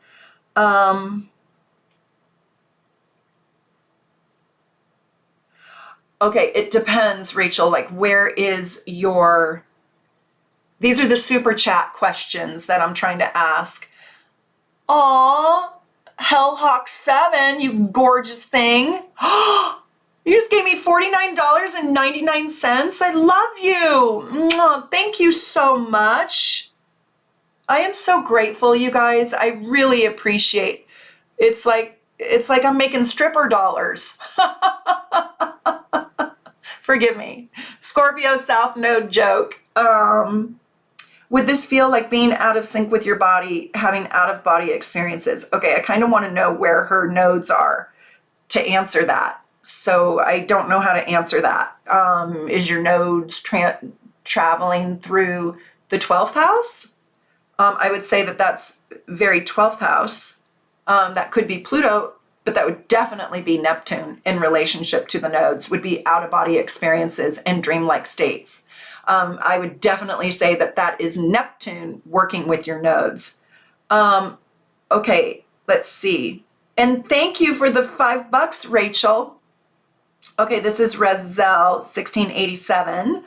Speaker 1: Okay, it depends, Rachel. Like, where is your... These are the super chat questions that I'm trying to ask. Aw, Hellhawk7, you gorgeous thing. You just gave me $49.99. I love you. Mwah, thank you so much. I am so grateful, you guys. I really appreciate. It's like I'm making stripper dollars. Forgive me. Scorpio South Node joke. Would this feel like being out of sync with your body, having out-of-body experiences? Okay, I kind of want to know where her nodes are to answer that. So I don't know how to answer that. Is your nodes traveling through the 12th house? I would say that that's very 12th house. That could be Pluto, but that would definitely be Neptune in relationship to the nodes, would be out-of-body experiences and dreamlike states. I would definitely say that that is Neptune working with your nodes. Okay, let's see. And thank you for the $5, Rachel. Okay, this is Razel 1687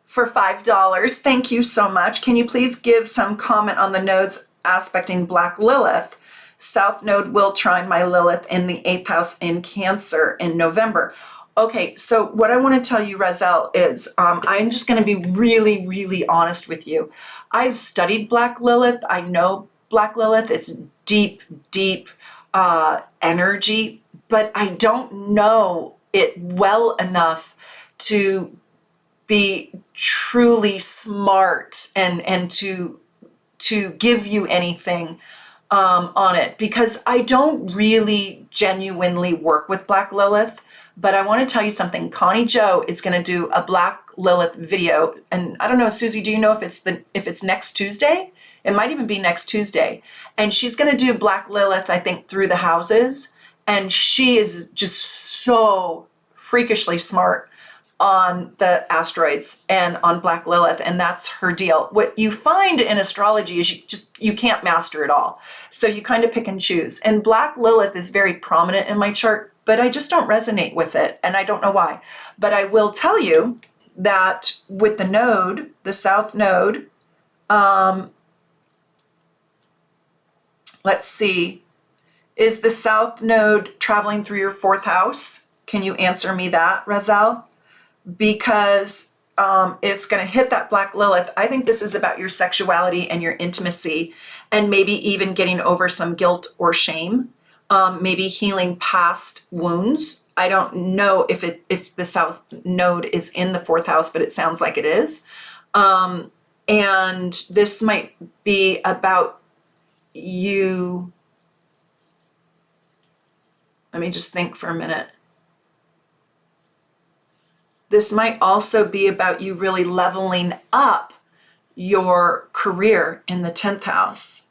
Speaker 1: for $5. Thank you so much. Can you please give some comment on the nodes aspecting Black Lilith? South node will trine my Lilith in the 8th house in Cancer in November. Okay, so what I want to tell you, Razel, is I'm just going to be really, really honest with you. I've studied Black Lilith. I know Black Lilith. It's deep, deep energy, but I don't know it well enough to be truly smart and to give you anything on it, because I don't really genuinely work with Black Lilith. But I want to tell you something. Connie Joe is going to do a Black Lilith video, and I don't know, Susie, do you know if it's next Tuesday? It might even be next Tuesday. And she's going to do Black Lilith, I think, through the houses. And she is just so freakishly smart on the asteroids and on Black Lilith, and that's her deal. What you find in astrology is you can't master it all. So you kind of pick and choose. And Black Lilith is very prominent in my chart, but I just don't resonate with it, and I don't know why. But I will tell you that with the node, the South node, let's see, is the South node traveling through your 4th house? Can you answer me that, Razel? Because it's going to hit that Black Lilith. I think this is about your sexuality and your intimacy, and maybe even getting over some guilt or shame, maybe healing past wounds. I don't know if the South node is in the 4th house, but it sounds like it is. And this might be about you. Let me just think for a minute. This might also be about you really leveling up your career in the 10th house.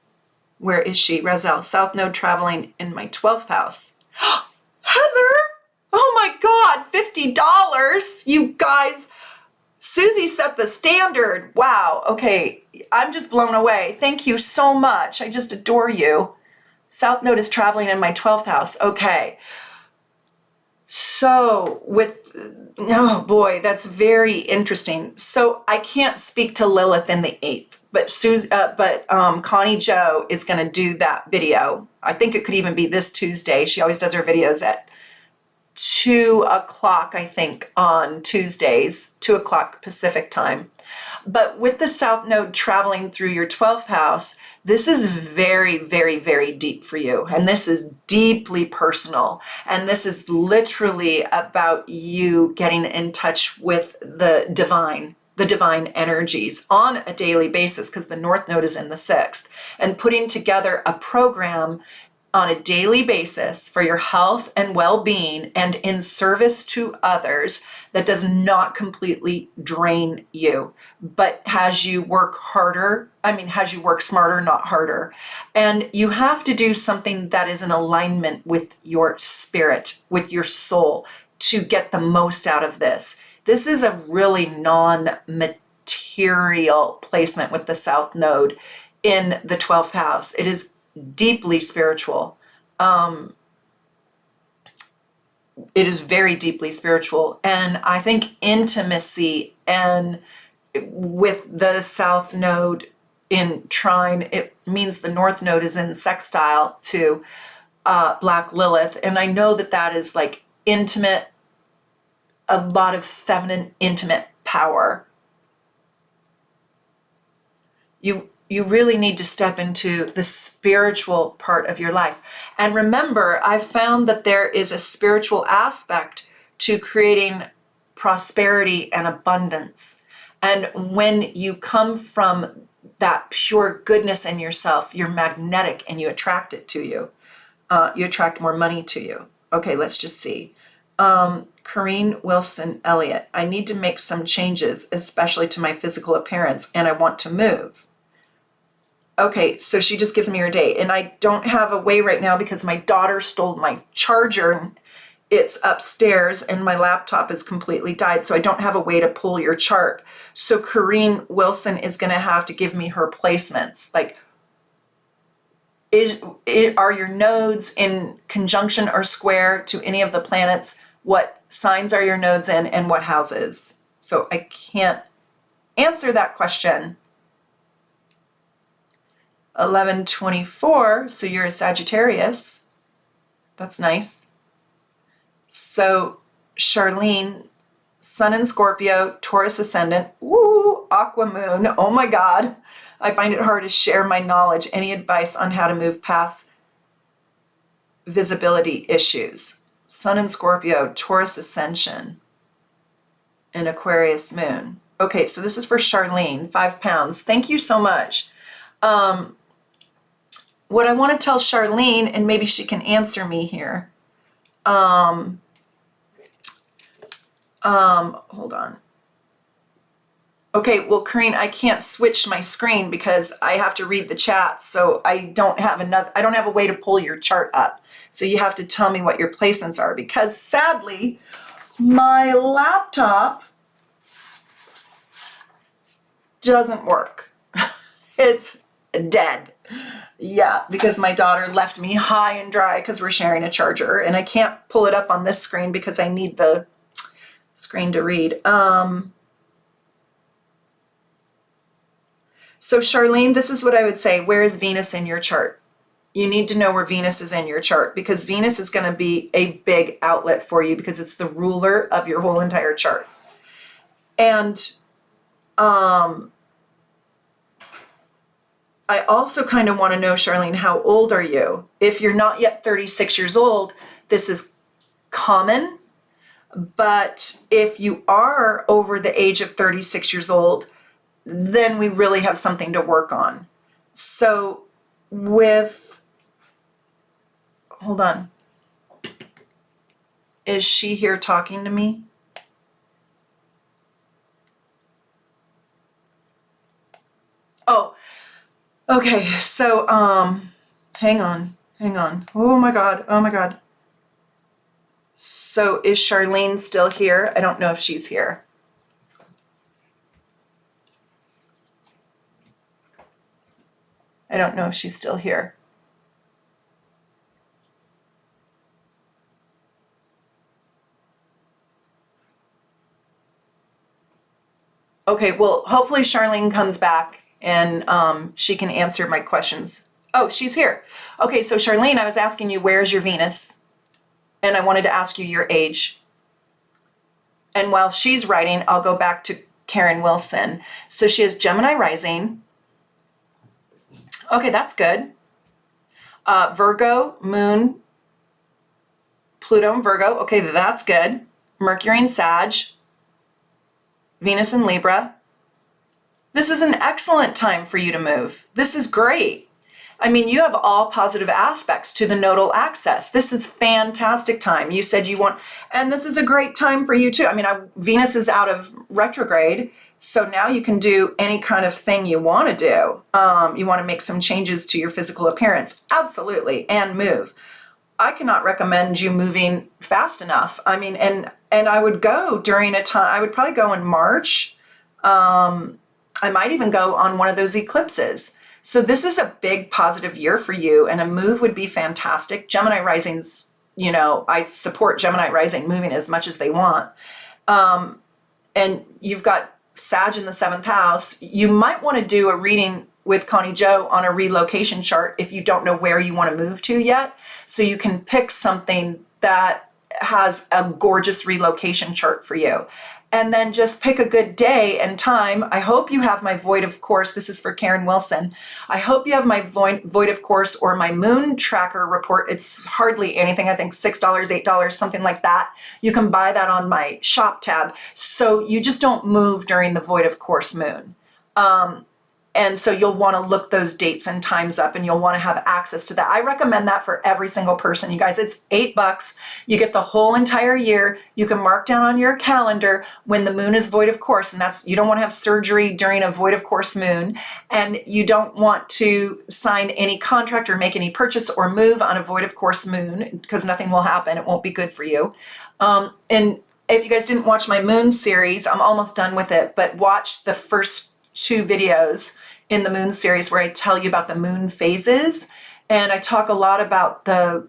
Speaker 1: Where is she? Razel, South node traveling in my 12th house. Heather! Oh my God, $50. You guys, Susie set the standard. Wow, okay, I'm just blown away. Thank you so much. I just adore you. South node is traveling in my 12th house. Okay. So oh boy, that's very interesting. So I can't speak to Lilith in the 8th, but Connie Joe is going to do that video. I think it could even be this Tuesday. She always does her videos at 2 o'clock, I think, on Tuesdays, 2 o'clock Pacific time. But with the South node traveling through your 12th house, this is very, very, very deep for you. And this is deeply personal. And this is literally about you getting in touch with the divine energies on a daily basis, because the North node is in the 6th, and putting together a program on a daily basis for your health and well-being and in service to others that does not completely drain you, but has you work harder. Has you work smarter, not harder. And you have to do something that is in alignment with your spirit, with your soul, to get the most out of this. This is a really non-material placement with the South node in the 12th house. It is deeply spiritual. It is very deeply spiritual. And I think intimacy, and with the South node in trine, it means the North node is in sextile to Black Lilith. And I know that that is like intimate, a lot of feminine, intimate power. You really need to step into the spiritual part of your life. And remember, I've found that there is a spiritual aspect to creating prosperity and abundance. And when you come from that pure goodness in yourself, you're magnetic and you attract it to you. You attract more money to you. Okay, let's just see. Corrine Wilson Elliott, I need to make some changes, especially to my physical appearance, and I want to move. Okay, so she just gives me her date, and I don't have a way right now because my daughter stole my charger and it's upstairs and my laptop is completely died, so I don't have a way to pull your chart. So Corrine Wilson is going to have to give me her placements. Like, are your nodes in conjunction or square to any of the planets? What signs are your nodes in and what houses? So I can't answer that question. 1124, so you're a Sagittarius. That's nice. So Charlene, Sun in Scorpio, Taurus ascendant, woo, Aqua Moon, oh my God. I find it hard to share my knowledge. Any advice on how to move past visibility issues? Sun in Scorpio, Taurus ascension, and Aquarius moon. Okay, so this is for Charlene, 5 pounds. Thank you so much. What I want to tell Charlene, and maybe she can answer me here. Hold on. Okay, well, Corrine, I can't switch my screen because I have to read the chat, so I don't have a way to pull your chart up. So you have to tell me what your placements are, because sadly, my laptop doesn't work. It's dead. Yeah, because my daughter left me high and dry because we're sharing a charger, and I can't pull it up on this screen because I need the screen to read. So Charlene, this is what I would say. Where is Venus in your chart? You need to know where Venus is in your chart, because Venus is going to be a big outlet for you because it's the ruler of your whole entire chart. And I also kind of want to know, Charlene, how old are you? If you're not yet 36 years old, this is common. But if you are over the age of 36 years old, then we really have something to work on. So hold on. Is she here talking to me? Oh, okay. So, hang on. Oh my God. So is Charlene still here? I don't know if she's here. I don't know if she's still here. Okay, well, hopefully Charlene comes back and she can answer my questions. Oh, she's here. Okay, so Charlene, I was asking you, where's your Venus? And I wanted to ask you your age. And while she's writing, I'll go back to Karen Wilson. So she has Gemini rising. Okay, that's good. Virgo, Moon, Pluto and Virgo. Okay, that's good. Mercury and Sag. Venus in Libra. This is an excellent time for you to move. This is great. I mean, you have all positive aspects to the nodal axis. This is fantastic time. You said you want, and this is a great time for you too. I mean, Venus is out of retrograde, so now you can do any kind of thing you want to do. You want to make some changes to your physical appearance, absolutely, and move. I cannot recommend you moving fast enough. I mean, and I would go during a time, I would probably go in March. I might even go on one of those eclipses. So this is a big positive year for you, and a move would be fantastic. Gemini risings, you know, I support Gemini rising moving as much as they want. And you've got Sag in the 7th house. You might want to do a reading with Connie Joe on a relocation chart if you don't know where you want to move to yet. So you can pick something that has a gorgeous relocation chart for you. And then just pick a good day and time. I hope you have my void of course. This is for Karen Wilson. I hope you have my void of course or my moon tracker report. It's hardly anything. I think $6, $8, something like that. You can buy that on my shop tab. So you just don't move during the void of course moon. And so you'll want to look those dates and times up, and you'll want to have access to that. I recommend that for every single person. You guys, it's $8. You get the whole entire year. You can mark down on your calendar when the moon is void of course, and that's, you don't want to have surgery during a void of course moon, and you don't want to sign any contract or make any purchase or move on a void of course moon, because nothing will happen. It won't be good for you. And if you guys didn't watch my moon series, I'm almost done with it, but watch the first 2 videos in the moon series where I tell you about the moon phases, and I talk a lot about the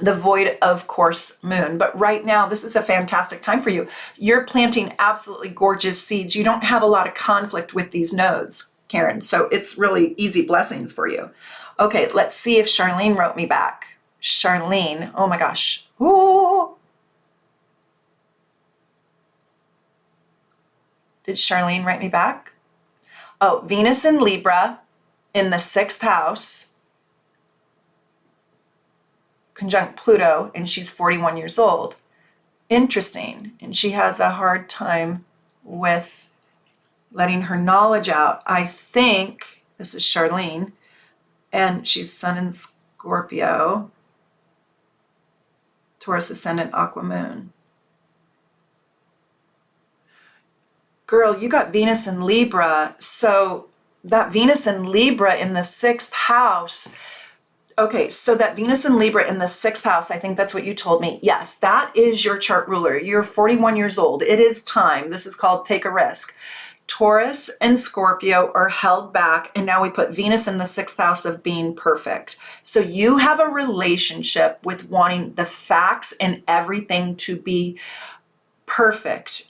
Speaker 1: void of course moon. But right now, this is a fantastic time for you. You're planting absolutely gorgeous seeds. You don't have a lot of conflict with these nodes, Karen, so it's really easy blessings for you. Okay, let's see if Charlene wrote me back. Charlene, oh my gosh. Ooh. Did Charlene write me back? Oh, Venus in Libra in the 6th house, conjunct Pluto, and she's 41 years old. Interesting. And she has a hard time with letting her knowledge out. I think, this is Charlene, and she's Sun in Scorpio, Taurus Ascendant, Aqua Moon. Girl, you got Venus in Libra. So that Venus in Libra in the 6th house. Okay, so that Venus in Libra in the 6th house, I think that's what you told me. Yes, that is your chart ruler. You're 41 years old. It is time. This is called take a risk. Taurus and Scorpio are held back, and now we put Venus in the 6th house of being perfect. So you have a relationship with wanting the facts and everything to be perfect.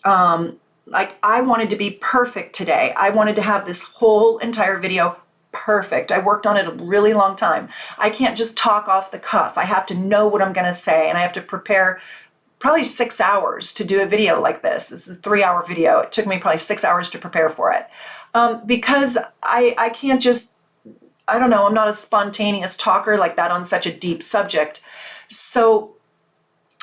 Speaker 1: Like, I wanted to be perfect today. I wanted to have this whole entire video perfect. I worked on it a really long time. I can't just talk off the cuff. I have to know what I'm going to say, and I have to prepare probably 6 hours to do a video like this. This is a 3-hour video. It took me probably 6 hours to prepare for it. Because I can't just, I don't know, I'm not a spontaneous talker like that on such a deep subject. So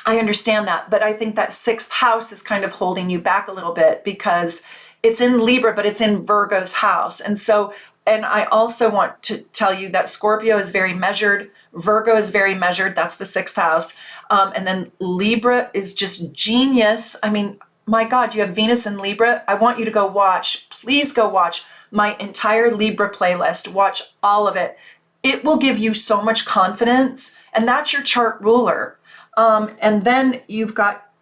Speaker 1: I understand that, but I think that 6th house is kind of holding you back a little bit because it's in Libra, but it's in Virgo's house. And so, and I also want to tell you that Scorpio is very measured, Virgo is very measured, that's the 6th house. And then Libra is just genius. I mean, my God, you have Venus in Libra. I want you to go watch, please go watch my entire Libra playlist. Watch all of it. It will give you so much confidence, and that's your chart ruler. And then you've got,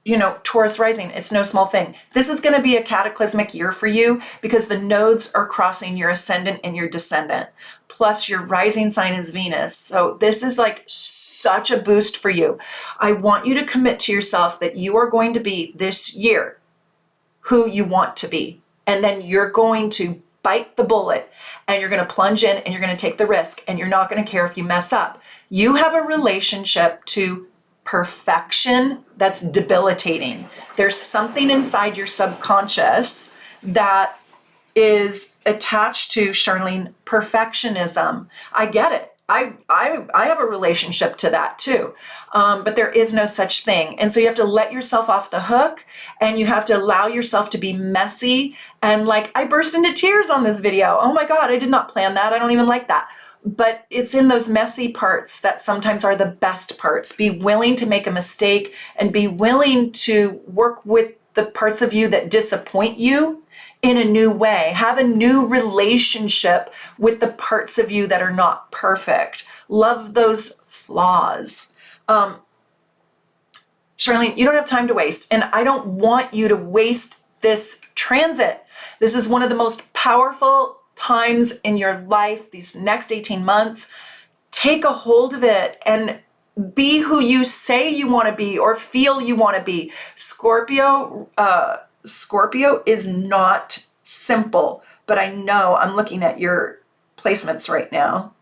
Speaker 1: you know, Taurus rising. It's no small thing. This is going to be a cataclysmic year for you because the nodes are crossing your ascendant and your descendant. Plus your rising sign is Venus. So this is like such a boost for you. I want you to commit to yourself that you are going to be this year who you want to be. And then you're going to bite the bullet, and you're going to plunge in, and you're going to take the risk, and you're not going to care if you mess up. You have a relationship to perfection that's debilitating. There's something inside your subconscious that is attached to, Charlene, perfectionism. I get it. I have a relationship to that too, but there is no such thing. And so you have to let yourself off the hook, and you have to allow yourself to be messy. And like, I burst into tears on this video. Oh my God, I did not plan that. I don't even like that. But it's in those messy parts that sometimes are the best parts. Be willing to make a mistake and be willing to work with the parts of you that disappoint you in a new way. Have a new relationship with the parts of you that are not perfect. Love those flaws. Charlene, you don't have time to waste, and I don't want you to waste this transit. This is one of the most powerful times in your life, these next 18 months. Take a hold of it and be who you say you want to be or feel you want to be. Scorpio is not simple, but I know I'm looking at your placements right now.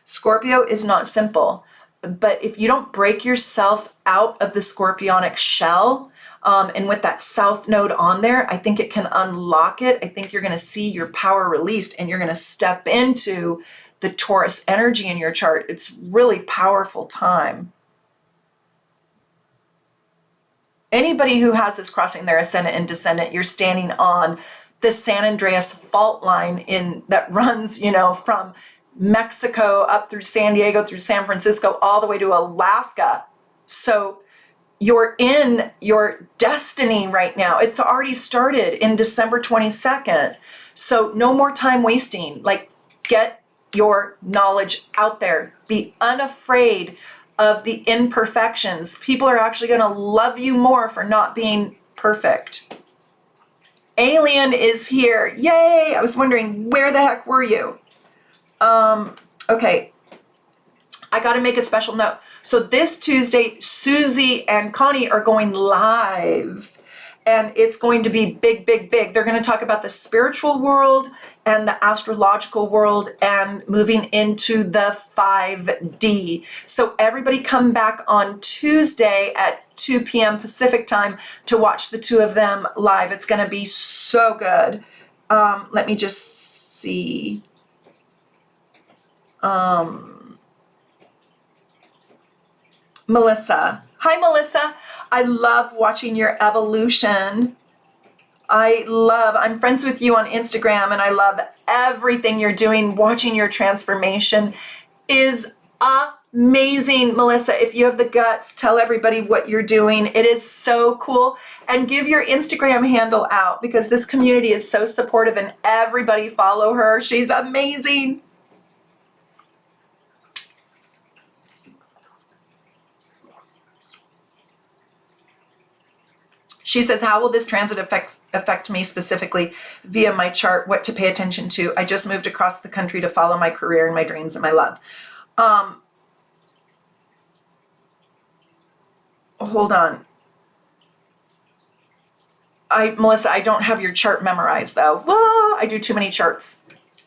Speaker 1: Scorpio is not simple, but if you don't break yourself out of the scorpionic shell, and with that south node on there, I think it can unlock it. I think you're going to see your power released, and you're going to step into the Taurus energy in your chart. It's really powerful time. Anybody who has this crossing their ascendant and descendant, you're standing on the San Andreas fault line that runs, from Mexico up through San Diego, through San Francisco, all the way to Alaska. So you're in your destiny right now. It's already started in December 22nd. So no more time wasting. Like, get your knowledge out there. Be unafraid of the imperfections. People are actually going to love you more for not being perfect. Alien is here. Yay! I was wondering, where the heck were you? Okay. I got to make a special note. So this Tuesday, Susie and Connie are going live. And it's going to be big, big, big. They're going to talk about the spiritual world and the astrological world and moving into the 5D. So everybody come back on Tuesday at 2 p.m. Pacific time to watch the two of them live. It's going to be so good. Let me just see. Melissa. Hi, Melissa. I love watching your evolution. I'm friends with you on Instagram, and I love everything you're doing. Watching your transformation is amazing, Melissa. If you have the guts, tell everybody what you're doing. It is so cool. And give your Instagram handle out, because this community is so supportive, and everybody follow her. She's amazing. She says, how will this transit affect me specifically via my chart? What to pay attention to? I just moved across the country to follow my career and my dreams and my love. Hold on. Melissa, I don't have your chart memorized, though. I do too many charts.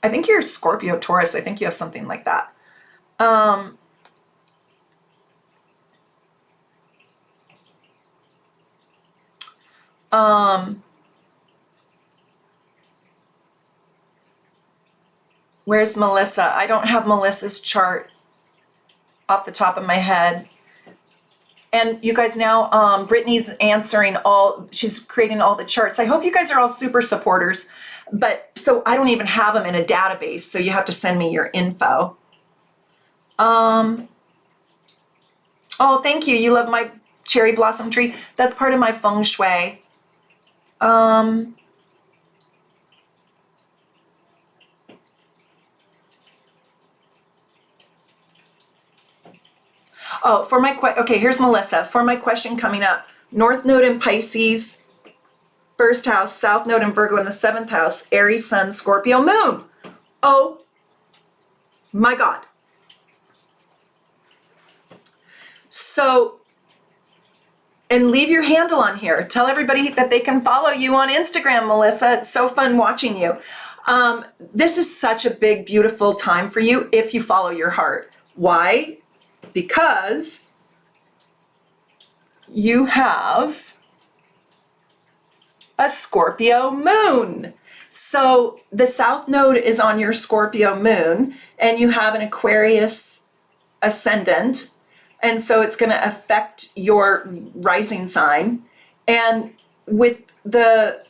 Speaker 1: I think you're Scorpio Taurus. I think you have something like that. Where's Melissa? I don't have Melissa's chart off the top of my head. And you guys now, Brittany's answering she's creating all the charts. I hope you guys are all super supporters, but so I don't even have them in a database. So you have to send me your info. Oh, thank you. You love my cherry blossom tree. That's part of my feng shui. Oh, okay, here's Melissa. For my question coming up, North Node in Pisces, first house, South Node in Virgo in the 7th house, Aries, Sun, Scorpio, Moon. Oh my God. So, and leave your handle on here. Tell everybody that they can follow you on Instagram, Melissa. It's so fun watching you. This is such a big, beautiful time for you if you follow your heart. Why? Because you have a Scorpio moon. So the South Node is on your Scorpio moon, and you have an Aquarius ascendant. And so it's going to affect your rising sign. And with the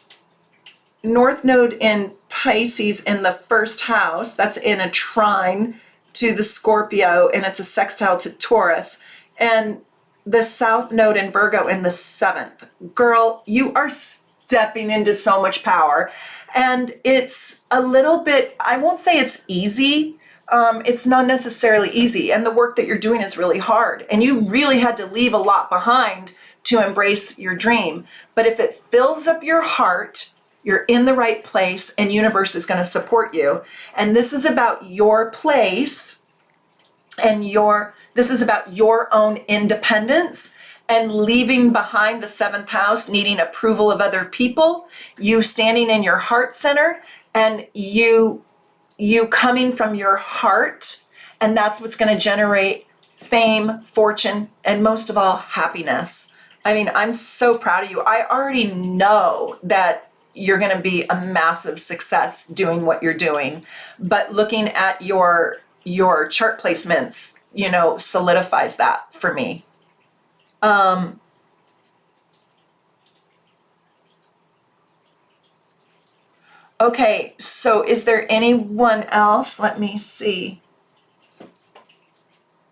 Speaker 1: North Node in Pisces in the first house, that's in a trine to the Scorpio, and it's a sextile to Taurus. And the South Node in Virgo in the 7th. Girl, you are stepping into so much power. And it's a little bit, I won't say it's easy. It's not necessarily easy. And the work that you're doing is really hard. And you really had to leave a lot behind to embrace your dream. But if it fills up your heart, you're in the right place, and universe is going to support you. And this is about your place, and this is about your own independence and leaving behind the 7th house, needing approval of other people, you standing in your heart center, and you coming from your heart. And that's what's going to generate fame, fortune, and most of all, happiness. I mean, I'm so proud of you. I already know that you're going to be a massive success doing what you're doing. But looking at your chart placements, solidifies that for me. Okay, so is there anyone else? Let me see.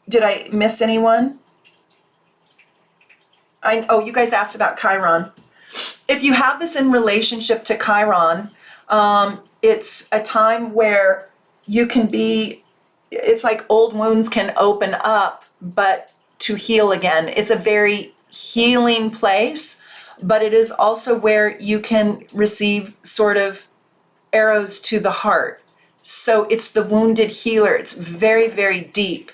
Speaker 1: Did I miss anyone? Oh, you guys asked about Chiron. If you have this in relationship to Chiron, it's a time where you can be, it's like old wounds can open up, but to heal again. It's a very healing place, but it is also where you can receive sort of arrows to the heart. So it's the wounded healer. It's very, very deep.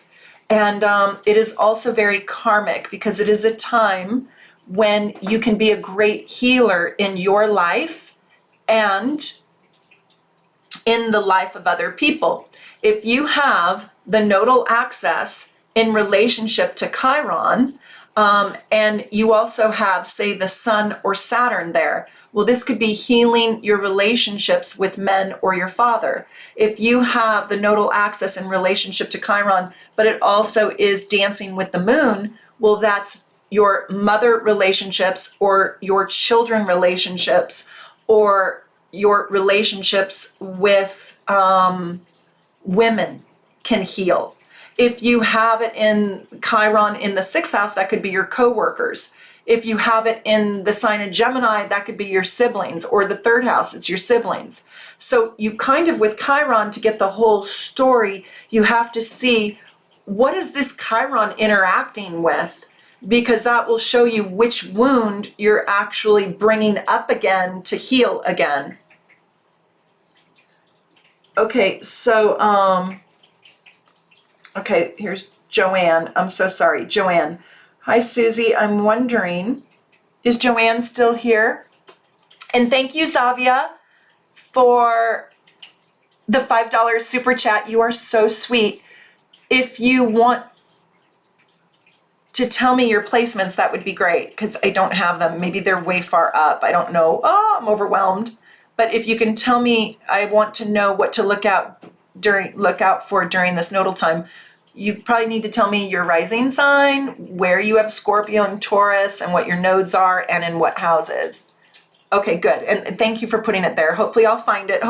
Speaker 1: And it is also very karmic because it is a time when you can be a great healer in your life and in the life of other people. If you have the nodal axis in relationship to Chiron, and you also have, say, the Sun or Saturn there, well, this could be healing your relationships with men or your father. If you have the nodal axis in relationship to Chiron, but it also is dancing with the moon, well, that's your mother relationships or your children relationships or your relationships with women can heal. If you have it in Chiron in the 6th house, that could be your coworkers. If you have it in the sign of Gemini, that could be your siblings, or the 3rd house, it's your siblings. So you kind of, with Chiron, to get the whole story, you have to see what is this Chiron interacting with, because that will show you which wound you're actually bringing up again to heal again. Okay, so, okay, here's Joanne. I'm so sorry, Joanne. Hi, Susie. I'm wondering, is Joanne still here? And thank you, Zavia, for the $5 super chat. You are so sweet. If you want to tell me your placements, that would be great, because I don't have them. Maybe they're way far up. I don't know. Oh, I'm overwhelmed. But if you can tell me, I want to know what to look out for during this nodal time. You probably need to tell me your rising sign, where you have Scorpio and Taurus, and what your nodes are, and in what houses. Okay, good. And thank you for putting it there. Hopefully I'll find it.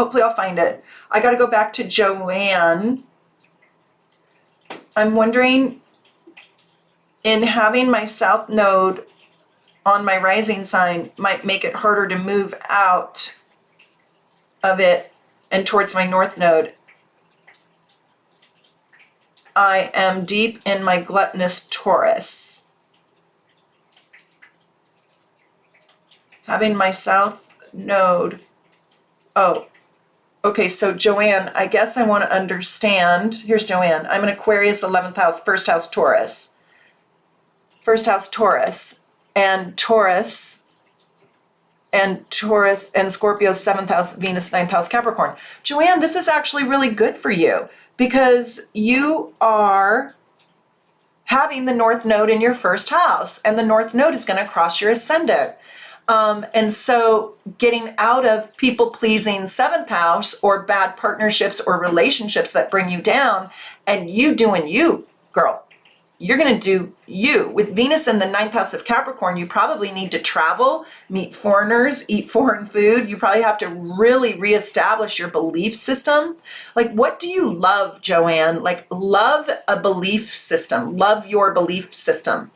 Speaker 1: I got to go back to Joanne. I'm wondering, in having my south node on my rising sign might make it harder to move out of it and towards my north node. I am deep in my gluttonous Taurus. Having my south node. Oh, okay, so Joanne, I guess I want to understand. Here's Joanne. I'm an Aquarius 11th house, 1st house Taurus. 1st house Taurus. And Taurus and Scorpio 7th house, Venus 9th house Capricorn. Joanne, this is actually really good for you, because you are having the North Node in your 1st house, and the North Node is going to cross your ascendant. And so getting out of people-pleasing 7th house or bad partnerships or relationships that bring you down, and you doing you, girl. You're going to do you. With Venus in the 9th house of Capricorn, you probably need to travel, meet foreigners, eat foreign food. You probably have to really reestablish your belief system. Like, what do you love, Joanne? Like, love a belief system. Love your belief system.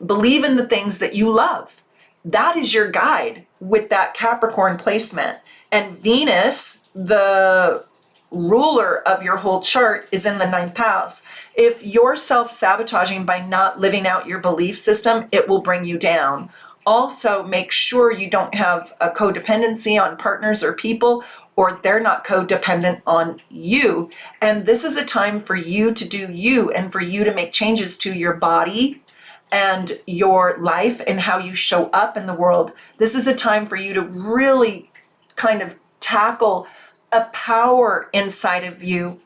Speaker 1: Believe in the things that you love. That is your guide with that Capricorn placement. And Venus, the ruler of your whole chart, is in the 9th house. If you're self-sabotaging by not living out your belief system, it will bring you down. Also, make sure you don't have a codependency on partners or people, or they're not codependent on you. And this is a time for you to do you, and for you to make changes to your body and your life and how you show up in the world. This is a time for you to really kind of tackle a power inside of you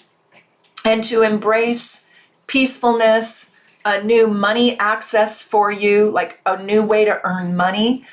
Speaker 1: and to embrace peacefulness, a new money access for you, like a new way to earn money.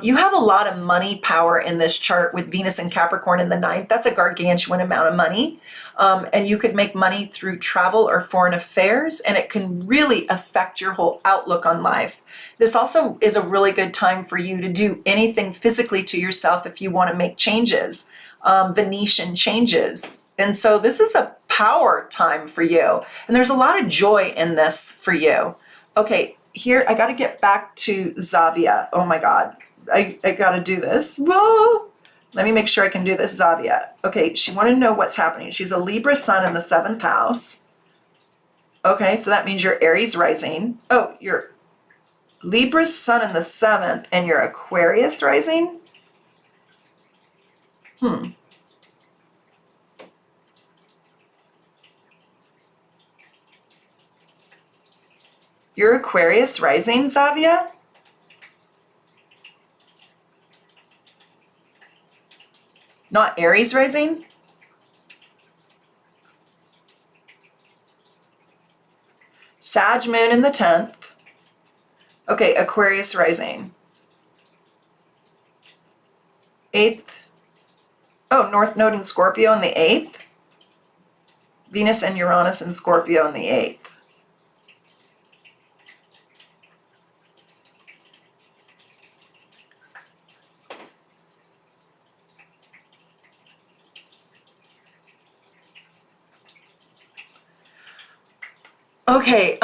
Speaker 1: You have a lot of money power in this chart with Venus and Capricorn in the 9th. That's a gargantuan amount of money. And you could make money through travel or foreign affairs, and it can really affect your whole outlook on life. This also is a really good time for you to do anything physically to yourself if you want to make changes. Venetian changes. And so this is a power time for you. And there's a lot of joy in this for you. Okay, here, I got to get back to Zavia. Oh my God, I got to do this. Whoa. Let me make sure I can do this, Zavia. Okay, she wanted to know what's happening. She's a Libra sun in the 7th house. Okay, so that means you're Aries rising. Oh, you're Libra sun in the 7th and you're Aquarius rising? You're Aquarius rising, Zavia? Not Aries rising? Sag moon in the 10th. Okay, Aquarius rising. 8th. Oh, North Node in Scorpio in the 8th. Venus and Uranus in Scorpio in the 8th. Okay,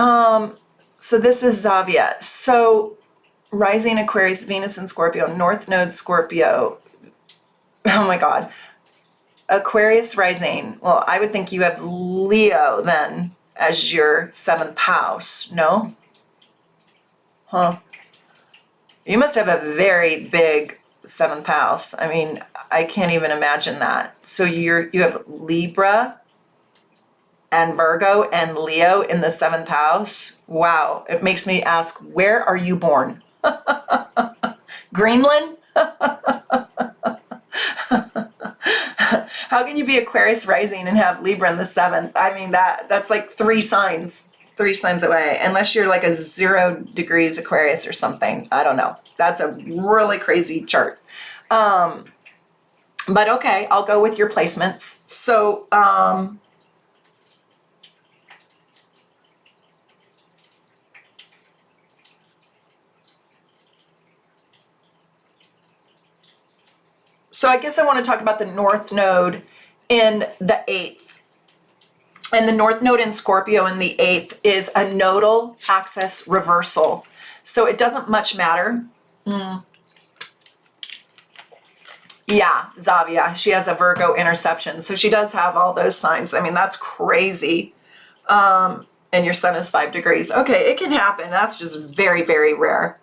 Speaker 1: so this is Zavia. So rising Aquarius, Venus in Scorpio, North Node Scorpio. Oh my God. Aquarius rising. Well, I would think you have Leo then as your 7th house, no? Huh. You must have a very big 7th house. I mean, I can't even imagine that. So you have Libra and Virgo and Leo in the 7th house. Wow. It makes me ask, where are you born? Greenland? How can you be Aquarius rising and have Libra in the 7th? I mean, that's like 3 signs away, unless you're like a 0 degrees Aquarius or something. I don't know. That's a really crazy chart. But okay, I'll go with your placements. So, So I guess I want to talk about the North Node in the 8th. And the North Node in Scorpio in the 8th is a nodal axis reversal. So it doesn't much matter. Yeah, Zavia, she has a Virgo interception. So she does have all those signs. I mean, that's crazy. And your sun is 5 degrees. Okay, it can happen. That's just very, very rare.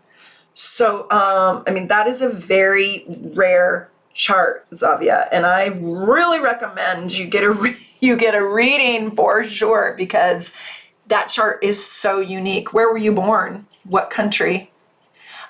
Speaker 1: So, I mean, that is a very rare chart, Zavia, and I really recommend you get a reading for sure, because that chart is so unique. Where were you born? What country?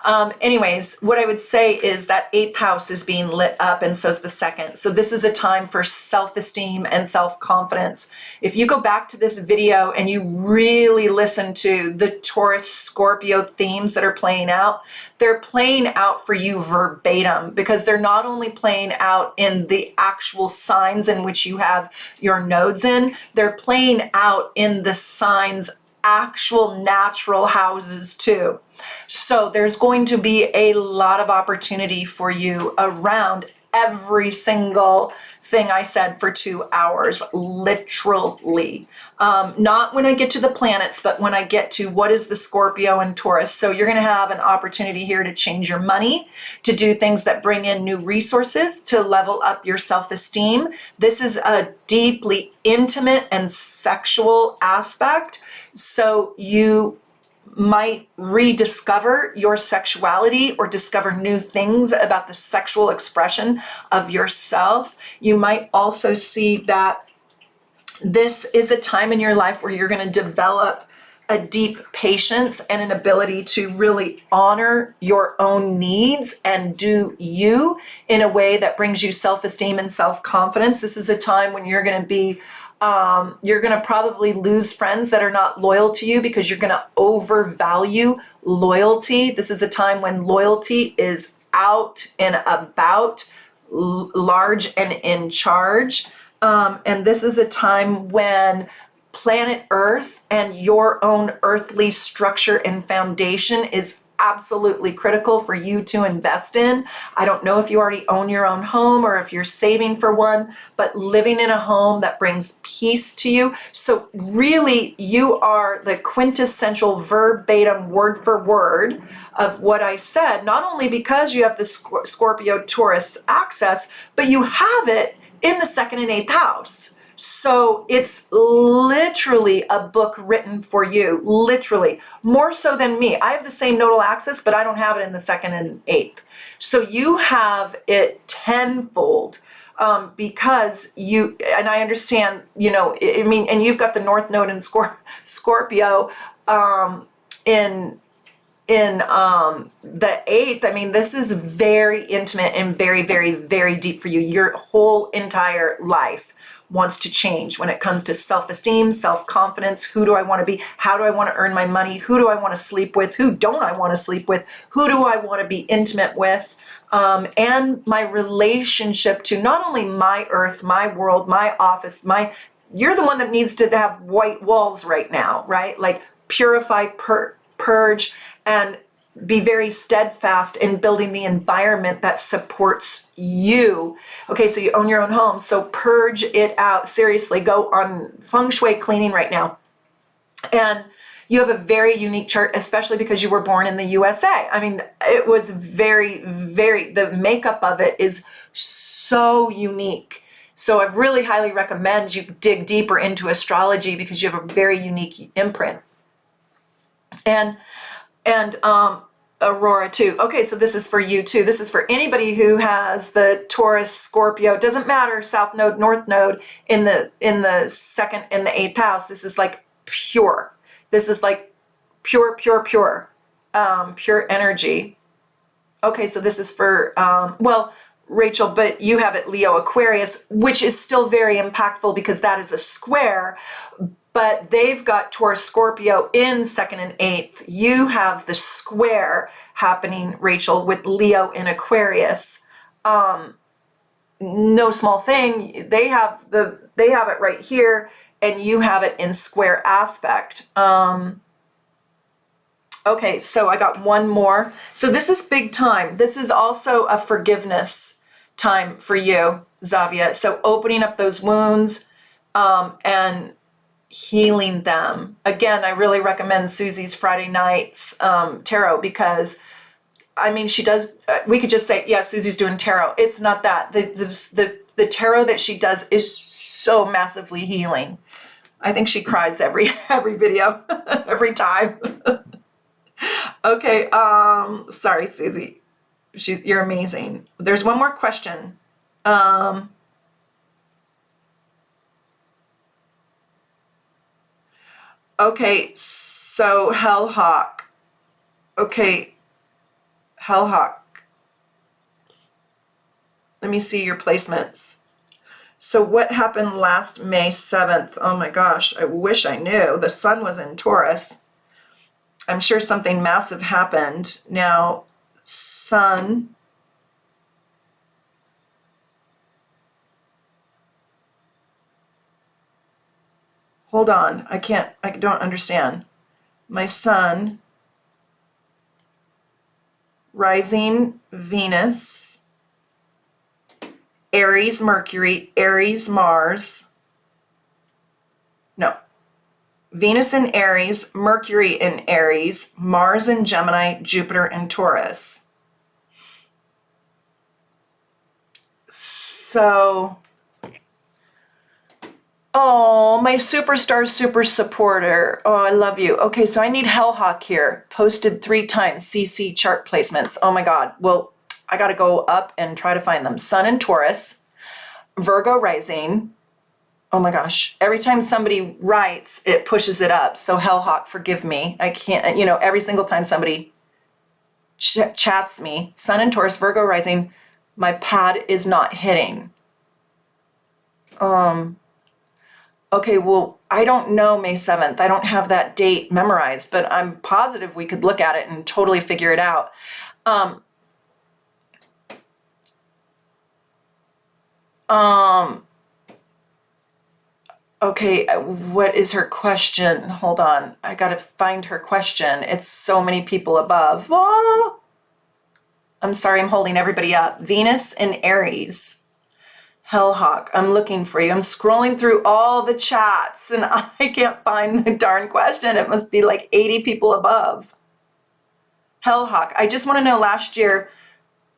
Speaker 1: Anyways, what I would say is that 8th house is being lit up, and so is the 2nd. So this is a time for self-esteem and self-confidence. If you go back to this video and you really listen to the Taurus Scorpio themes that are playing out, they're playing out for you verbatim, because they're not only playing out in the actual signs in which you have your nodes in, they're playing out in the signs' actual natural houses too. So there's going to be a lot of opportunity for you around every single thing I said for 2 hours, literally. Not when I get to the planets, but when I get to what is the Scorpio and Taurus. So you're going to have an opportunity here to change your money, to do things that bring in new resources, to level up your self-esteem. This is a deeply intimate and sexual aspect. So you might rediscover your sexuality or discover new things about the sexual expression of yourself. You might also see that this is a time in your life where you're going to develop a deep patience and an ability to really honor your own needs and do you in a way that brings you self-esteem and self-confidence. This is a time when you're going to be you're going to probably lose friends that are not loyal to you, because you're going to overvalue loyalty. This is a time when loyalty is out and about, large and in charge. And this is a time when planet Earth and your own earthly structure and foundation is absolutely critical for you to invest in. I don't know if you already own your own home or if you're saving for one, but living in a home that brings peace to you. So really, you are the quintessential verbatim, word for word of what I said, not only because you have the Scorpio Taurus access, but you have it in the 2nd and 8th house. So it's literally a book written for you, literally, more so than me. I have the same nodal axis, but I don't have it in the 2nd and 8th. So you have it tenfold because you, and I understand, you know, I mean, and you've got the North Node in Scorpio in the 8th. I mean, this is very intimate and very, very, very deep for you. Your whole entire life wants to change when it comes to self-esteem, self-confidence. Who do I want to be? How do I want to earn my money? Who do I want to sleep with? Who don't I want to sleep with? Who do I want to be intimate with? And my relationship to not only my earth, my world, my office, you're the one that needs to have white walls right now, right? Like purify, purge, and be very steadfast in building the environment that supports you. Okay, so you own your own home, so purge it out. Seriously, go on feng shui cleaning right now. And you have a very unique chart, especially because you were born in the USA. I mean, it was very, very, the makeup of it is so unique. So I really highly recommend you dig deeper into astrology because you have a very unique imprint. And Aurora too. Okay, so this is for you too. This is for anybody who has the Taurus, Scorpio. It doesn't matter, South Node, North Node in the 2nd and the 8th house. This is like pure. This is like pure, pure, pure, pure energy. Okay, so this is for well, Rachel, but you have it Leo Aquarius, which is still very impactful because that is a square. But they've got Taurus Scorpio in 2nd and 8th. You have the square happening, Rachel, with Leo in Aquarius. No small thing. They have it right here, and you have it in square aspect. Okay, so I got one more. So this is big time. This is also a forgiveness time for you, Zavia. So opening up those wounds and healing them. Again, I really recommend Susie's Friday nights tarot because, I mean, she does, we could just say, yeah, Susie's doing tarot. It's not that. The tarot that she does is so massively healing. I think she cries every video, every time. Okay, sorry, Susie. You're amazing. There's one more question. Okay, so Hellhawk. Okay, Hellhawk. Let me see your placements. So what happened last May 7th? Oh my gosh, I wish I knew. The sun was in Taurus. I'm sure something massive happened. Now, sun. Hold on, I don't understand. My sun, rising Venus, Aries Mercury, Aries Mars. No. Venus in Aries, Mercury in Aries, Mars in Gemini, Jupiter in Taurus. So, oh, my superstar super supporter. Oh, I love you. Okay, so I need Hellhawk here. Posted 3 times, CC chart placements. Oh my God. Well, I got to go up and try to find them. Sun in Taurus, Virgo rising. Oh my gosh. Every time somebody writes, it pushes it up. So Hellhawk, forgive me. I can't, you know, every single time somebody chats me, Sun in Taurus, Virgo rising, my pad is not hitting. Okay, well, I don't know May 7th. I don't have that date memorized, but I'm positive we could look at it and totally figure it out. Okay, what is her question? Hold on. I got to find her question. It's so many people above. Oh, I'm sorry, I'm holding everybody up. Venus in Aries. Hellhawk, I'm looking for you. I'm scrolling through all the chats and I can't find the darn question. It must be like 80 people above. Hellhawk, I just want to know last year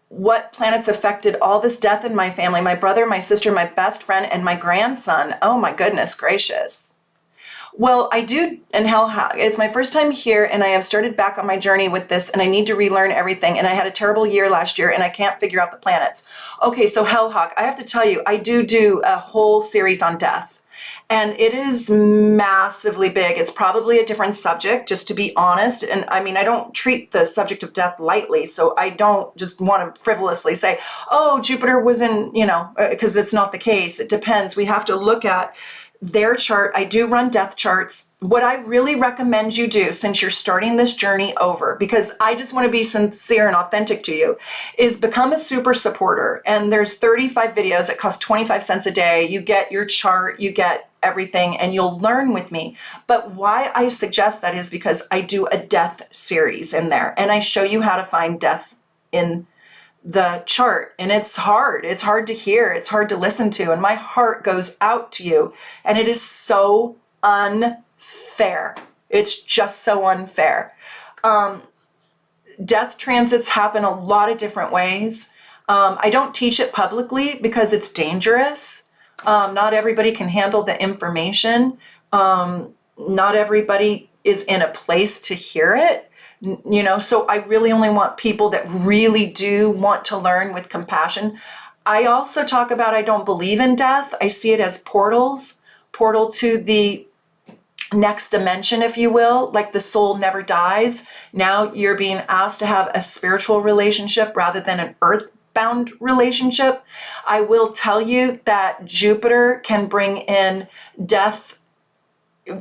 Speaker 1: what planets affected all this death in my family, my brother, my sister, my best friend, and my grandson. Oh my goodness gracious. Well, I do, and Hellhawk, it's my first time here and I have started back on my journey with this and I need to relearn everything. And I had a terrible year last year and I can't figure out the planets. Okay, so Hellhawk, I have to tell you, I do a whole series on death. And it is massively big. It's probably a different subject, just to be honest. And I mean, I don't treat the subject of death lightly. So I don't just want to frivolously say, oh, Jupiter was in, because it's not the case. It depends. We have to look at their chart. I do run death charts. What I really recommend you do, since you're starting this journey over, because I just want to be sincere and authentic to you, is become a super supporter. And there's 35 videos. It costs 25 cents a day. You get your chart, you get everything, and you'll learn with me. But why I suggest that is because I do a death series in there, and I show you how to find death in the chart. And it's hard to hear, it's hard to listen to, and my heart goes out to you. And it is so unfair. It's just so unfair. Death transits happen a lot of different ways. I don't teach it publicly because it's dangerous. Not everybody can handle the information. Not everybody is in a place to hear it. So I really only want people that really do want to learn with compassion. I also talk about, I don't believe in death. I see it as portal to the next dimension, if you will, like the soul never dies. Now you're being asked to have a spiritual relationship rather than an earthbound relationship. I will tell you that Jupiter can bring in death,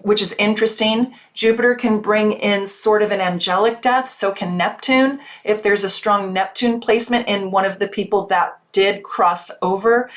Speaker 1: which is interesting. Jupiter can bring in sort of an angelic death, so can Neptune. If there's a strong Neptune placement in one of the people that did cross over,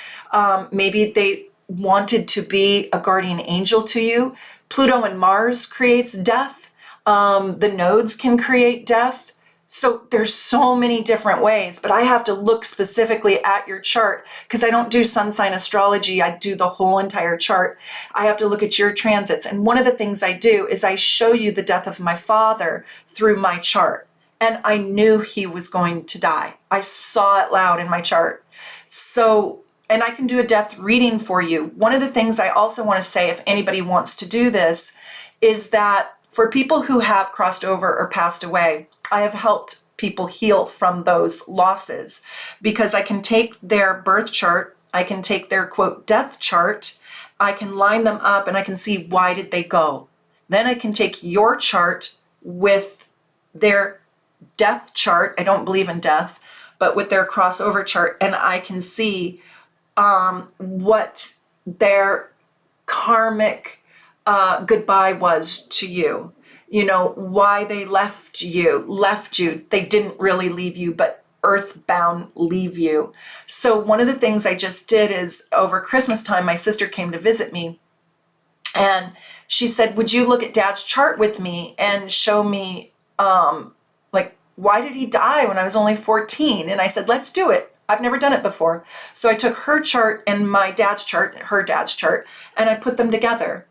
Speaker 1: maybe they wanted to be a guardian angel to you. Pluto and Mars creates death. The nodes can create death. So there's so many different ways, but I have to look specifically at your chart because I don't do sun sign astrology. I do the whole entire chart. I have to look at your transits. And one of the things I do is I show you the death of my father through my chart. And I knew he was going to die. I saw it loud in my chart. So, and I can do a death reading for you. One of the things I also want to say, if anybody wants to do this, is that for people who have crossed over or passed away, I have helped people heal from those losses because I can take their birth chart, I can take their quote death chart, I can line them up and I can see why did they go. Then I can take your chart with their death chart, I don't believe in death, but with their crossover chart, and I can see what their karmic goodbye was to you. Why they left you. They didn't really leave you, but earthbound leave you. So one of the things I just did is over Christmas time, my sister came to visit me and she said, would you look at Dad's chart with me and show me, why did he die when I was only 14? And I said, let's do it. I've never done it before. So I took her chart and my dad's chart, her dad's chart, and I put them together.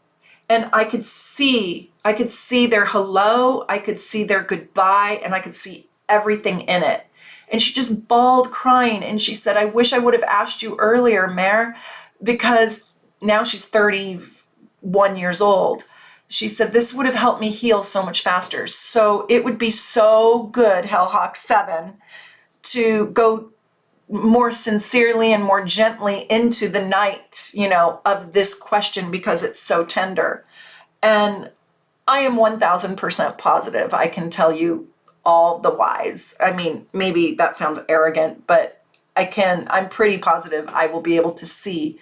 Speaker 1: And I could see their hello, I could see their goodbye, and I could see everything in it. And she just bawled crying. And she said, I wish I would have asked you earlier, Mare, because now she's 31 years old. She said, this would have helped me heal so much faster. So it would be so good, Hellhawk 7, to go more sincerely and more gently into the night, of this question because it's so tender. And I am 1000% positive I can tell you all the whys. I mean, maybe that sounds arrogant, but I'm pretty positive I will be able to see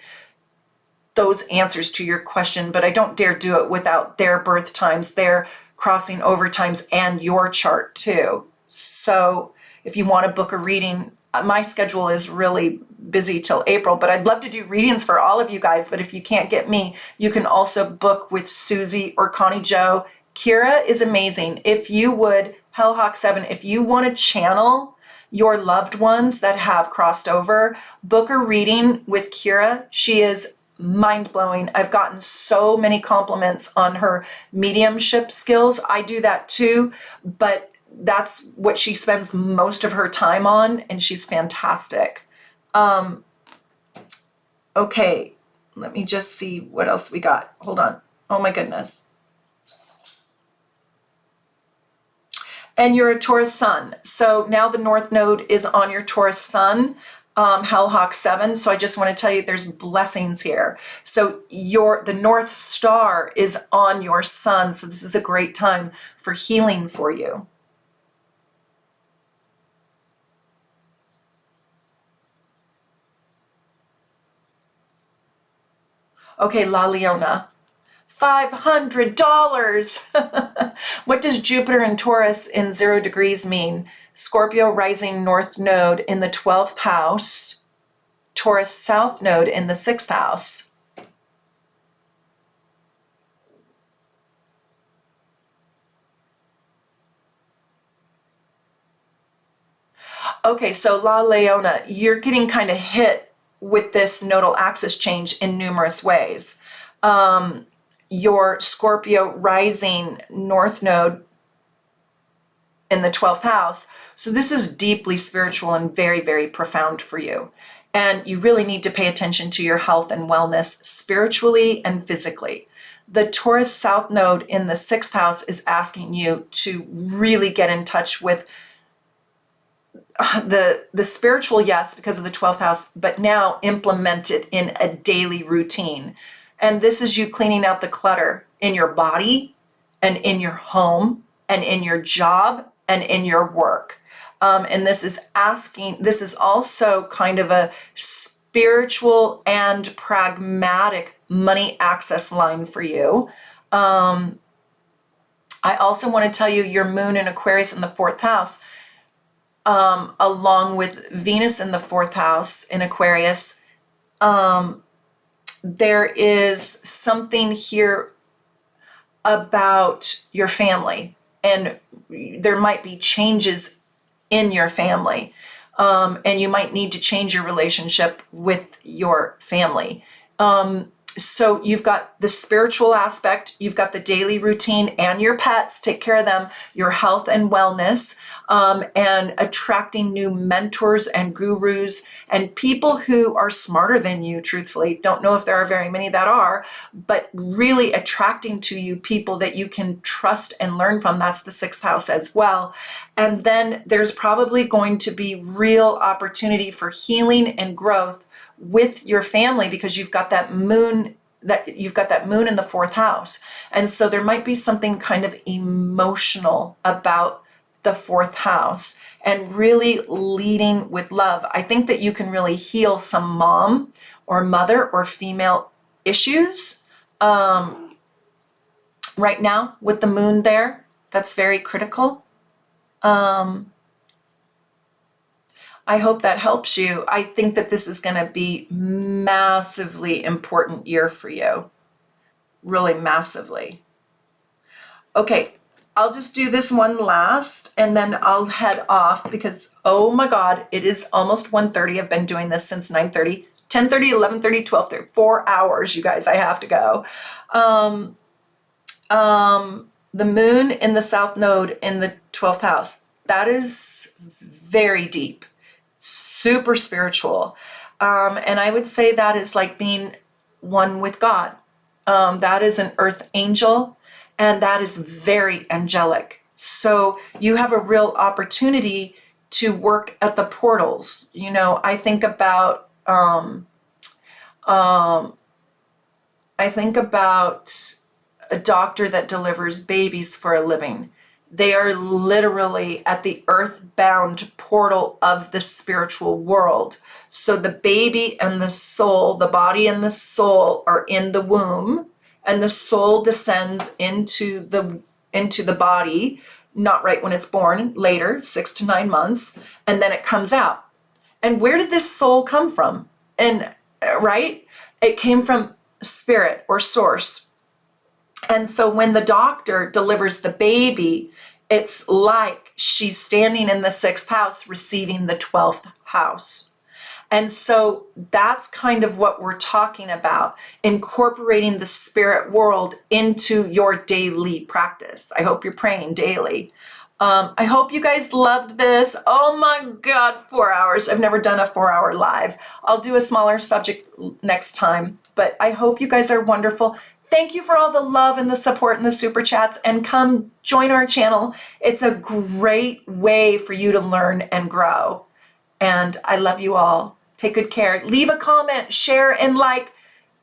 Speaker 1: those answers to your question, but I don't dare do it without their birth times, their crossing over times, and your chart too. So if you want to book a reading, my schedule is really busy till April, but I'd love to do readings for all of you guys. But if you can't get me, you can also book with Susie or Connie Joe. Kira is amazing. If you would, Hellhawk 7, if you want to channel your loved ones that have crossed over, book a reading with Kira. She is mind-blowing. I've gotten so many compliments on her mediumship skills. I do that too, but that's what she spends most of her time on, and she's fantastic. Okay, let me just see what else we got. Hold on. Oh my goodness. And you're a Taurus sun. So now the North Node is on your Taurus sun, Hellhawk 7. So I just want to tell you there's blessings here. So the North Star is on your sun. So this is a great time for healing for you. Okay, La Leona, $500. What does Jupiter and Taurus in 0 degrees mean? Scorpio rising North Node in the 12th house, Taurus South Node in the 6th house. Okay, so La Leona, you're getting kind of hit with this nodal axis change in numerous ways. Your Scorpio rising North Node in the 12th house. So this is deeply spiritual and very, very profound for you. And you really need to pay attention to your health and wellness spiritually and physically. The Taurus South Node in the 6th house is asking you to really get in touch with the spiritual, yes, because of the 12th house, but now implement it in a daily routine. And this is you cleaning out the clutter in your body and in your home and in your job and in your work. And this is also kind of a spiritual and pragmatic money access line for you. I also want to tell you your moon in Aquarius in the 4th house, along with Venus in the 4th house in Aquarius, there is something here about your family, and there might be changes in your family, and you might need to change your relationship with your family. So you've got the spiritual aspect, you've got the daily routine and your pets, take care of them, your health and wellness, and attracting new mentors and gurus and people who are smarter than you, truthfully. Don't know if there are very many that are, but really attracting to you people that you can trust and learn from. That's the 6th house as well. And then there's probably going to be real opportunity for healing and growth with your family, because you've got that moon in the 4th house. And so there might be something kind of emotional about the 4th house and really leading with love. I think that you can really heal some mom or mother or female issues right now with the moon there. That's very critical. I hope that helps you. I think that this is going to be massively important year for you. Really massively. Okay, I'll just do this one last and then I'll head off because, oh my God, it is almost 1:30. I've been doing this since 9:30, 10:30, 11:30, 12:30, 4 hours, you guys, I have to go. The moon in the South Node in the 12th house, that is very deep. Super spiritual. And I would say that is like being one with God. That is an earth angel, and that is very angelic. So you have a real opportunity to work at the portals. You know, I think about a doctor that delivers babies for a living. They are literally at the earthbound portal of the spiritual world. So the baby and the soul, the body and the soul are in the womb, and the soul descends into the body, not right when it's born, later, 6 to 9 months, and then it comes out. And where did this soul come from? And right? It came from spirit or source. And so when the doctor delivers the baby, it's like she's standing in the 6th house receiving the 12th house. And so that's kind of what we're talking about, incorporating the spirit world into your daily practice. I hope you're praying daily. I hope you guys loved this. Oh my God, 4 hours. I've never done a 4-hour live. I'll do a smaller subject next time, but I hope you guys are wonderful. Thank you for all the love and the support and the super chats, and come join our channel. It's a great way for you to learn and grow. And I love you all. Take good care. Leave a comment, share, and like.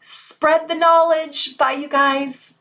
Speaker 1: Spread the knowledge. Bye, you guys.